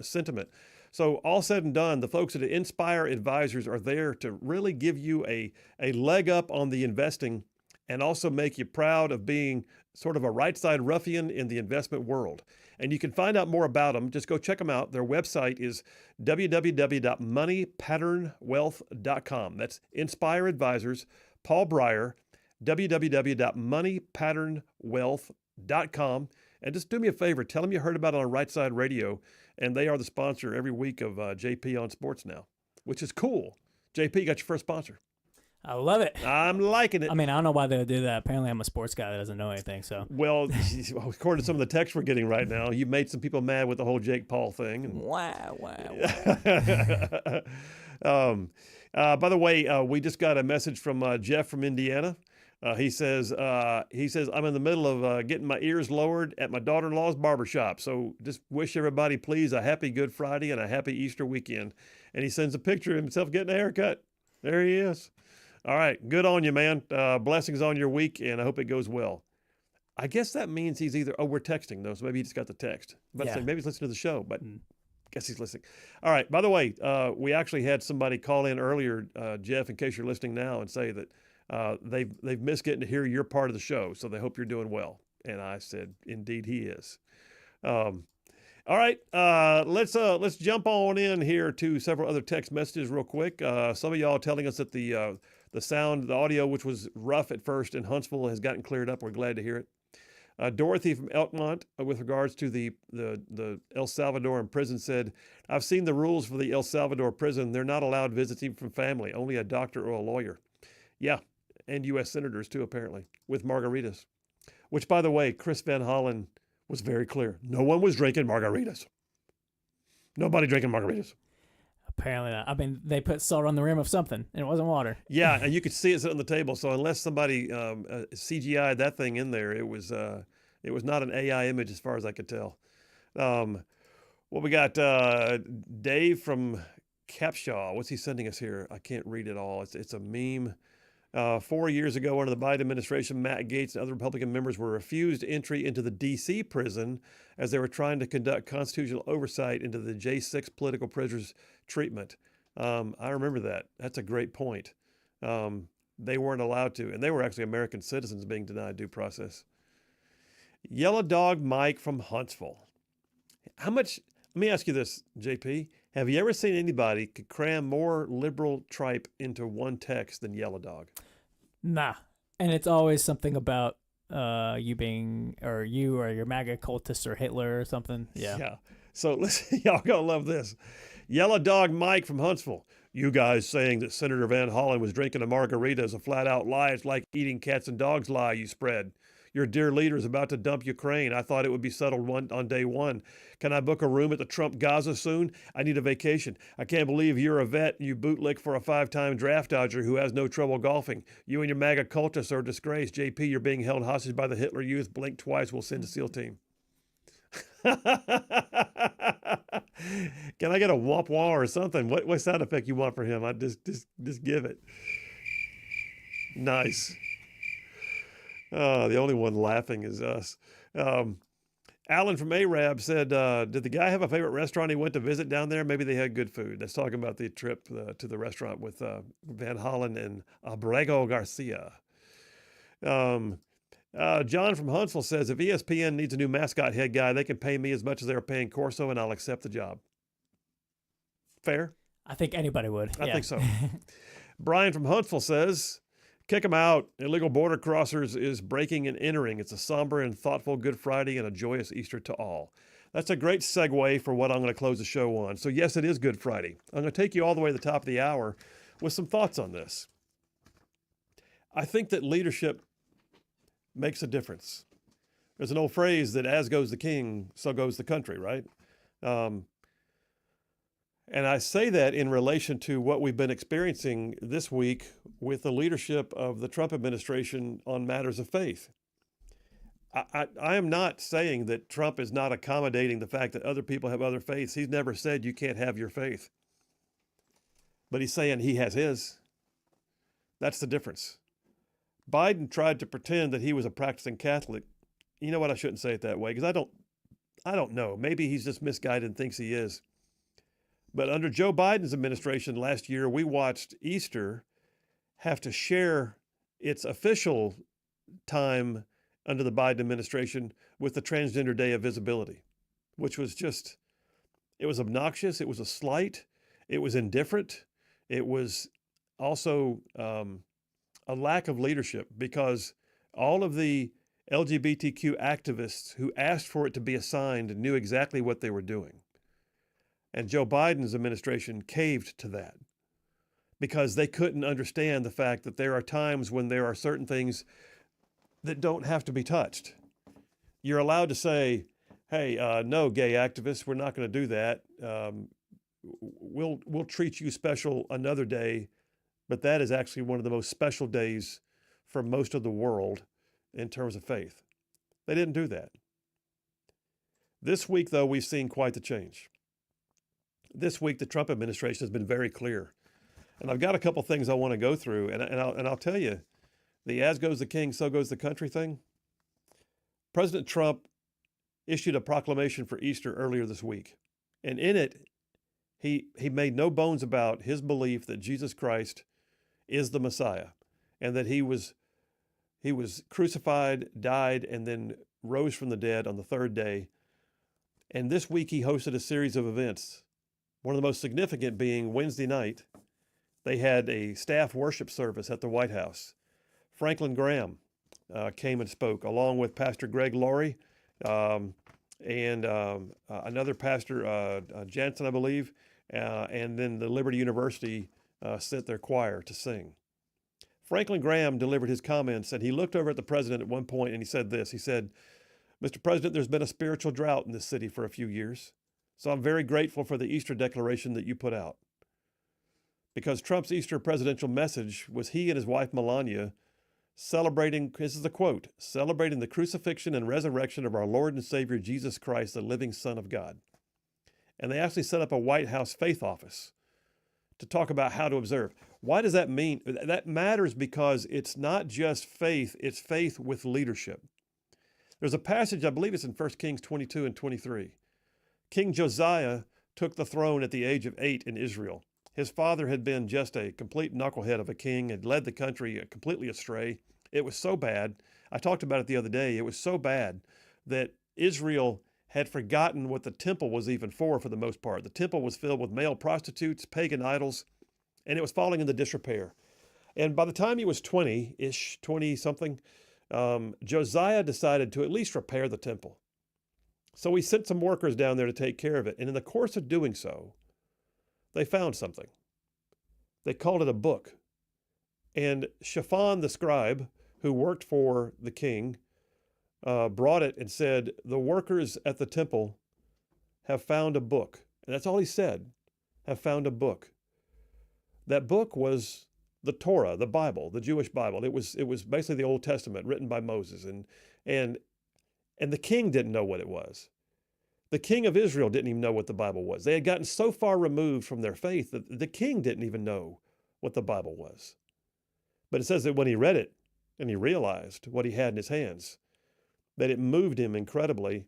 Speaker 2: sentiment. So all said and done, the folks at Inspire Advisors are there to really give you a leg up on the investing and also make you proud of being sort of a right side ruffian in the investment world. And you can find out more about them. Just go check them out. Their website is www.moneypatternwealth.com. That's Inspire Advisors, Paul Breyer, www.moneypatternwealth.com. And just do me a favor, tell them you heard about it on Rightside Radio, and they are the sponsor every week of JP on Sports now, which is cool. JP, you got your first sponsor.
Speaker 3: I love it.
Speaker 2: I'm liking it.
Speaker 3: I mean, I don't know why they would do that. Apparently, I'm a sports guy that doesn't know anything. So,
Speaker 2: well, according to some of the texts we're getting right now, you've made some people mad with the whole Jake Paul thing. And
Speaker 3: wow.
Speaker 2: By the way, we just got a message from Jeff from Indiana. He says I'm in the middle of getting my ears lowered at my daughter-in-law's barbershop. So just wish everybody, please, a happy Good Friday and a happy Easter weekend. And he sends a picture of himself getting a haircut. There he is. All right, good on you, man. Blessings on your week, and I hope it goes well. I guess that means he's either, we're texting, though, so maybe he just got the text. But
Speaker 3: yeah.
Speaker 2: Maybe he's listening to the show, but guess he's listening. All right, by the way, we actually had somebody call in earlier, Jeff, in case you're listening now, and say that they've missed getting to hear your part of the show, so they hope you're doing well. And I said, indeed he is. All right, let's jump on in here to several other text messages real quick. Some of y'all telling us that the audio, which was rough at first in Huntsville, has gotten cleared up. We're glad to hear it. Dorothy from Elkmont, with regards to the El Salvador prison, said, I've seen the rules for the El Salvador prison. They're not allowed visits even from family, only a doctor or a lawyer. Yeah, and U.S. senators too, apparently, with margaritas. Which, by the way, Chris Van Hollen was very clear. No one was drinking margaritas. Nobody drinking margaritas.
Speaker 3: Apparently not. I mean, they put salt on the rim of something, and it wasn't water.
Speaker 2: Yeah, and you could see it sitting on the table. So unless somebody CGI'd that thing in there, it was not an AI image as far as I could tell. Well, we got Dave from Capshaw. What's he sending us here? I can't read it all. It's a meme. 4 years ago, under the Biden administration, Matt Gaetz and other Republican members were refused entry into the D.C. prison as they were trying to conduct constitutional oversight into the J6 political prisoners treatment. I remember that. That's a great point. They weren't allowed to, and they were actually American citizens being denied due process. Yellow Dog Mike from Huntsville. Let me ask you this, JP. Have you ever seen anybody could cram more liberal tripe into one text than Yellow Dog?
Speaker 3: Nah. And it's always something about you or your MAGA cultist or Hitler or something. Yeah.
Speaker 2: So listen, y'all gonna love this. Yellow Dog Mike from Huntsville. You guys saying that Senator Van Hollen was drinking a margarita is a flat out lie. It's like eating cats and dogs lie you spread. Your dear leader is about to dump Ukraine. I thought it would be settled on day one. Can I book a room at the Trump Gaza soon? I need a vacation. I can't believe you're a vet and you bootlick for a 5-time draft dodger who has no trouble golfing. You and your MAGA cultists are a disgrace. JP, you're being held hostage by the Hitler Youth. Blink twice, we'll send a SEAL team. Can I get a womp wah or something? What sound effect you want for him? I just give it. Nice. The only one laughing is us. Alan from Arab said, did the guy have a favorite restaurant he went to visit down there? Maybe they had good food. That's talking about the trip to the restaurant with Van Hollen and Abrego Garcia. John from Huntsville says, if ESPN needs a new mascot head guy, they can pay me as much as they're paying Corso, and I'll accept the job. Fair?
Speaker 3: I think anybody would.
Speaker 2: I think so. Brian from Huntsville says, kick them out. Illegal border crossers is breaking and entering. It's a somber and thoughtful Good Friday and a joyous Easter to all. That's a great segue for what I'm going to close the show on. So yes, it is Good Friday. I'm going to take you all the way to the top of the hour with some thoughts on this. I think that leadership makes a difference. There's an old phrase that as goes the king, so goes the country, right? And I say that in relation to what we've been experiencing this week with the leadership of the Trump administration on matters of faith. I am not saying that Trump is not accommodating the fact that other people have other faiths. He's never said you can't have your faith. But he's saying he has his. That's the difference. Biden tried to pretend that he was a practicing Catholic. You know what? I shouldn't say it that way because I don't know. Maybe he's just misguided and thinks he is. But under Joe Biden's administration last year, we watched Easter have to share its official time under the Biden administration with the Transgender Day of Visibility, which was just, it was obnoxious. It was a slight. It was indifferent. It was also a lack of leadership because all of the LGBTQ activists who asked for it to be assigned knew exactly what they were doing. And Joe Biden's administration caved to that because they couldn't understand the fact that there are times when there are certain things that don't have to be touched. You're allowed to say, hey, no, gay activists, we're not going to do that. We'll treat you special another day, but that is actually one of the most special days for most of the world in terms of faith. They didn't do that. This week, though, we've seen quite the change. This week, the Trump administration has been very clear. And I've got a couple things I want to go through. And I'll tell you, the as goes the king, so goes the country thing. President Trump issued a proclamation for Easter earlier this week. And in it, he made no bones about his belief that Jesus Christ is the Messiah and that he was crucified, died, and then rose from the dead on the third day. And this week, he hosted a series of events. One of the most significant being Wednesday night, they had a staff worship service at the White House. Franklin Graham came and spoke, along with Pastor Greg Laurie and another pastor, Jansen, I believe, and then the Liberty University sent their choir to sing. Franklin Graham delivered his comments, and he looked over at the president at one point, and he said this. He said, Mr. President, there's been a spiritual drought in this city for a few years. So I'm very grateful for the Easter declaration that you put out. Because Trump's Easter presidential message was he and his wife Melania celebrating, this is a quote, celebrating the crucifixion and resurrection of our Lord and Savior Jesus Christ, the living Son of God. And they actually set up a White House faith office to talk about how to observe. Why does that mean? That matters because it's not just faith, it's faith with leadership. There's a passage, I believe it's in 1 Kings 22 and 23. King Josiah took the throne at the age of 8 in Israel. His father had been just a complete knucklehead of a king, had led the country completely astray. It was so bad. I talked about it the other day. It was so bad that Israel had forgotten what the temple was even for the most part. The temple was filled with male prostitutes, pagan idols, and it was falling into disrepair. And by the time he was 20-ish, 20-something, Josiah decided to at least repair the temple. So he sent some workers down there to take care of it. And in the course of doing so, they found something. They called it a book. And Shaphan the scribe, who worked for the king, brought it and said, the workers at the temple have found a book. And that's all he said, have found a book. That book was the Torah, the Bible, the Jewish Bible. It was basically the Old Testament written by Moses. And the king didn't know what it was. The king of Israel didn't even know what the Bible was. They had gotten so far removed from their faith that the king didn't even know what the Bible was. But it says that when he read it and he realized what he had in his hands, that it moved him incredibly.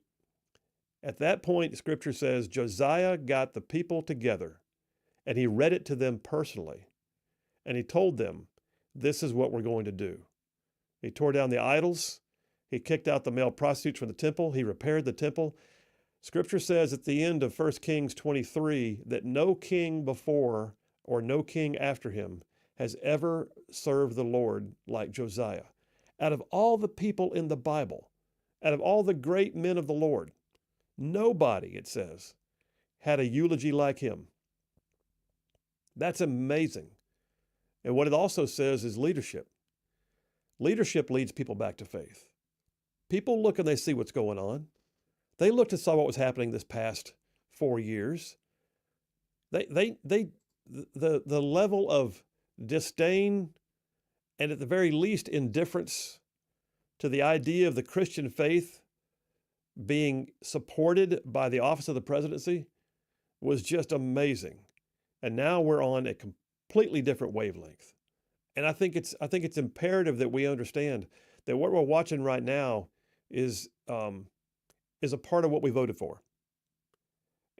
Speaker 2: At that point, Scripture says Josiah got the people together and he read it to them personally. And he told them, this is what we're going to do. He tore down the idols. He kicked out the male prostitutes from the temple. He repaired the temple. Scripture says at the end of 1 Kings 23 that no king before or no king after him has ever served the Lord like Josiah. Out of all the people in the Bible, out of all the great men of the Lord, nobody, it says, had a eulogy like him. That's amazing. And what it also says is leadership. Leadership leads people back to faith. People look and they see what's going on. They looked and saw what was happening this past 4 years. The level of disdain and at the very least indifference to the idea of the Christian faith being supported by the office of the presidency was just amazing. And now we're on a completely different wavelength. And I think it's imperative that we understand that what we're watching right now is a part of what we voted for.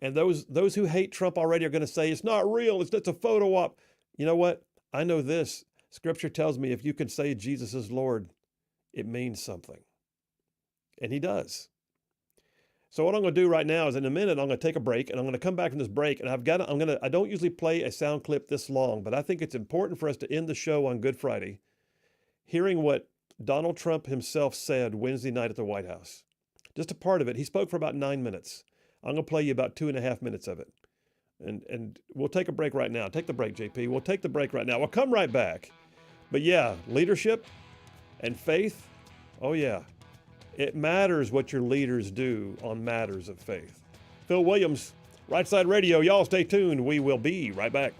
Speaker 2: And those who hate Trump already are going to say it's not real, it's a photo op. You know what? I know this. Scripture tells me if you can say Jesus is Lord, it means something. And he does. So what I'm going to do right now is in a minute, I'm going to take a break and I'm going to come back from this break and I don't usually play a sound clip this long, but I think it's important for us to end the show on Good Friday hearing what Donald Trump himself said Wednesday night at the White House. Just a part of it. He spoke for about 9 minutes. I'm going to play you about 2.5 minutes of it. And we'll take a break right now. Take the break, JP. We'll take the break right now. We'll come right back. But yeah, leadership and faith, oh yeah. It matters what your leaders do on matters of faith. Phil Williams, Rightside Radio. Y'all stay tuned. We will be right back.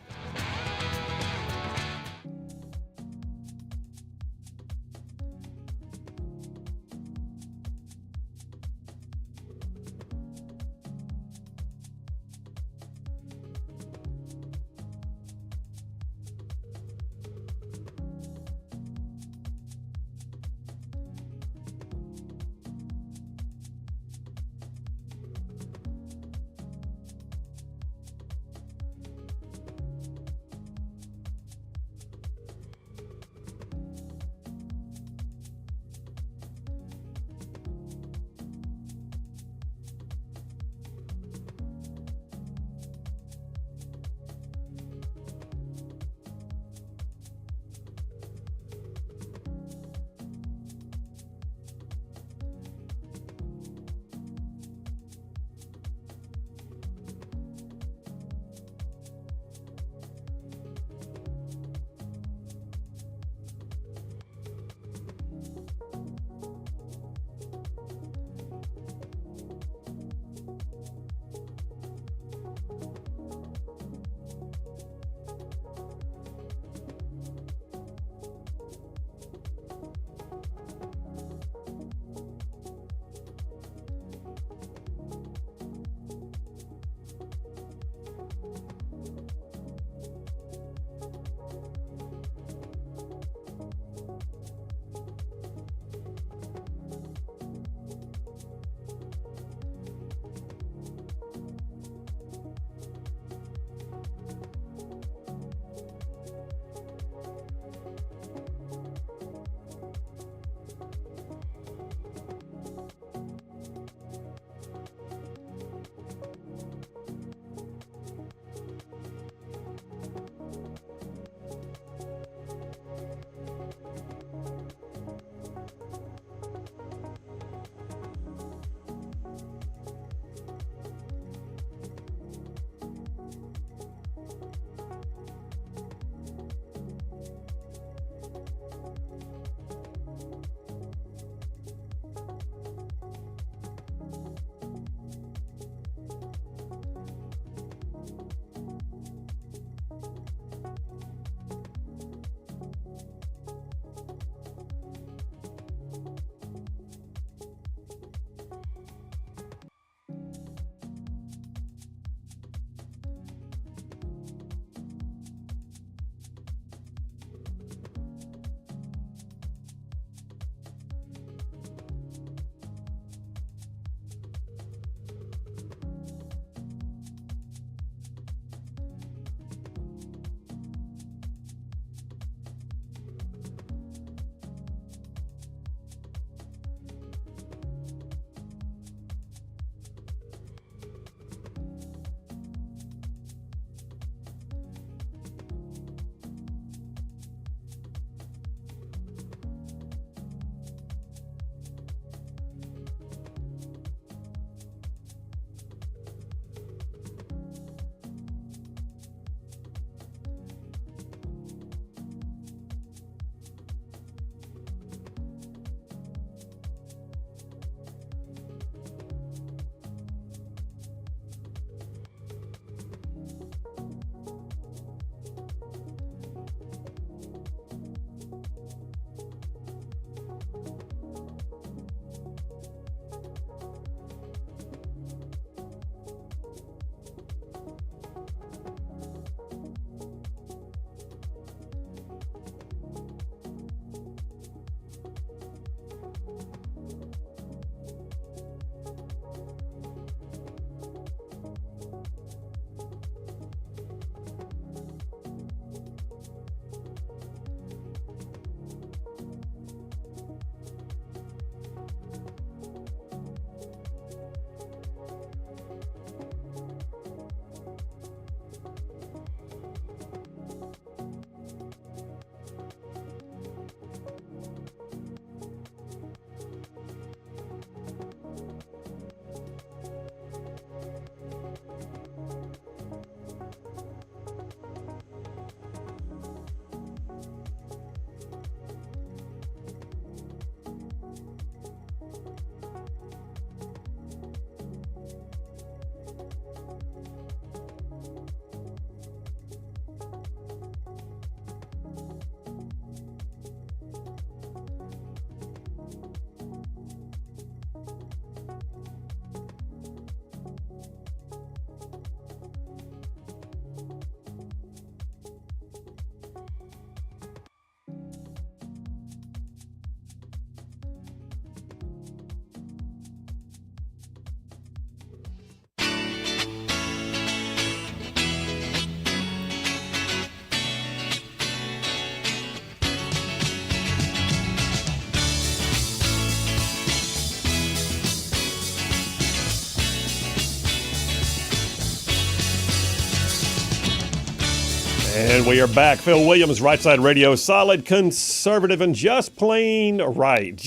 Speaker 2: And we are back. Phil Williams, Rightside Radio, solid, conservative, and just plain right.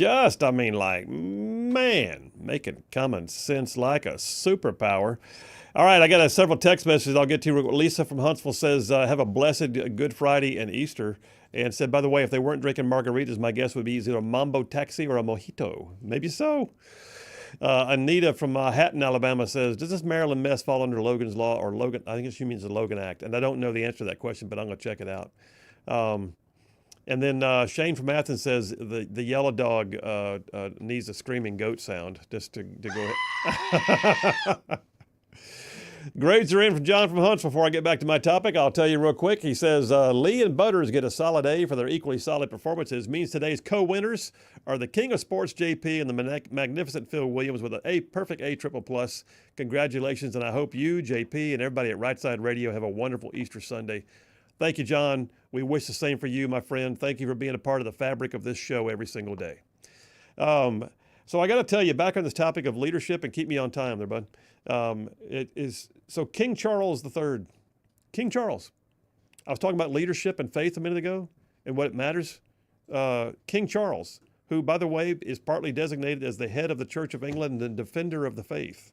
Speaker 2: Making common sense like a superpower. All right, I got several text messages I'll get to. Lisa from Huntsville says, have a blessed Good Friday and Easter. And said, by the way, if they weren't drinking margaritas, my guess would be either a Mambo Taxi or a Mojito. Maybe so. Anita from Hatton, Alabama says, does this Maryland mess fall under Logan's Law or Logan? I think she means the Logan Act. And I don't know the answer to that question, but I'm going to check it out. And then Shane from Athens says the yellow dog needs a screaming goat sound just to go ahead. Grades are in from John from Hunts. Before I get back to my topic, I'll tell you real quick. He says, Lee and Butters get a solid A for their equally solid performances. Means today's co-winners are the King of Sports, JP, and the magnificent Phil Williams with a perfect A triple plus. Congratulations, and I hope you, JP, and everybody at Rightside Radio have a wonderful Easter Sunday. Thank you, John. We wish the same for you, my friend. Thank you for being a part of the fabric of this show every single day. So I got to tell you, back on this topic of leadership, and keep me on time there, bud. King Charles III. King Charles. I was talking about leadership and faith a minute ago and what it matters. King Charles, who, by the way, is partly designated as the head of the Church of England and defender of the faith.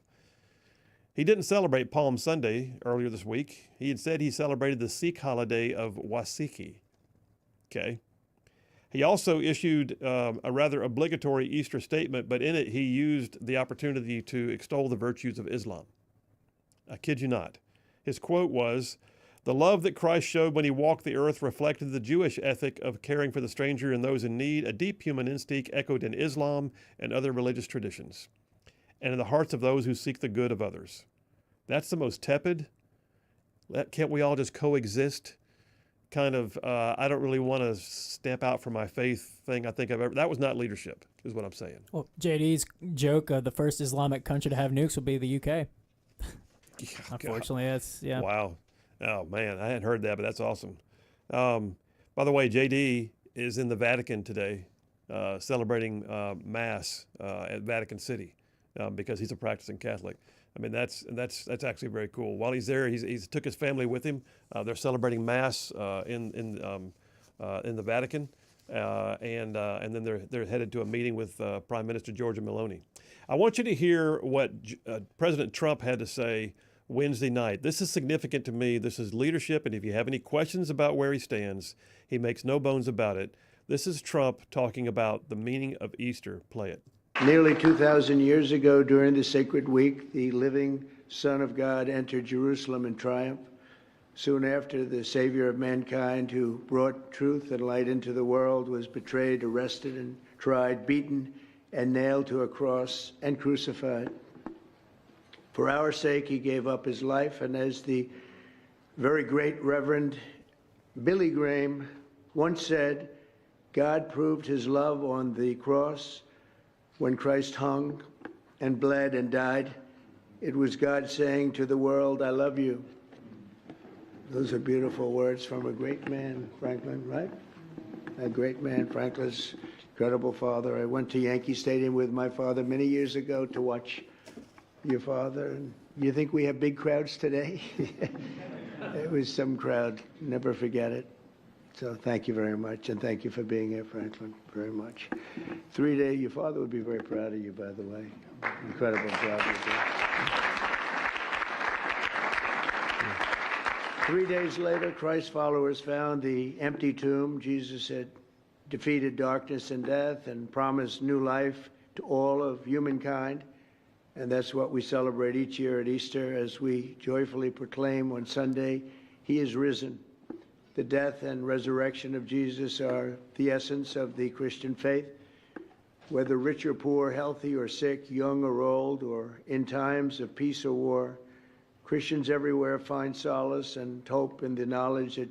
Speaker 2: He didn't celebrate Palm Sunday earlier this week. He celebrated the Sikh holiday of Waisakhi. Okay. He also issued a rather obligatory Easter statement, but in it he used the opportunity to extol the virtues of Islam. I kid you not. His quote was, "The love that Christ showed when he walked the earth reflected the Jewish ethic of caring for the stranger and those in need, a deep human instinct echoed in Islam and other religious traditions, and in the hearts of those who seek the good of others." That's the most tepid. Can't we all just coexist? Kind of, I don't really want to stamp out for my faith thing I think I've ever. That was not leadership, is what I'm saying.
Speaker 3: Well, JD's joke, the first Islamic country to have nukes will be the UK. Unfortunately, that's, yeah.
Speaker 2: Wow. Oh, man, I hadn't heard that, but that's awesome. By the way, JD is in the Vatican today celebrating Mass at Vatican City because he's a practicing Catholic. I mean, that's actually very cool. While he's there, he's took his family with him. They're celebrating Mass in the Vatican, and then they're headed to a meeting with Prime Minister Giorgia Meloni. I want you to hear what President Trump had to say Wednesday night. This is significant to me. This is leadership, and if you have any questions about where he stands, he makes no bones about it. This is Trump talking about the meaning of Easter. Play it.
Speaker 10: Nearly 2,000 years ago, during the sacred week, the living Son of God entered Jerusalem in triumph. Soon after, the Savior of mankind, who brought truth and light into the world, was betrayed, arrested, and tried, beaten, and nailed to a cross and crucified. For our sake, he gave up his life, and as the very great Reverend Billy Graham once said, God proved his love on the cross. When Christ hung and bled and died, it was God saying to the world, I love you. Those are beautiful words from a great man, Franklin, right? A great man, Franklin's incredible father. I went to Yankee Stadium with my father many years ago to watch your father. And you think we have big crowds today? It was some crowd. Never forget it. So thank you very much, and thank you for being here, Franklin, very much. 3 day, your father would be very proud of you, by the way. Incredible job you did. 3 days later, Christ's followers found the empty tomb. Jesus had defeated darkness and death and promised new life to all of humankind. And that's what we celebrate each year at Easter as we joyfully proclaim on Sunday, He is risen. The death and resurrection of Jesus are the essence of the Christian faith. Whether rich or poor, healthy or sick, young or old, or in times of peace or war, Christians everywhere find solace and hope in the knowledge that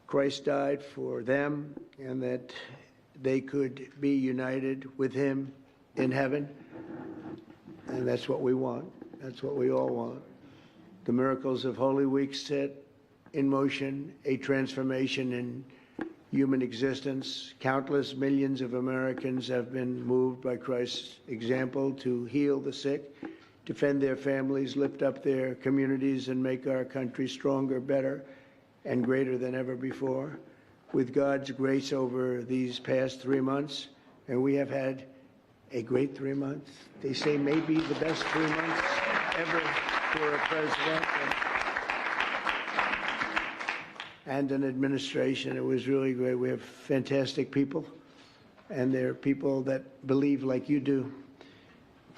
Speaker 10: Christ died for them and that they could be united with him in heaven. And that's what we want. That's what we all want. The miracles of Holy Week set in motion a transformation in human existence. Countless millions of Americans have been moved by Christ's example to heal the sick, defend their families, lift up their communities, and make our country stronger, better, and greater than ever before. With God's grace over these past 3 months, and we have had a great 3 months. They say maybe the best 3 months ever for a president and an administration. It was really great. We have fantastic people, and they're people that believe like you do.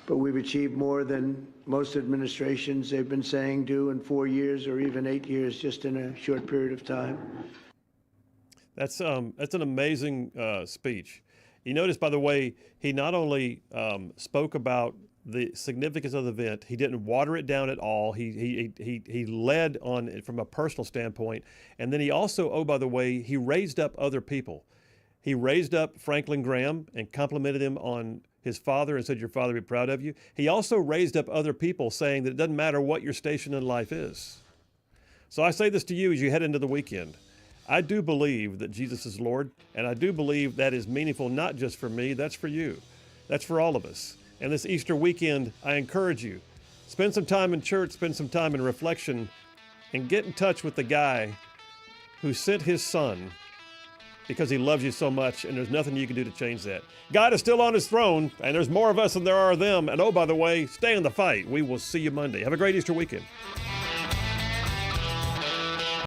Speaker 10: But we've achieved more than most administrations, they've been saying, do in 4 years or even 8 years, just in a short period of time.
Speaker 2: That's an amazing speech. You notice, by the way, he not only spoke about the significance of the event, he didn't water it down at all. He led on from a personal standpoint, and then he also, oh, by the way, he raised up other people. He raised up Franklin Graham and complimented him on his father and said, "Your father be proud of you." He also raised up other people, saying that it doesn't matter what your station in life is. So I say this to you as you head into the weekend. I do believe that Jesus is Lord, and I do believe that is meaningful not just for me, that's for you. That's for all of us. And this Easter weekend, I encourage you, spend some time in church, spend some time in reflection, and get in touch with the guy who sent his son because he loves you so much, and there's nothing you can do to change that. God is still on his throne, and there's more of us than there are of them. And oh, by the way, stay in the fight. We will see you Monday. Have a great Easter weekend.